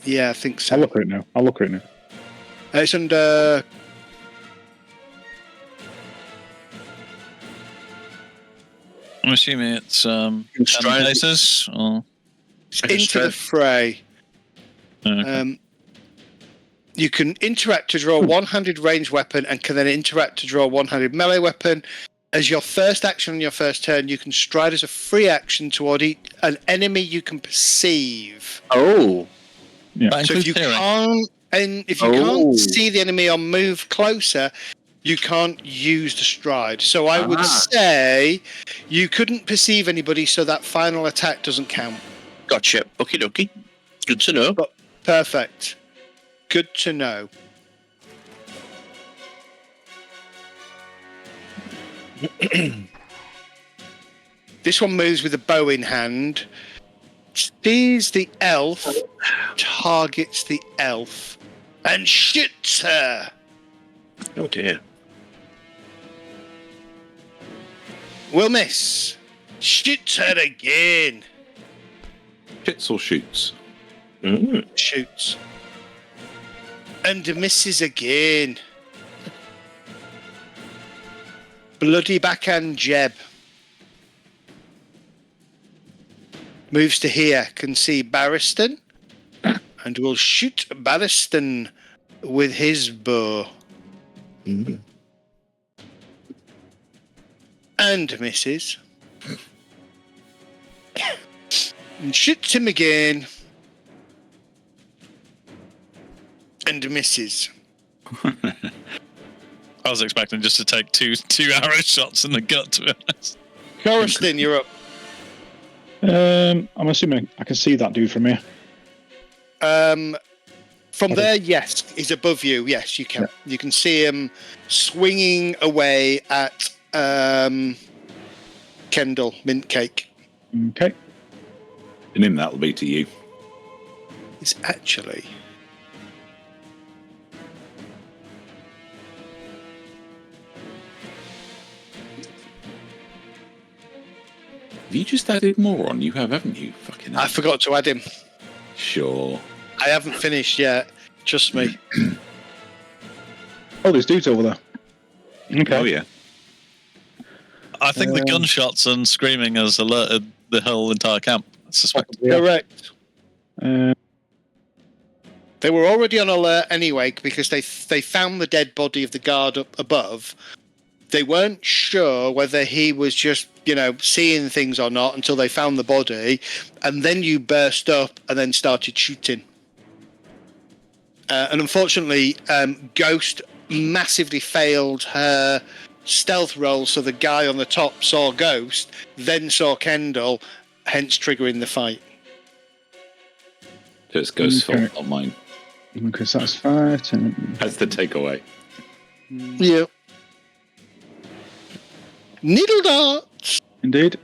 E: Yeah, I think so.
D: I'll look at it now.
E: It's under.
B: I'm assuming it's 10 paces. Or...
E: It's into the fray.
B: Okay.
E: You can interact to draw a one-handed ranged weapon and can then interact to draw a one-handed melee weapon. As your first action on your first turn, you can stride as a free action toward an enemy you can perceive.
G: Oh.
B: Yeah.
E: So if you can't see the enemy or move closer, you can't use the stride. So I would say you couldn't perceive anybody, so that final attack doesn't count.
G: Gotcha. Okie dokie. Good to know.
E: Perfect. Good to know. This one moves with a bow in hand. Sees the elf, targets the elf, and shoots her.
G: Oh dear.
E: Will miss. Shoots her again.
C: Hits or shoots?
E: Shoots. And misses again. Bloody backhand jab. Moves to here. Can see Barristan. And will shoot Barristan with his bow. And misses. And shoots him again. And misses.
B: I was expecting just to take two arrow shots in the gut, to be honest.
E: Barristan, you're up.
D: I'm assuming I can see that dude from here.
E: From there, yes, he's above you. Yes, you can. Yeah. You can see him swinging away at Kendall Mint Cake.
D: Okay.
C: And him, that'll be to you.
E: It's actually.
C: Have you just added more on? You have, haven't you? Fucking hell.
E: I forgot to add him.
C: Sure.
E: I haven't finished yet. Trust me.
D: Oh, there's dudes over there. Okay.
C: Oh, yeah.
B: I think the gunshots and screaming has alerted the whole entire camp. I suspect.
E: Correct. They were already on alert anyway because they found the dead body of the guard up above. They weren't sure whether he was just, seeing things or not until they found the body. And then you burst up and then started shooting. And unfortunately, Ghost massively failed her stealth roll. So the guy on the top saw Ghost, then saw Kendall, hence triggering the fight.
C: So it's Ghost's fault, not mine.
D: Because that's 5, 10.
C: That's the takeaway.
E: Yeah. Needle darts.
D: Indeed.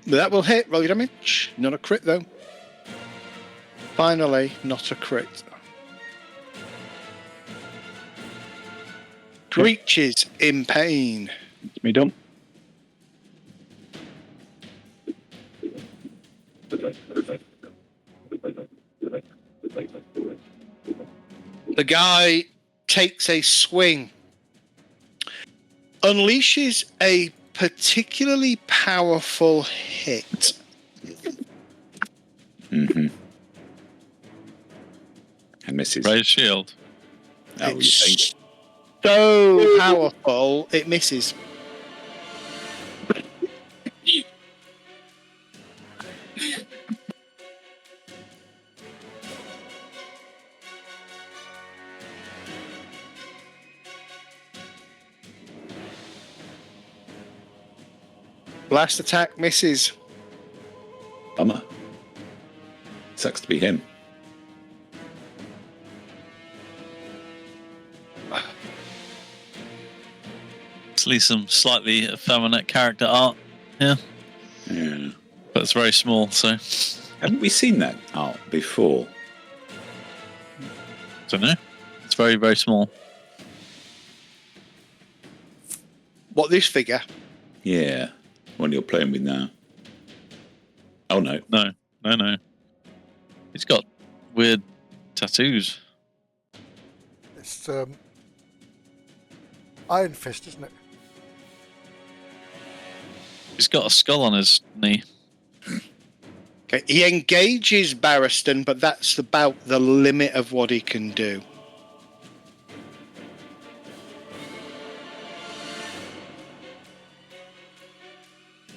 E: That will hit. Roll your damage. Not a crit, though. Finally, not a crit. Creatures in pain.
D: It's me done.
E: The guy takes a swing, unleashes a particularly powerful hit.
C: Mm-hmm. And misses.
B: Raise shield.
C: Oh, you think?
E: It's so powerful, it misses. Last attack misses.
C: Bummer. Sucks to be him.
B: Actually, some slightly effeminate character art here,
C: Yeah.
B: but it's very small, so
C: Haven't we seen that art before?
B: don't know. It's very, very small.
E: What, this figure?
C: Yeah. One you're playing with now. Oh, no.
B: No. He's got weird tattoos.
A: It's Iron Fist, isn't it?
B: He's got a skull on his knee.
E: Okay, he engages Barristan, but that's about the limit of what he can do.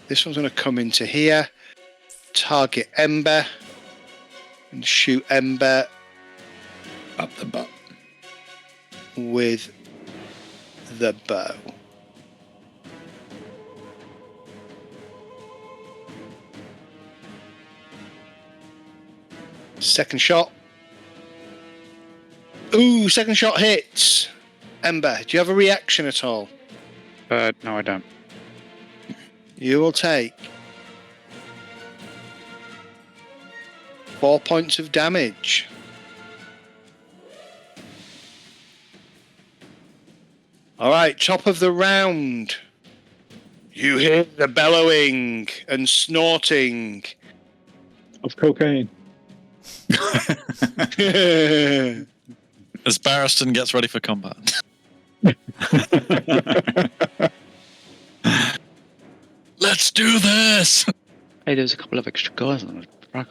E: This one's going to come into here, target Ember, and shoot Ember
C: Up the butt.
E: with the bow. Second shot. Ooh, second shot hits. Ember, do you have a reaction at all?
F: No, I don't.
E: You will take 4 points of damage. All right, top of the round. You hear the bellowing and snorting.
D: Of cocaine.
B: As Barristan gets ready for combat. Let's do this!
F: Hey, there's a couple of extra guys on the track.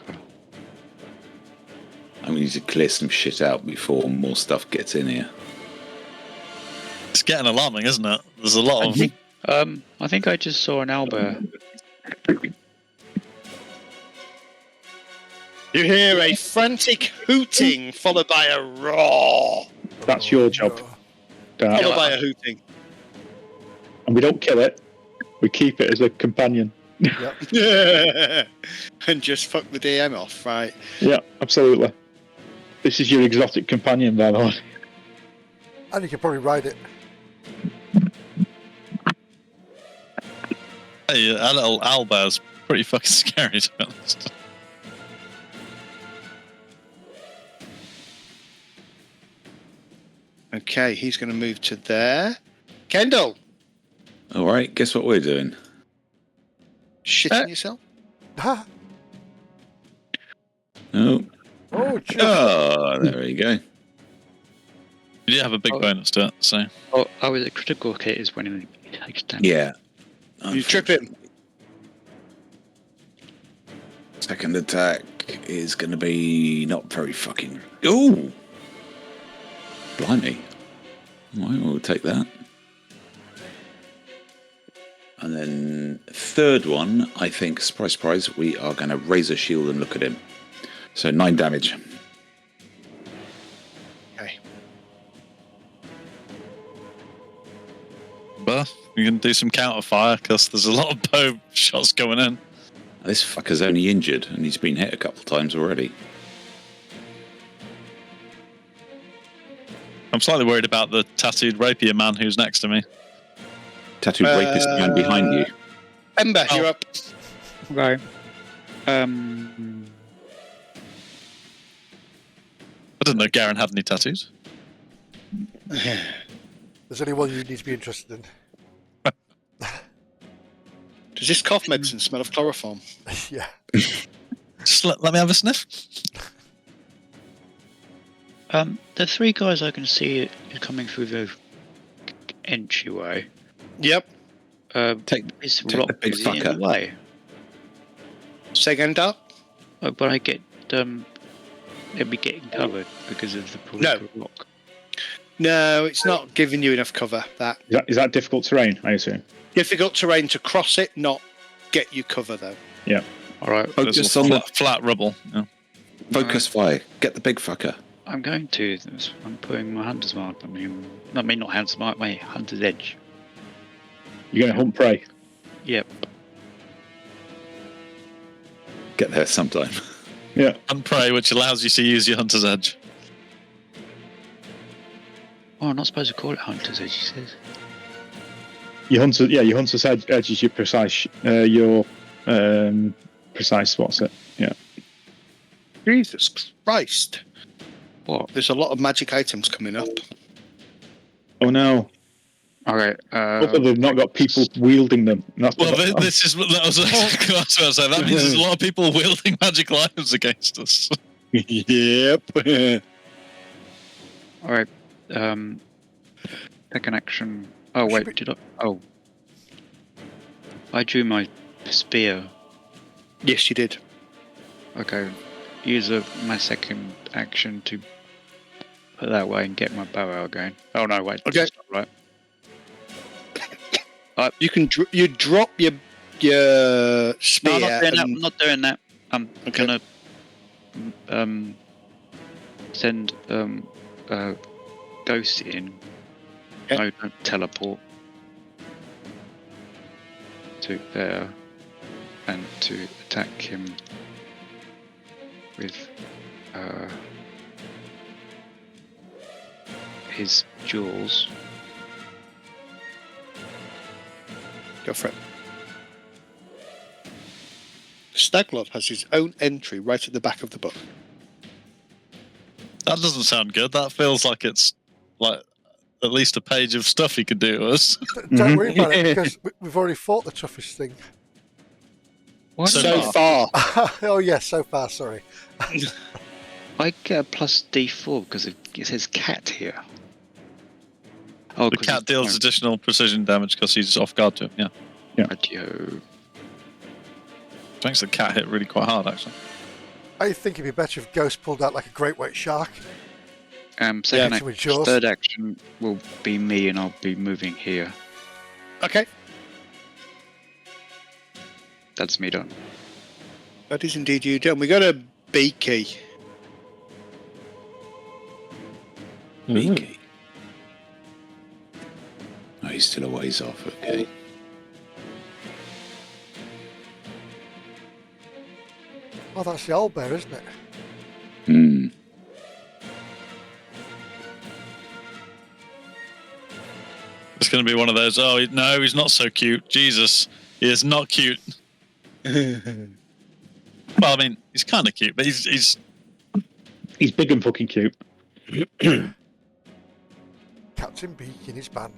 C: We need to clear some shit out before more stuff gets in here.
B: It's getting alarming, isn't it? There's a lot of...
F: I think I just saw an owlbear.
E: You hear a frantic hooting followed by a roar.
D: That's your job. Dan.
E: Followed by a hooting.
D: And we don't kill it. We keep it as a companion.
A: Yep.
E: And just fuck the DM off, right?
D: Yeah, absolutely. This is your exotic companion, by the way.
A: And you can probably ride it.
B: Hey, our little owlbear's pretty fucking scary, to be honest.
E: Okay, he's going to move to there. Kendall,
C: All right, guess what we're doing?
E: shitting yourself?
A: Ha!
C: Oh,
A: Oh, just.
C: oh, there we go.
B: You do have a big bonus to it, so...
F: Oh, with a critical hit is when he takes damage.
C: Yeah.
E: You trip him.
C: Second attack is going to be not very fucking... Ooh! Blimey. All right, we'll take that. And then third one, I think, surprise, surprise, we are going to raise a shield and look at him. So 9 damage.
E: Okay.
B: Well, you can do some counter fire because there's a lot of bow shots going in.
C: This fucker's only injured and he's been hit a couple of times already.
B: I'm slightly worried about the tattooed rapier man who's next to me.
C: Tattooed rapist man behind you.
E: Ember, you're up.
F: Okay.
B: I didn't know Garen had any tattoos.
A: There's only one you need to be interested in.
E: Does this cough medicine smell of chloroform?
A: Yeah.
B: Just let me have a sniff.
F: The three guys I can see coming through the entryway.
E: Yep.
C: Take
F: rock
C: the big
F: is in
C: fucker.
F: the way.
E: Second up.
F: Oh, but I get they'll be getting covered because of the rock.
E: No, it's not giving you enough cover. That
D: Is that difficult terrain, I assume?
E: difficult terrain to cross it, not get you cover though.
D: Yeah.
F: All right.
C: Focus on the
B: Flat rubble. Yeah.
C: focus fire. Get the big fucker.
F: I'm going to. I'm putting my hunter's mark. I mean not hunter's mark. My hunter's edge.
D: You're going to hunt prey.
F: Yep.
C: Get there sometime.
D: Yeah.
B: And prey, which allows you to use your hunter's edge.
F: Oh, I'm not supposed to call it hunter's edge. He says.
D: Your hunter's edge is your precise. Precise. What's it? Yeah.
E: Jesus Christ!
F: What?
E: There's a lot of magic items coming up.
D: Oh no.
F: Okay.
D: Also, they've not got people wielding them. That's
B: Well, this is that was what I was going to say. That means there's a lot of people wielding magical items against us.
E: Yep.
F: All right. Take an action. Oh wait, did I? Oh, I drew my spear.
E: Yes, you did.
F: Okay. Use my second action to put that way and get my bow out again. Oh no, wait.
E: Okay.
F: That's not right.
E: You can you drop your spear.
F: No, I'm not doing that. I'm
E: Okay.
F: gonna send Ghost in.
E: Okay.
F: No, don't teleport to there and to attack him with his jaws.
E: Go for it. Staglord has his own entry right at the back of the book.
B: That doesn't sound good. That feels like it's like at least a page of stuff he could do to us.
A: Don't worry about it, because we've already fought the toughest thing.
F: What?
E: So far.
A: Oh, yes, so far, sorry.
F: I get a plus D4 because it says cat here. Oh,
B: The cat deals additional precision damage because he's off guard to him. Yeah,
F: Radio.
B: makes the cat hit really quite hard actually.
A: I think it'd be better if Ghost pulled out like a great white shark.
F: Second
A: Yeah, with jaws.
F: third action will be me, and I'll be moving here.
E: Okay.
F: That's me done.
E: That is indeed you done. We got a Beaky.
C: Beaky. Oh, he's still a ways off. Okay.
A: Oh, that's the old bear, isn't it?
C: Hmm.
B: It's going to be one of those. Oh no, he's not so cute. Jesus, he is not cute. Well, I mean, he's kind of cute, but he's
D: big and fucking cute.
A: Captain Beak in his band.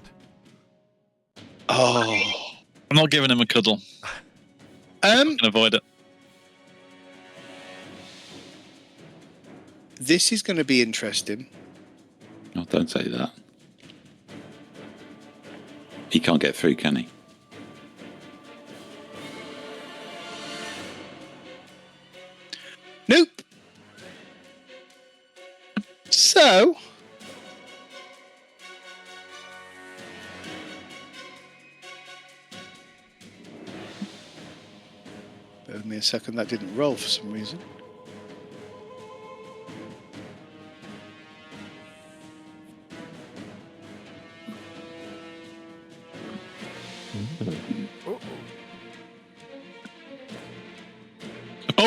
E: Oh.
B: I'm not giving him a cuddle. I can avoid it.
E: This is going to be interesting.
C: Oh, don't say that. He can't get through, can he?
E: Nope. So, bear with me a second, that didn't roll for some reason.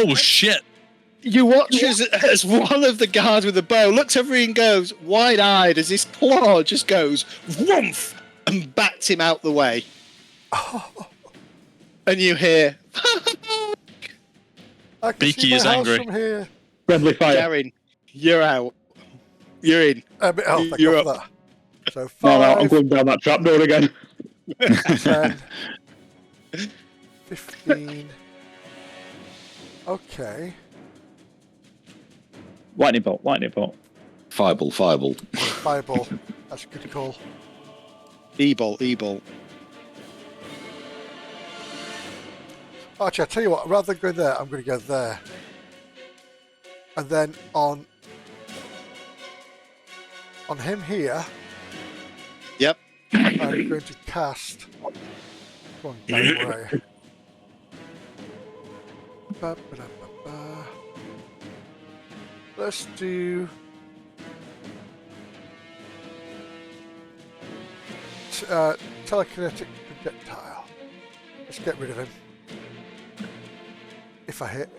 B: Oh shit!
E: You watch as one of the guards with the bow looks over and goes wide-eyed as his claw just goes whoomph and bats him out the way. And you hear,
A: I can
B: Beaky
A: see my
B: is
A: house
B: angry.
A: from here.
D: Friendly fire.
E: Garin, you're out. You're in.
A: Thank
E: You're
A: God for
E: up.
A: that. So
D: No, I'm
A: 5,
D: going down that trapdoor again.
A: 10, 15. Okay.
D: Lightning bolt, lightning bolt.
C: Fireball.
A: Fireball. That's a good call.
E: E-bolt.
A: Actually, I'll tell you what, rather than go there, I'm going to go there. And then on him here,
E: Yep.
A: I'm going to cast. Come on, Gary, where are you? Ba-ba-da-ba-ba. Let's do. Telekinetic projectile. Let's get rid of him. If I hit.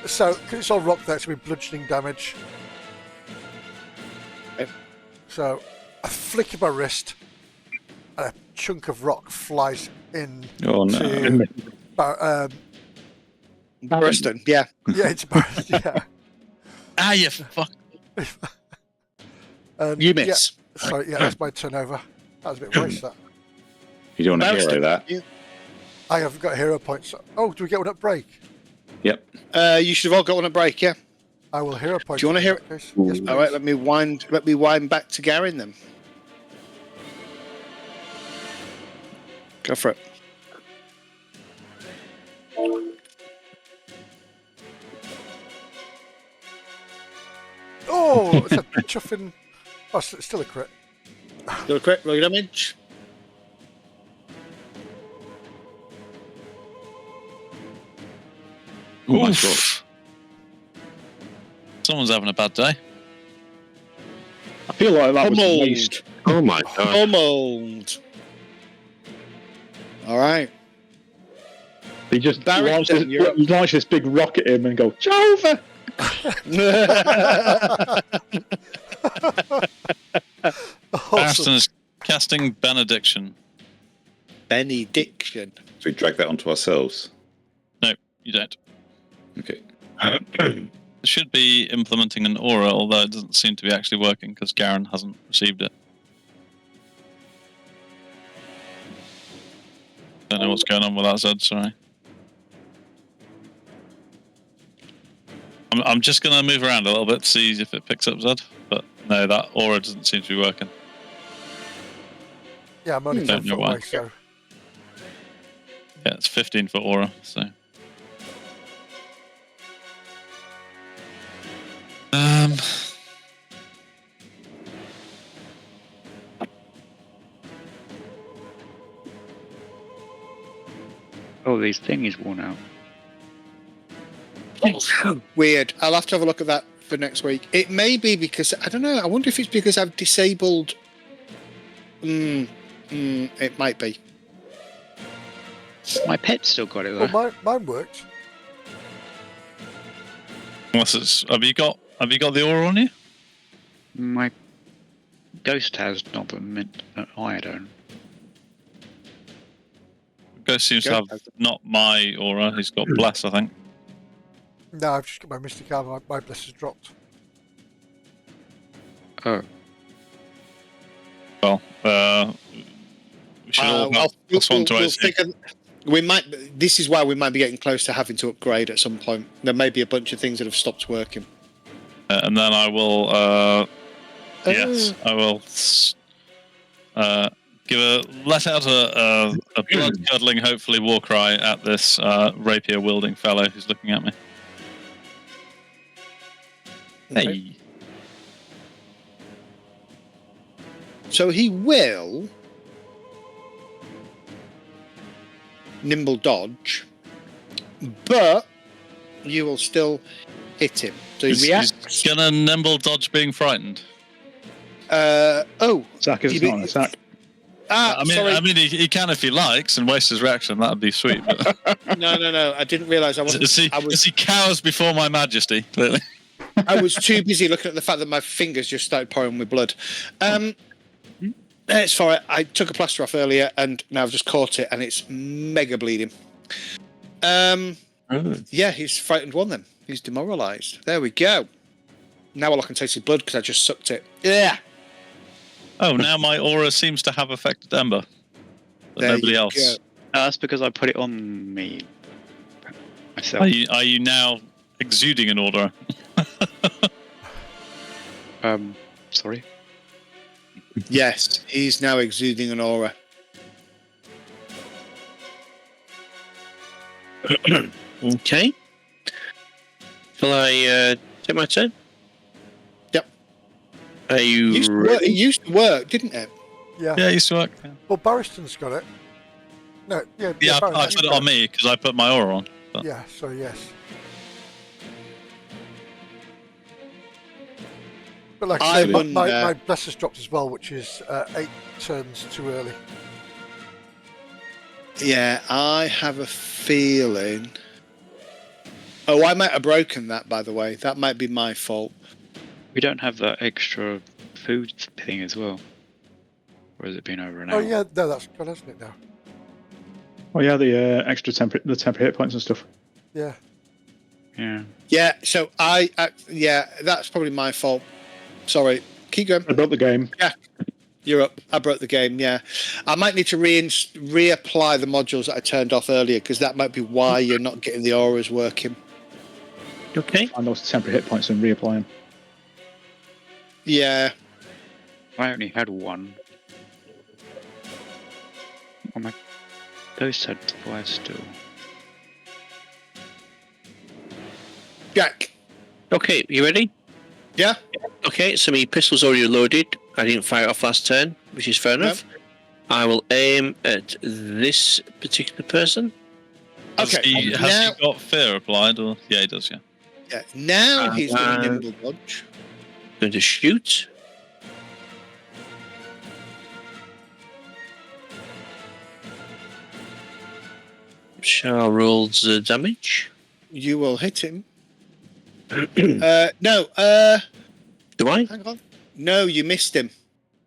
A: So, because it's all rock there, it's going to be bludgeoning damage.
E: Okay.
A: So, I flick of my wrist, and a chunk of rock flies in
C: Oh no.
A: to
E: Barriston, yeah.
A: yeah, it's yeah.
B: Ah, you fuck.
A: And,
E: You miss.
A: Yeah, sorry, yeah, that's my turnover. That was a bit waste, that.
C: You don't want to hero
E: Barriston,
C: that.
A: I haven't got hero points. Oh, do we get one at break?
C: Yep.
E: You should have all got one a break, yeah.
A: I will hero points.
E: Do you want to hear?
A: Yes, please.
E: All right, let me wind back to Garin then. Go for it.
A: Oh, it's a chuffing. Oh, it's still a crit.
E: Do a crit, roll your damage.
C: Oh my
B: Oof.
C: God.
B: Someone's having a bad day.
D: I feel like that was a
E: Pummeled.
D: waste.
G: Oh my god.
E: Pummeled. All right.
D: They just
E: Barrington, you're up.
D: launch this big rock at him and go, Jova!
A: Awesome.
B: Aston is casting Benediction.
E: Benediction.
C: So we drag that onto ourselves.
B: No, you don't.
C: Okay.
B: It should be implementing an aura, although it doesn't seem to be actually working because Garen hasn't received it. Don't know what's going on with that, Zed, sorry. I'm just going to move around a little bit to see if it picks up Zed, but no, that aura doesn't seem to be working.
A: Yeah, I'm only 10
B: Don't know
A: foot
B: why.
A: away, so.
B: Yeah, it's 15 foot aura, so.
F: Oh, these thing is worn out.
E: Weird. I'll have to have a look at that for next week. It may be because I don't know. I wonder if it's because I've disabled. It might be.
F: My pet's still got it though.
A: Well, mine worked.
B: Unless it's, have you got the aura on you?
F: My ghost has not, but I don't.
B: Ghost seems to have not my aura. He's got bless, I think.
A: No, I've just got my Mystic Armor. My bless has dropped.
F: Oh,
B: Well, we should all have plus one to AC.
E: We might. This is why we might be getting close to having to upgrade at some point. There may be a bunch of things that have stopped working.
B: And then I will. Yes, I will. Let out a blood curdling, hopefully, war cry at this rapier wielding fellow who's looking at me.
E: Okay.
B: Hey.
E: So he will nimble dodge, but you will still hit him. So he reacts.
B: He's gonna nimble dodge being frightened.
E: Oh,
D: Sack is not on a sack.
E: Sorry.
B: I mean, he can if he likes and waste his reaction. That would be sweet. But
E: No. I didn't realise I wasn't.
B: as he cowers before my majesty, clearly.
E: I was too busy looking at the fact that my fingers just started pouring with blood. It's fine. I took a plaster off earlier, and now I've just caught it, and it's mega bleeding. Yeah, he's frightened one. Then he's demoralised. There we go. Now all I can taste is blood because I just sucked it. Yeah.
B: Oh, now my aura seems to have affected Ember, but
E: There
B: nobody
E: you
B: else.
E: go.
F: That's because I put it on me myself.
B: Are you now exuding an aura?
F: Sorry.
E: Yes, he's now exuding an aura.
G: Okay. Shall I take my turn?
E: Yep.
G: Are you
E: It used to work, didn't it?
A: Yeah.
B: Yeah, it used to work. Yeah,
A: Well, Barristan's got it. No, yeah.
B: I
A: Barristan,
B: put it on me because I put my aura on. But.
A: Yeah, so yes. But like I say, my blesser's dropped as well, which is 8 turns too early.
E: Yeah, I have a feeling. Oh, I might have broken that, by the way. That might be my fault.
F: We don't have that extra food thing as well. Or has it been over an hour?
A: Oh yeah, no, that's gone, hasn't it now?
D: Oh yeah, the extra temporary hit points and stuff.
A: Yeah.
F: Yeah.
E: Yeah, so yeah, that's probably my fault. Sorry. Keep going.
D: I broke the game.
E: Yeah. You're up. I broke the game, yeah. I might need to reapply the modules that I turned off earlier, because that might be why you're not getting the auras working.
G: okay?
D: Find those temporary hit points and reapply them.
E: Yeah.
F: I only had one. Oh my... Those had 5 still.
E: Jack.
G: Okay, you ready?
E: Yeah?
G: Okay, so my pistol's already loaded. I didn't fire it off last turn, which is fair enough. I will aim at this particular person.
E: Okay.
B: Has he got fear applied? Or yeah, he does. Yeah.
E: Yeah. Now he's going to nimble dodge.
G: Going to shoot. Shall roll the damage.
E: You will hit him. No.
G: Do I?
E: Hang on. No, you missed him.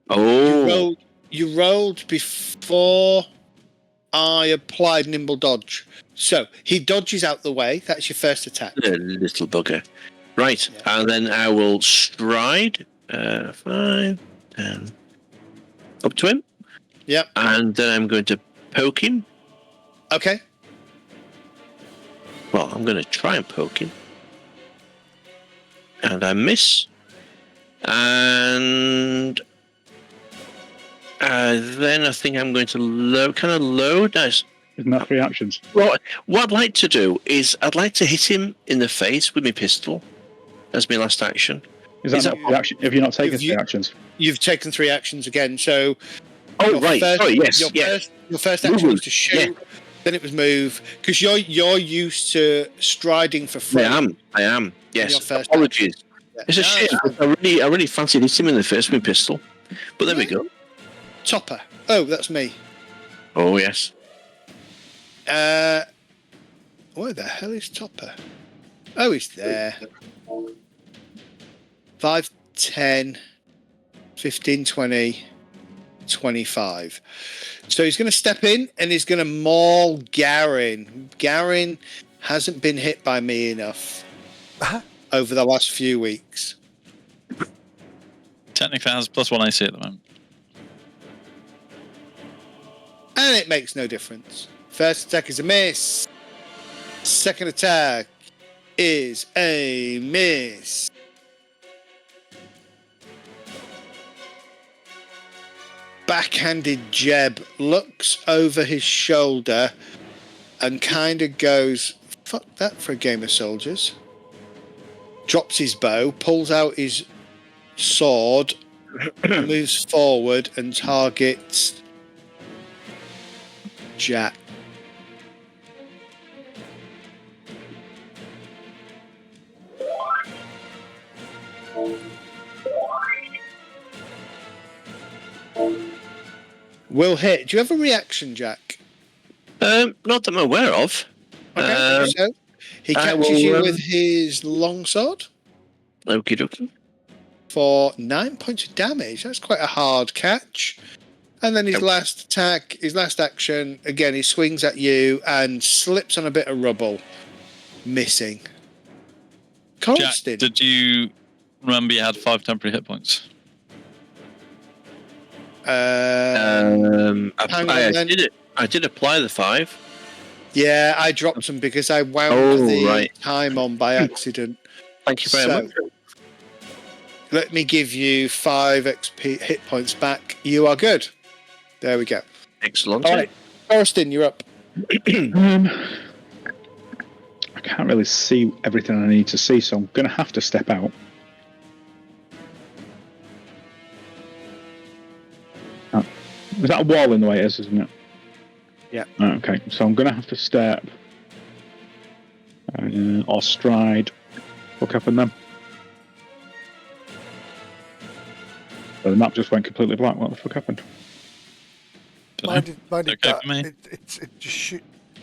G: Oh.
E: You rolled before I applied nimble dodge. So he dodges out the way. That's your first attack.
G: The little bugger. Right,
E: Yeah.
G: and then I will stride 5, 10, up to him.
E: Yep.
G: And then I'm going to poke him.
E: Okay.
G: Well, I'm going to try and poke him. And I miss. And then I think I'm going to load. Nice.
D: Isn't that 3 actions?
G: Well, what I'd like to do is I'd like to hit him in the face with my pistol as my last action.
D: Is that not 3 actions? Have you not taken 3 actions?
E: You've taken 3 actions again. So.
G: Oh, right. Sorry, yes.
E: Your first action was to shoot.
G: Yeah.
E: Then it was move, because you're used to striding for free.
G: I am. Yes.
E: Your first
G: Apologies.
E: Yeah.
G: It's a shame. I really fancied hitting him in the face with my pistol. But there we go.
E: Topper. Oh, that's me.
G: Oh, yes.
E: Where the hell is Topper? Oh, he's there. 5, 10, 15, 20, 25. So he's going to step in and he's going to maul Garin. Garin hasn't been hit by me enough over the last few weeks.
B: Technically has +1 AC at the moment.
E: And it makes no difference. First attack is a miss. Second attack is a miss. Backhanded Jeb looks over his shoulder and kind of goes, fuck that for a game of soldiers. Drops his bow, pulls out his sword, moves forward and targets Jack. Will hit. Do you have a reaction, Jack?
G: Not that I'm aware of.
E: Okay, so he catches you with his longsword.
G: Okie dokie.
E: For 9 points of damage. That's quite a hard catch. And then his last attack, his last action, again, he swings at you and slips on a bit of rubble, missing.
B: Jack, did you remember you had 5 temporary hit points?
G: I did apply the 5.
E: Yeah, I dropped them because I wound the time on by accident.
G: Thank you very much.
E: Let me give you 5 XP hit points back. You are good. There we go.
G: Excellent.
E: All right, Austin, you're up.
D: I can't really see everything I need to see, so I'm going to have to step out. Is that a wall in the way it is, isn't it?
E: Yeah.
D: Okay, so I'm going to have to step or stride. What happened then? So the map just went completely black. What the fuck happened?
A: Mine did that. It just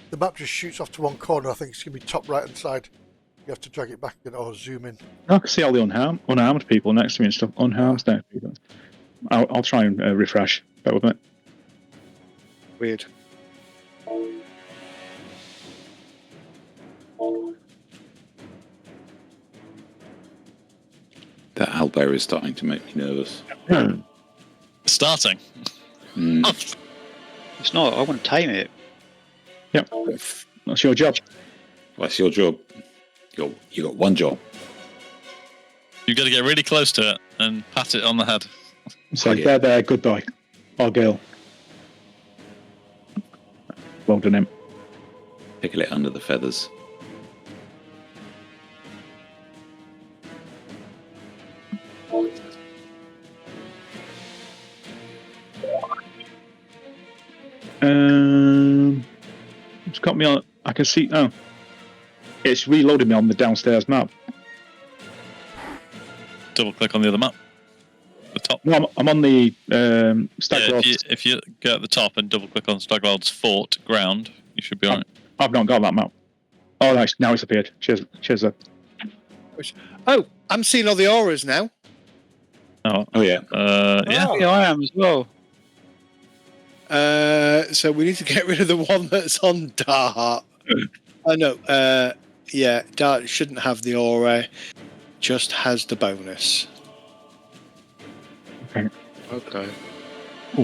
A: the map just shoots off to one corner. I think it's going to be top right hand side. You have to drag it back again or zoom in.
D: No, I can see all the unarmed people next to me and stuff. Unharmed next to me. I'll try and refresh. Bear with me.
E: Weird.
C: That owlbear is starting to make me nervous.
B: Starting?
F: It's not. I want to tame it.
D: Yep. That's your job.
C: That's your job. You got one job.
B: You've got to get really close to it and pat it on the head.
D: So there, good boy. Or girl. Well done him.
C: Tickle it under the feathers.
D: It's got me on. I can see. Oh, it's reloaded me on the downstairs map.
B: Double click on the other map. The top.
D: No, I'm on the Stagwell.
B: If you go at the top and double click on Stagwell's fort ground, you should be alright.
D: I've not got that map. Oh, nice. Now it's appeared. Cheers.
E: Oh, I'm seeing all the auras now.
C: Oh yeah.
B: Yeah,
F: I am as well.
E: So we need to get rid of the one that's on Dart. Oh no. Yeah, Dart shouldn't have the aura. Just has the bonus.
F: Okay.
D: Oh,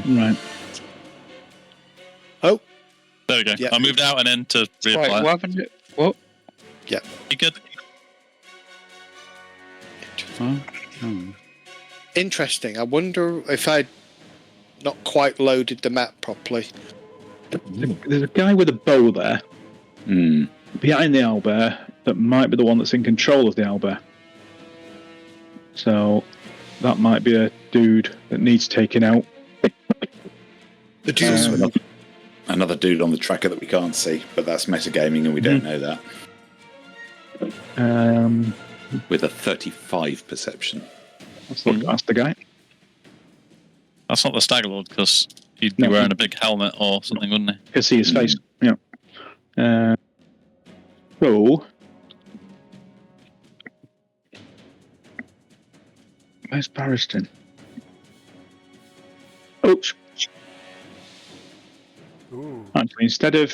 D: right.
E: Oh.
B: There we go.
E: Yeah.
B: I moved out and in to reapply.
F: Right, what happened? What?
E: Yeah.
B: You good?
E: Interesting. I wonder if I'd not quite loaded the map properly.
D: There's a guy with a bow there behind the owlbear that might be the one that's in control of the owlbear. So that might be a dude that needs taking out.
E: The dude.
C: Another dude on the tracker that we can't see, but that's metagaming and we don't know that. With a 35 perception.
D: That's the guy.
B: That's not the Stag Lord, because he'd be wearing a big helmet or something, wouldn't he?
D: You can see his face. Yeah. So, where's Barriston? Oops.
A: Ooh.
D: Actually, instead of...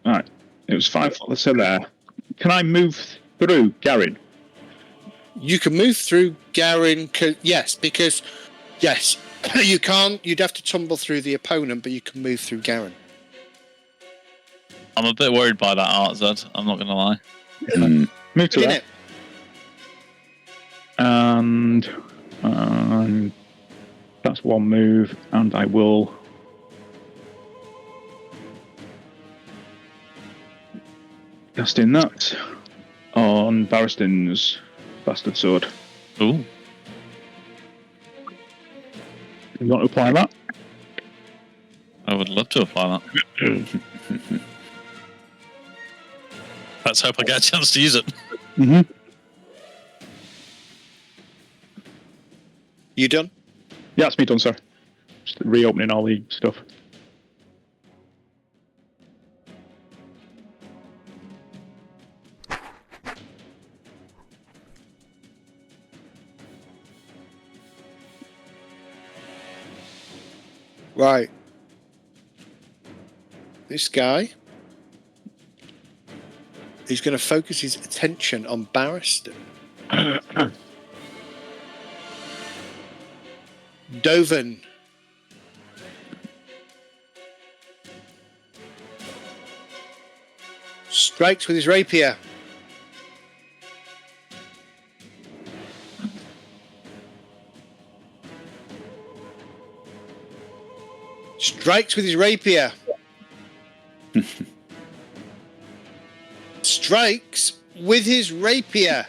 D: Right, it was 5 foot, let's say there. Can I move through Garin?
E: You can move through Garin, yes, because... Yes, you can't. You'd have to tumble through the opponent, but you can move through Garin.
B: I'm a bit worried by that art, Zed. I'm not going to lie.
D: Move to that. And that's one move, and I will... cast in that on Barriston's bastard sword.
B: Ooh.
D: You want to apply that?
B: I would love to apply that. Let's hope I get a chance to use it.
D: Mm-hmm.
E: You done?
D: Yeah, it's me done, sir. Just reopening all the stuff.
E: Right. This guy is going to focus his attention on Barristan. Dovin. Strikes with his rapier. Strikes with his rapier. Strikes with his rapier.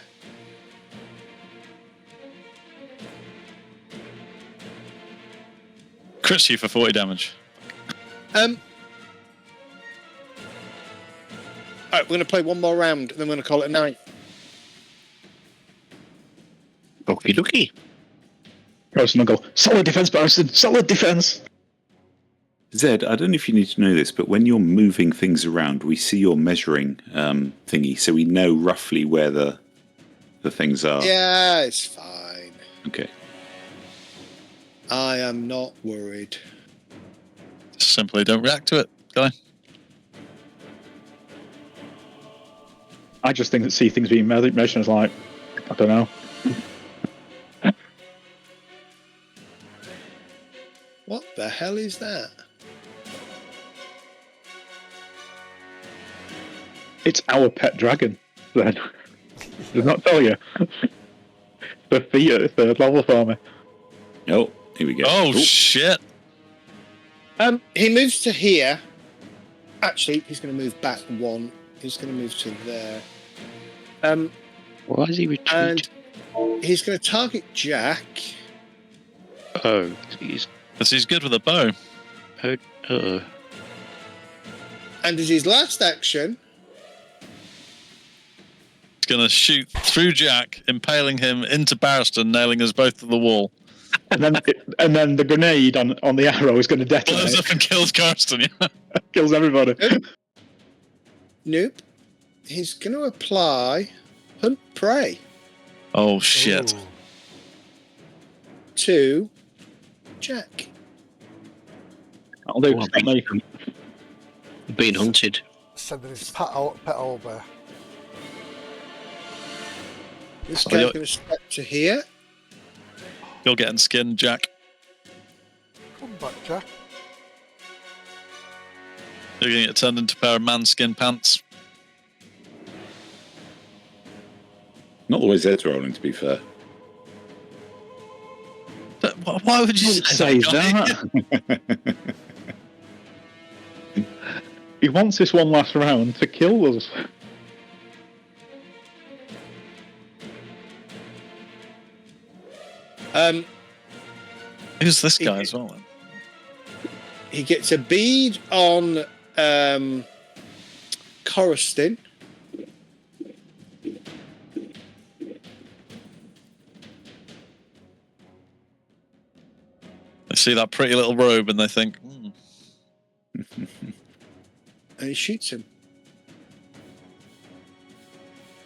B: Crits you for 40 damage.
E: Alright, we're going to play one more round, and then we're going to call it a night.
G: Okie dokie.
D: Barristan will go, solid defense, Barristan, solid defense.
C: Zed, I don't know if you need to know this, but when you're moving things around, we see your measuring thingy, so we know roughly where the things are.
E: Yeah, it's fine.
C: Okay.
E: I am not worried.
B: Simply don't react to it, guy.
D: I just think that see things being measured is like, I don't know.
E: What the hell is that?
D: It's our pet dragon, then. Does not tell you. The feet at the third level for me.
C: Oh, here we go.
B: Oh, shit.
E: He moves to here. Actually, he's going to move back one. He's going to move to there.
F: Why is he retreating?
E: And he's going to target Jack.
F: Oh, he's.
B: Because he's good with a bow.
E: And as his last action,
B: He's going to shoot through Jack, impaling him into Barristan, nailing us both to the wall.
D: And then the grenade on the arrow is going to
B: Blows
D: detonate.
B: up and kills Barristan, yeah.
D: Kills everybody.
E: nope. He's going to apply Hunt Prey
B: Oh, shit.
A: Ooh.
E: to Jack.
D: That'll do.
G: Oh,
D: Stop me.
G: Being hunted.
A: Sending his pet over.
E: This
B: Oh,
E: guy's
B: you're-
E: going to step to here.
B: You're getting skinned, Jack.
A: Come back, Jack.
B: You're going to get turned into a pair of man-skin pants.
C: Not the way Zed's rolling, to be fair.
B: But why would you say that?
D: that. He wants this one last round to kill us.
B: Who's this guy as well, then?
E: He gets a bead on Coruscant.
B: They see that pretty little robe and they think,
E: And he shoots him.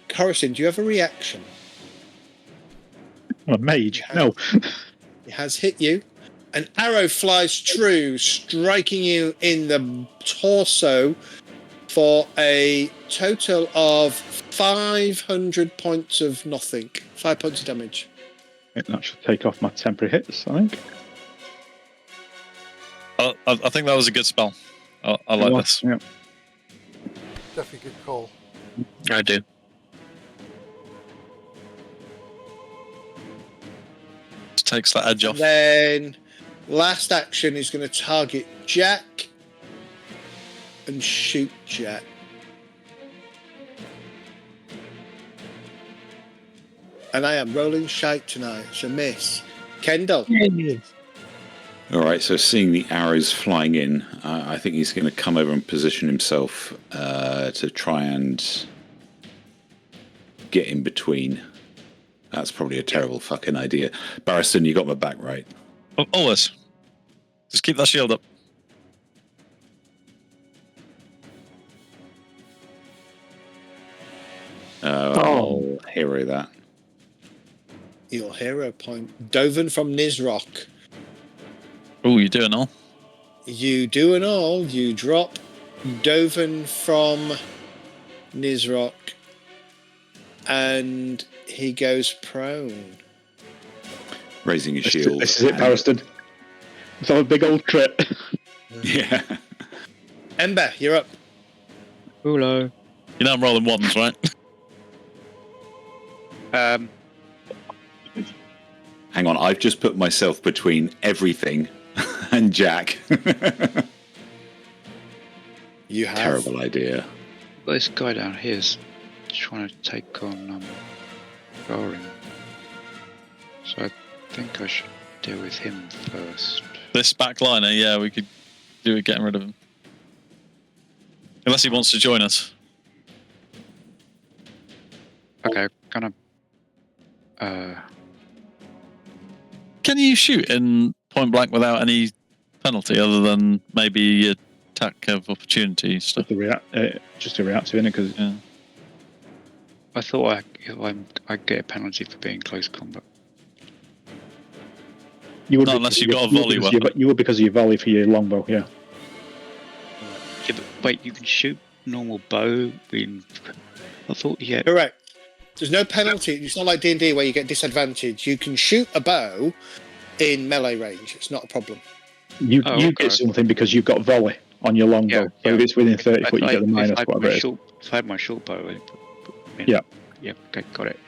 E: Coruscant, do you have a reaction?
D: A mage? No.
E: He has hit you. An arrow flies true, striking you in the torso for a total of 500 points of nothing. 5 points of damage.
D: That should take off my temporary hits, I think.
B: I think that was a good spell. I like this.
D: Yeah.
A: Definitely good call.
G: I do.
B: Just takes that edge off.
E: Then last action is going to target Jack and shoot Jack. And I am rolling shite tonight. It's a miss. Kendall.
C: All right, so seeing the arrows flying in, I think he's going to come over and position himself to try and get in between. That's probably a terrible fucking idea. Barristan, you got my back, right?
B: Always. Just keep that shield up.
C: I'll hero that.
E: Your hero point. Dovin from Nizrock.
B: Oh, you're doing all.
E: You do an all. You drop Dovin from Nizrock. And he goes prone.
C: Raising a shield.
D: This is it, Pariston. It's all a big old crit.
C: Yeah.
E: Ember, you're up.
F: Hello.
B: You know I'm rolling ones, right?
C: Hang on, I've just put myself between everything and Jack.
E: You have.
C: Terrible idea.
F: Well, this guy down here is trying to take on Golarion. So I think I should deal with him first.
B: This backliner, yeah, we could do with getting rid of him. Unless he wants to join us.
F: Okay, gonna.
B: Can you shoot in point blank without any penalty other than maybe attack of opportunity stuff?
D: Just to react to it, because
B: Yeah.
F: I thought I'd get a penalty for being close combat.
D: you would
B: Not unless you've got a volley weapon.
D: You would because of your volley for your longbow, yeah.
F: Yeah, but wait, you can shoot normal bow. I thought, yeah.
E: Correct. There's no penalty. It's not like D&D where you get disadvantage. You can shoot a bow in melee range. It's not a problem.
D: You get something because you've got volley on your longbow.
F: Yeah,
D: so if it's within 30 foot, you get the minus
F: if
D: whatever it is.
F: If I had my short bow,
D: Yeah.
F: Yeah, okay, got it.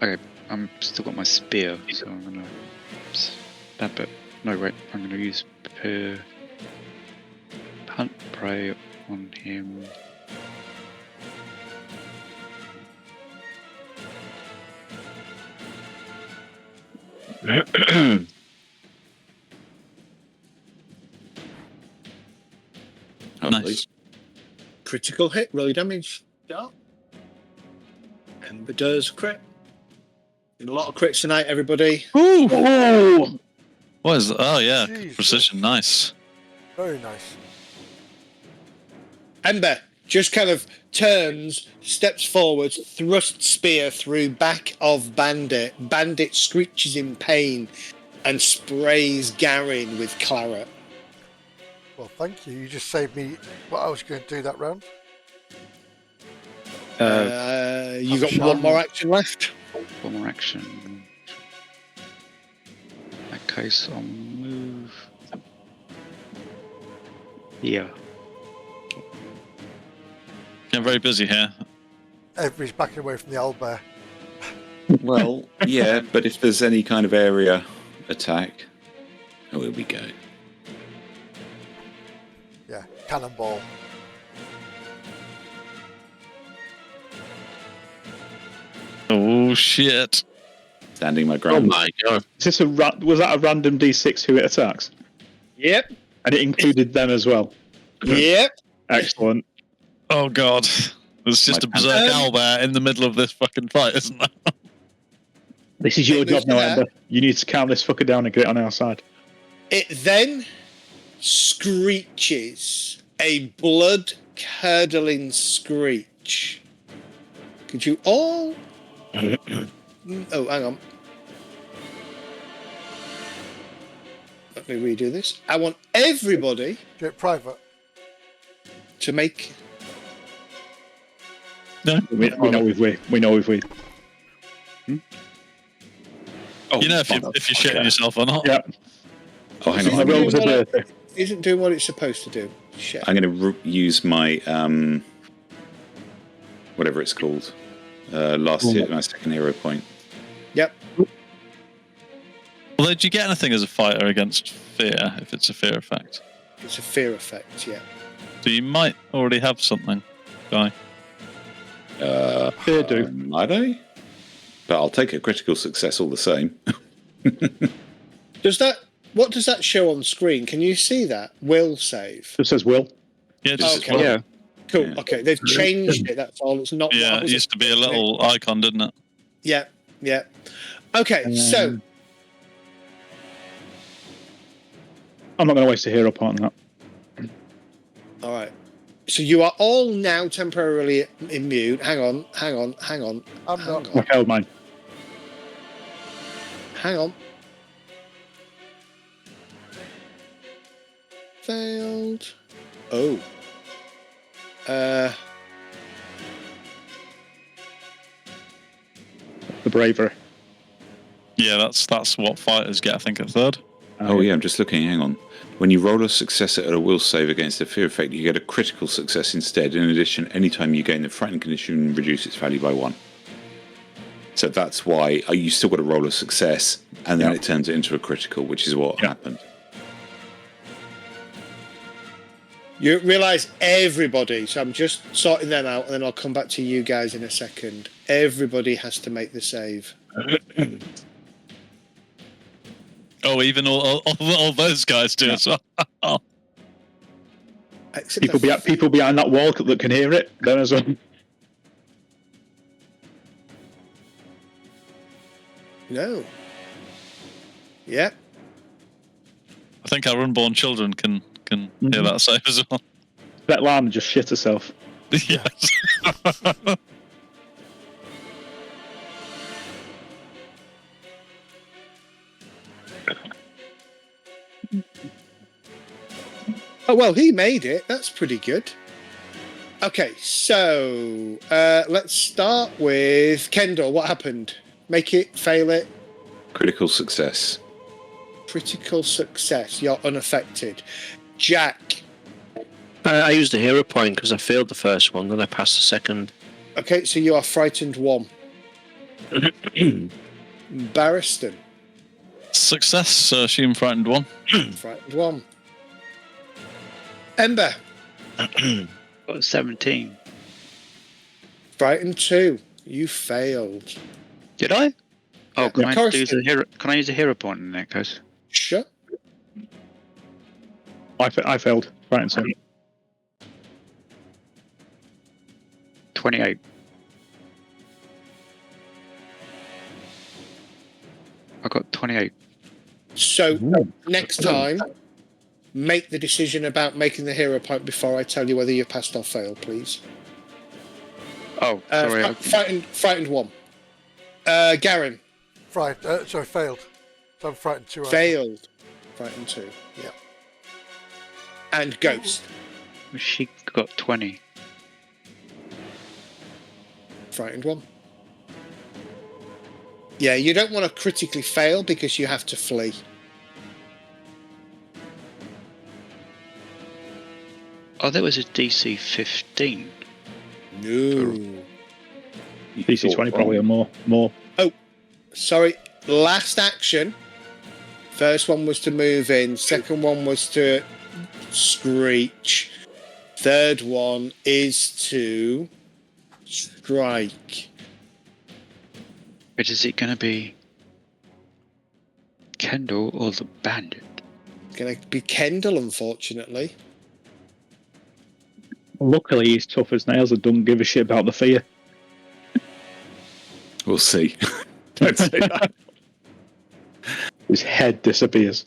F: Okay, I'm still got my spear, so I'm gonna that bit. No, wait, I'm gonna use hunt prey on him.
B: Nice.
E: Critical hit, roll your damage. Yeah. Ember does crit. A lot of crits tonight, everybody.
B: Ooh!
D: Oh!
B: What is that? Oh, yeah.
A: Jesus.
B: Precision. Nice.
A: Very nice.
E: Ember just kind of turns, steps forward, thrusts spear through back of Bandit. Bandit screeches in pain and sprays Garin with claret.
A: Well, thank you. You just saved me what I was going to do that round.
E: You got one more action left.
F: One more action. In that case, I'll move. Yeah.
B: Getting very busy here.
A: Everybody's backing away from the owlbear.
C: Well, yeah, but if there's any kind of area attack, oh, here we go.
A: Yeah, cannonball.
B: Oh, shit.
C: Standing my
G: Oh
C: ground.
G: my god.
D: Is this was that a random D6 who it attacks?
E: Yep.
D: And it included them as well.
E: Yep.
D: Excellent.
B: Oh, God. There's just a berserk owlbear in the middle of this fucking fight, isn't there?
D: This is your
E: It
D: job
E: moves
D: now,
E: to that.
D: Ember. You need to calm this fucker down and get it on our side.
E: It then screeches a blood-curdling screech. Could you all... Oh, hang on. Let me redo this. I want everybody
A: Do it private.
E: to make...
D: We know if we.
C: Oh,
B: You know if you're shitting yourself or not.
D: Yeah.
C: Oh, hang
D: My
C: on.
D: roll was a dirty.
E: Isn't doing what it's supposed to do. Shit.
C: I'm going to use my whatever it's called. My second hero point.
E: Yep.
B: Although, do you get anything as a fighter against fear, if it's a fear effect?
E: It's a fear effect, yeah.
B: So you might already have something, Guy.
D: Fear do.
C: Might I? But I'll take a critical success all the same.
E: What does that show on screen? Can you see that? Will save.
D: It says will.
B: Yeah, just,
E: Okay.
F: Yeah.
E: Cool.
C: Yeah.
E: Okay, they've changed it. That's all. It's not.
B: yeah,
E: what
B: it
E: was
B: used to be a little icon, didn't it?
E: Yeah. Yeah. Okay. So
D: I'm not going to waste a hero point on that.
E: All right. So you are all now temporarily immune. Hang on.
A: I'm not.
D: I failed mine.
E: Hang on. Failed. Oh.
D: The bravery.
B: Yeah, that's what fighters get, I think, at third.
C: Oh yeah, I'm just looking. Hang on. When you roll a success at a will save against a fear effect, you get a critical success instead. In addition, anytime you gain the frightened condition, reduce its value by 1. So that's why you still got to roll a success, and then it turns it into a critical, which is what happened.
E: You realise everybody, so I'm just sorting them out, and then I'll come back to you guys in a second. Everybody has to make the save.
B: Oh, even all those guys do as well.
E: Except
D: People behind that wall that can hear it. Then as well.
E: No. Yeah.
B: I think our unborn children can hear that save as well.
D: That llama just shit herself.
B: Yes.
E: Oh, well, he made it. That's pretty good. Okay, so let's start with Kendall. What happened? Make it, fail it.
C: Critical success.
E: Critical success. You're unaffected. Jack.
G: I used a hero point because I failed the first one, then I passed the second.
E: Okay, so you are frightened 1. Barristan.
B: Success, so assume frightened 1.
E: Frightened 1. Ember.
F: Got 17.
E: Frightened 2. You failed.
F: Did I? Oh,
E: Yeah.
F: can
E: Of
F: I
E: course
F: use
E: you
F: a hero? Can I use a hero point in that case?
E: Sure.
D: I failed. Right, and so
F: 28. I got 28.
E: So next time, make the decision about making the hero point before I tell you whether you passed or failed, please.
F: Oh, sorry.
E: Frightened 1. Garen.
A: Failed. So I'm frightened 2.
E: Failed. Frightened 2. Yeah. And Ghost.
F: She got 20.
E: Frightened 1. Yeah, you don't want to critically fail because you have to flee.
F: Oh, that was a DC 15.
E: No.
D: DC 20 probably or more.
E: Oh, sorry. Last action. First one was to move in. Second one was to screech. Third one is to strike.
F: But is it going to be Kendall or the bandit?
E: It's going to be Kendall, unfortunately.
D: Luckily, he's tough as nails and don't give a shit about the fear.
C: We'll see. Don't say that.
D: His head disappears.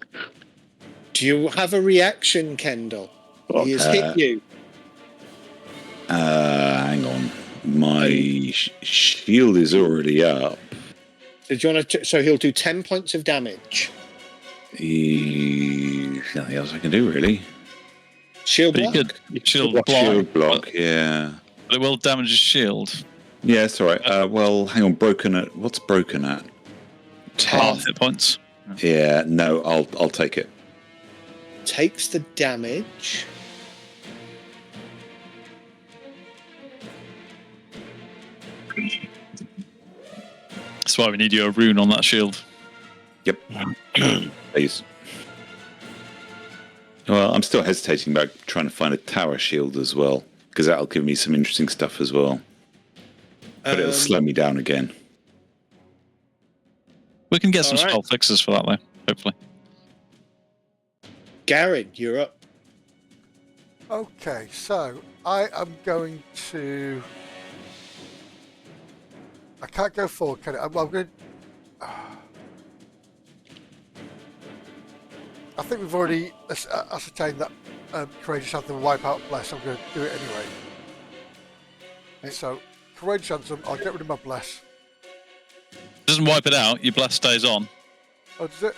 E: Do you have a reaction, Kendall? He has hit you.
C: Hang on. My shield is already up.
E: So, do you want to? So he'll do 10 points of damage.
C: Nothing else I can do, really.
E: Shield
B: But
E: block.
B: you could shield block.
C: Shield block, yeah.
B: But it will damage his shield.
C: Yeah, it's all right. Well, hang on. Broken at what's broken at? 10.
B: Half hit points.
C: Yeah, no, I'll take it.
E: Takes the damage.
B: That's why we need you a rune on that shield.
C: Yep. Please. Well, I'm still hesitating about trying to find a tower shield as well, because that'll give me some interesting stuff as well. But it'll slow me down again.
B: We can get some
E: All right.
B: spell fixes for that, though, hopefully.
E: Garen, you're up.
A: Okay, so I am going to. I can't go forward, can I? I'm going to. I think we've already ascertained that Courageous Anthem will wipe out Bless. I'm going to do it anyway. Okay. So, Courageous Anthem, I'll get rid of my Bless.
B: Doesn't wipe it out. Your Bless stays on.
A: Oh, does it?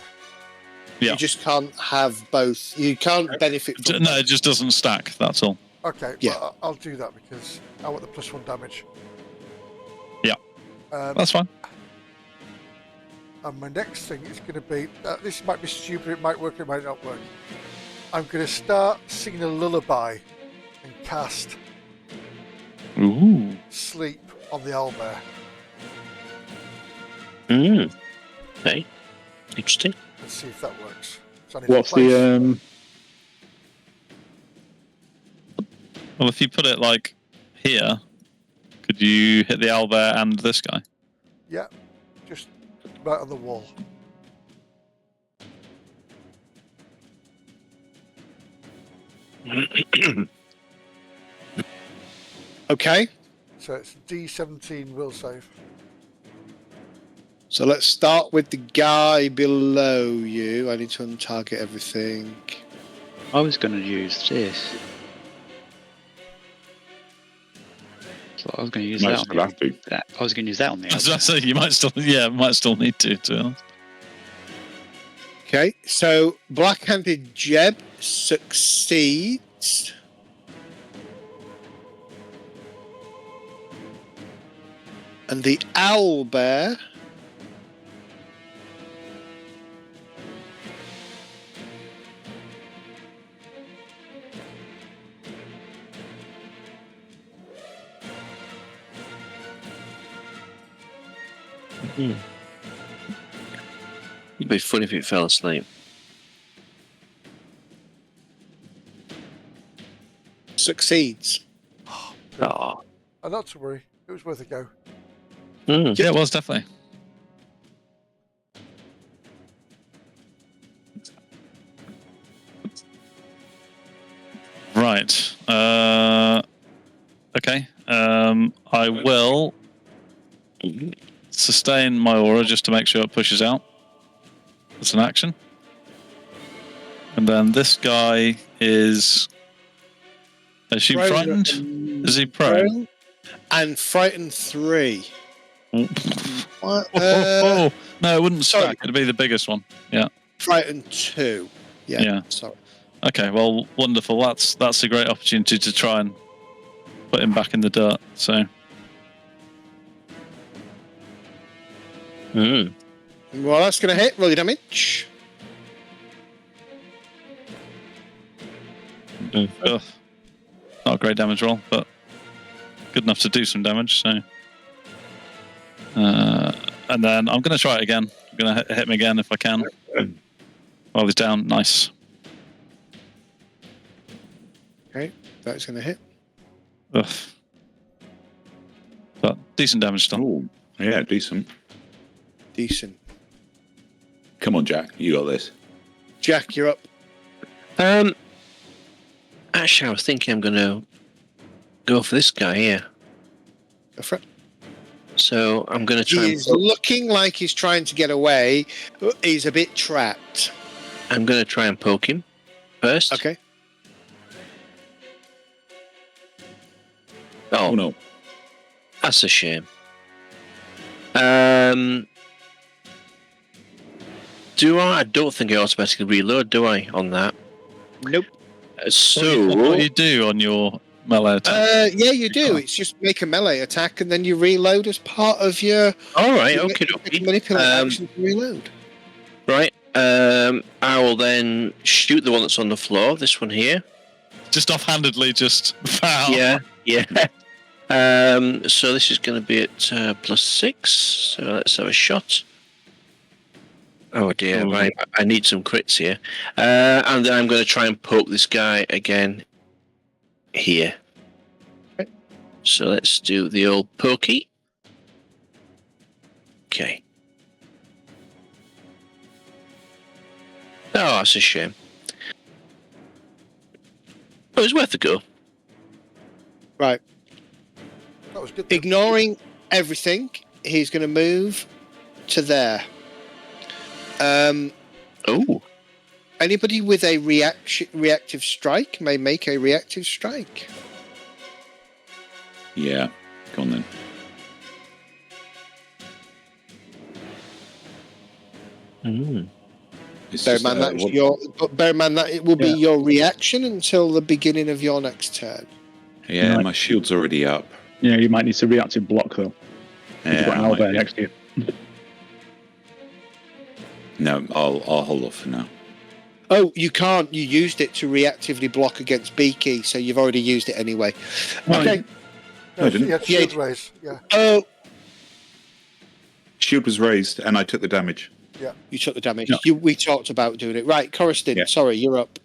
B: Yeah.
E: You just can't have both. You can't benefit from
B: No, it just doesn't stack. That's all.
A: Okay,
E: yeah.
A: well, I'll do that because I want the +1 damage.
B: Yeah. That's fine.
A: And my next thing is going to be, this might be stupid, it might work, it might not work. I'm going to start singing a lullaby and cast Sleep on the owlbear.
G: Okay. Interesting.
A: Let's see if that works. So
D: what's the
B: Well, if you put it like here, could you hit the owlbear and this guy?
A: Yeah, just right on the wall.
E: Okay.
A: So it's D17 will save.
E: So let's start with the guy below you. I need to untarget everything.
F: I was going to use this. So I was going to use that. I was going to use that on the
B: As I say, you might still, might still need to be honest.
E: Okay, so Black-Handed Jeb succeeds. And the owlbear
G: It'd be funny if it fell asleep.
E: succeeds.
G: Oh.
A: Not to worry, it was worth a go.
B: Yeah, it was definitely. Right. Okay. I will sustain my aura just to make sure it pushes out. That's an action. And then this guy is she frightened? Is he prone?
E: And frightened 3.
B: No, it wouldn't stack. It'd be the biggest one. Yeah.
E: Frightened 2. Yeah. Sorry.
B: Okay, well, wonderful. That's a great opportunity to try and put him back in the dirt. So.
E: Well, that's going to hit. Roll your damage.
B: Ugh. Not a great damage roll, but good enough to do some damage. So. And then I'm going to try it again. I'm going to hit him again if I can. While he's down. Nice.
E: Okay, that's going to hit.
B: Ugh. But decent damage still.
C: Oh, yeah, decent.
E: Decent.
C: Come on, Jack. You got this.
E: Jack, you're up.
G: Actually, I was thinking I'm going to go for this guy here.
E: Go for it.
G: So I'm going to try.
E: He's looking like he's trying to get away. He's a bit trapped.
G: I'm going to try and poke him first.
E: Okay.
G: Oh
C: no,
G: that's a shame. Do I don't think I automatically reload, do I, on that?
E: Nope.
G: So
B: what do you do on your melee attack?
E: Yeah, you do. It's just make a melee attack and then you reload as part of your.
G: All right. Okay.
E: Manipulate action to reload.
G: Right. I will then shoot the one that's on the floor. This one here.
B: Just offhandedly, just foul.
G: Yeah. So this is going to be at +6. So let's have a shot. Oh dear, right. I need some crits here. And then I'm going to try and poke this guy again here.
E: Okay.
G: So let's do the old pokey. Okay. Oh, that's a shame. Oh, it was worth a go.
E: Right.
A: That was good.
E: Ignoring everything, he's going to move to there.
G: Oh.
E: Anybody with a reactive strike may make a reactive strike.
C: Yeah, go on then. It's
E: Bear in
C: just,
E: mind that's
C: what-
E: but bear in mind that it will be your reaction until the beginning of your next turn.
C: yeah,
D: Right.
C: my shield's already up.
D: Yeah, you might need to reactive block though. You've
C: Yeah,
D: got an
C: I might
D: owlbear
C: be.
D: next to you.
C: No, I'll hold off for now.
E: Oh, you can't. You used it to reactively block against Beaky, so you've already used it anyway.
D: No,
E: Okay.
C: No, I didn't.
A: Yeah, shield raise. Yeah.
E: Oh,
C: Shield was raised, and I took the damage.
E: you took the damage.
D: No.
E: We talked about doing it. Right, Coruscant,
C: Yeah.
E: sorry, you're up.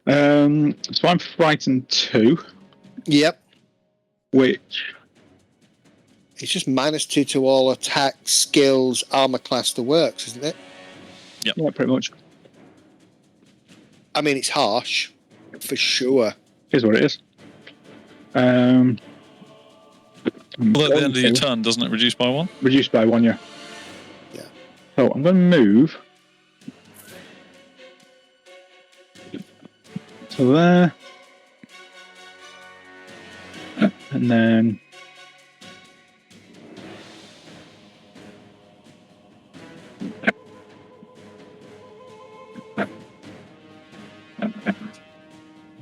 D: So I'm frightened 2,
E: Yep.
D: which
E: It's just -2 to all attack, skills, armor class that works, isn't it?
D: yeah, pretty much
E: I mean, it's harsh, for sure.
D: is what it is.
B: Although at the end of your turn, doesn't it reduce by 1?
D: Reduced by 1, yeah.
E: Yeah.
D: So I'm going to move to there, and then I'm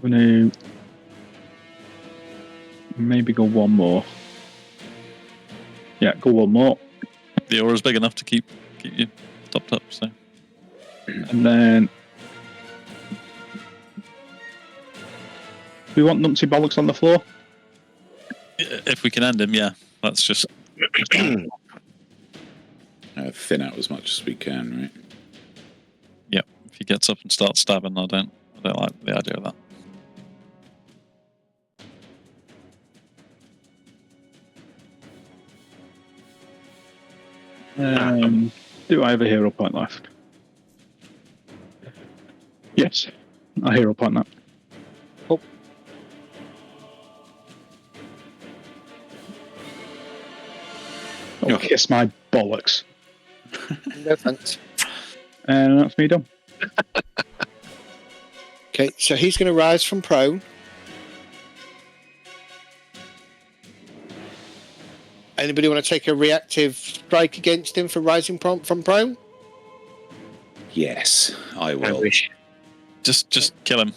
D: going to maybe go one more. Yeah, go one more.
B: The aura's big enough to keep you topped up, so.
D: And then we want numpty bollocks on the floor.
B: If we can end him, yeah. That's just.
C: Thin out as much as we can, right?
B: Yeah. If he gets up and starts stabbing, I don't like the idea of that.
D: Do I have a hero point left? Yes, a hero point that. Oh, kiss my bollocks.
E: No thanks.
D: And that's me done.
E: Okay, so he's going to rise from prone. Anybody want to take a reactive strike against him for rising from prone?
C: Yes, I
G: I
C: will.
G: wish.
B: Just kill him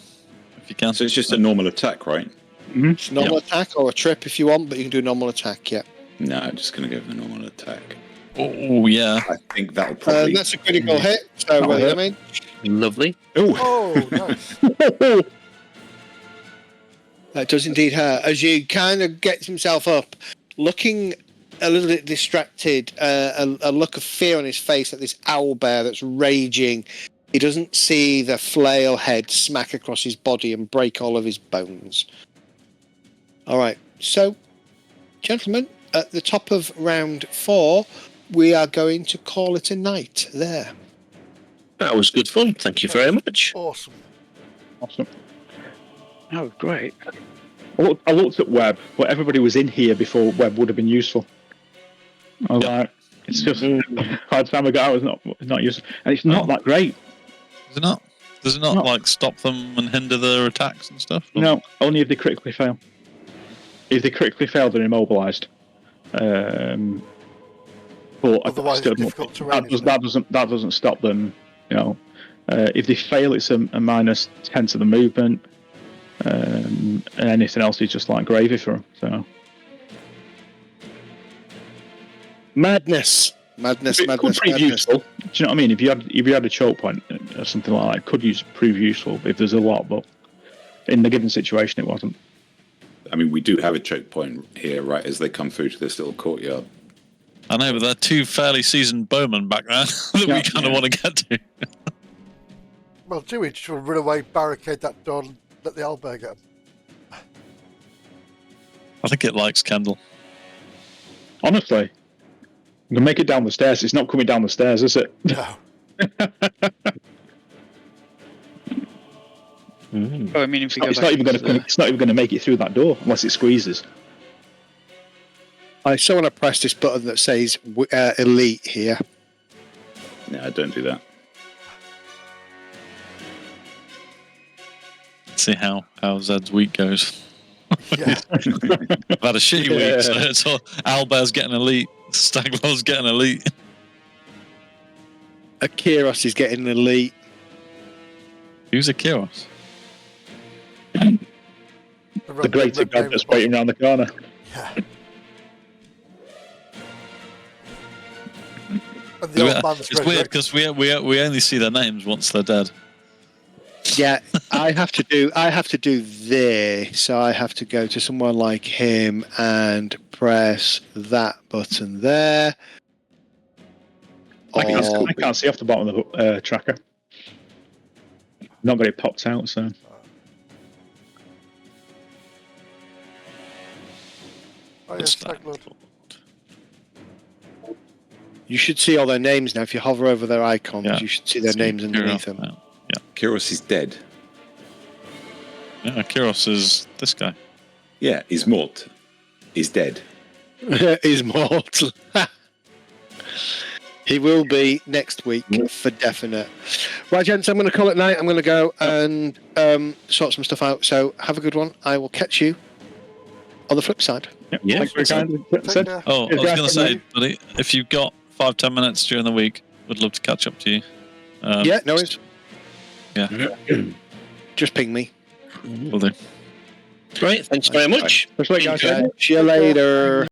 B: if you can.
C: So it's just a normal attack, right?
E: It's normal attack or a trip if you want, but you can do normal attack, yeah.
C: No, I'm just going to go for the normal attack.
B: Oh yeah.
C: I think that'll probably.
E: That's a critical hit, so I mean.
G: Lovely.
A: Oh, nice.
E: That does indeed hurt. As you kind of gets himself up, looking a little bit distracted, a look of fear on his face at this owl bear that's raging. He doesn't see the flail head smack across his body and break all of his bones. All right, so, gentlemen, at the top of round 4, we are going to call it a night there.
G: That was good fun. Thank you very much.
A: Awesome.
D: Awesome.
F: Oh, great.
D: I looked at web, but everybody was in here before web would have been useful. I was like, it's just by the time I got out, it's not useful, and it's not that great.
B: Is it not? Does it not
D: No.
B: like stop them and hinder their attacks and stuff? Or-
D: No, only if they critically fail. If they critically fail, they're immobilized. But
A: Otherwise,
D: still,
A: it's difficult terrain.
D: that doesn't stop them. You know, if they fail, it's a -10 to the movement, and anything else is just like gravy for them. So
E: Madness.
D: it could prove useful. Do you know what I mean? If you had a choke point or something like that, it could prove useful if there's a lot. But in the given situation, it wasn't.
C: I mean, we do have a choke point here, right, as they come through to this little courtyard.
B: I know, but they're two fairly seasoned bowmen back there that we kind of want to get to.
A: Well, do we just run away, barricade that door, and let the owlbear get him?
B: I think it likes Kendall.
D: Honestly, you can make it down the stairs. It's not coming down the stairs, is it?
A: No.
F: Oh, I mean, if you go
D: It's
F: back
D: not even going
F: into
D: to. It's not even going to make it through that door unless it squeezes.
E: I still want to press this button that says elite here.
C: No, don't do that.
B: See how Zed's week goes.
A: Yeah.
B: I've had a shitty week, so it's all Owlbear's getting elite, Staglow's getting elite.
E: Akiros is getting elite.
B: Who's Akiros?
D: The greater god that's waiting around the corner.
A: Yeah. And the old man's
B: It's weird because we only see their names once they're dead.
E: Yeah, I have to do this. So I have to go to someone like him and press that button there.
D: I can't see off the bottom of the tracker. Not got it popped out, so.
A: Oh, yes, Stagload.
E: You should see all their names now. If you hover over their icons, you should see their names underneath them.
B: Yeah.
C: Kiros is dead.
B: Yeah, Kiros is this guy.
C: Yeah, he's mort. He's dead.
E: He's mortal. He will be next week for definite. Right, gents, I'm going to call it night. I'm going to go and sort some stuff out. So have a good one. I will catch you on the flip side.
D: Yeah. Thanks for your time.
B: Oh, I was going to say, buddy, if you've got 5-10 minutes during the week, would love to catch up to you.
E: Yeah, no worries.
B: Yeah.
E: Just ping me.
B: Will do.
G: Right, thanks very much.
E: See you later.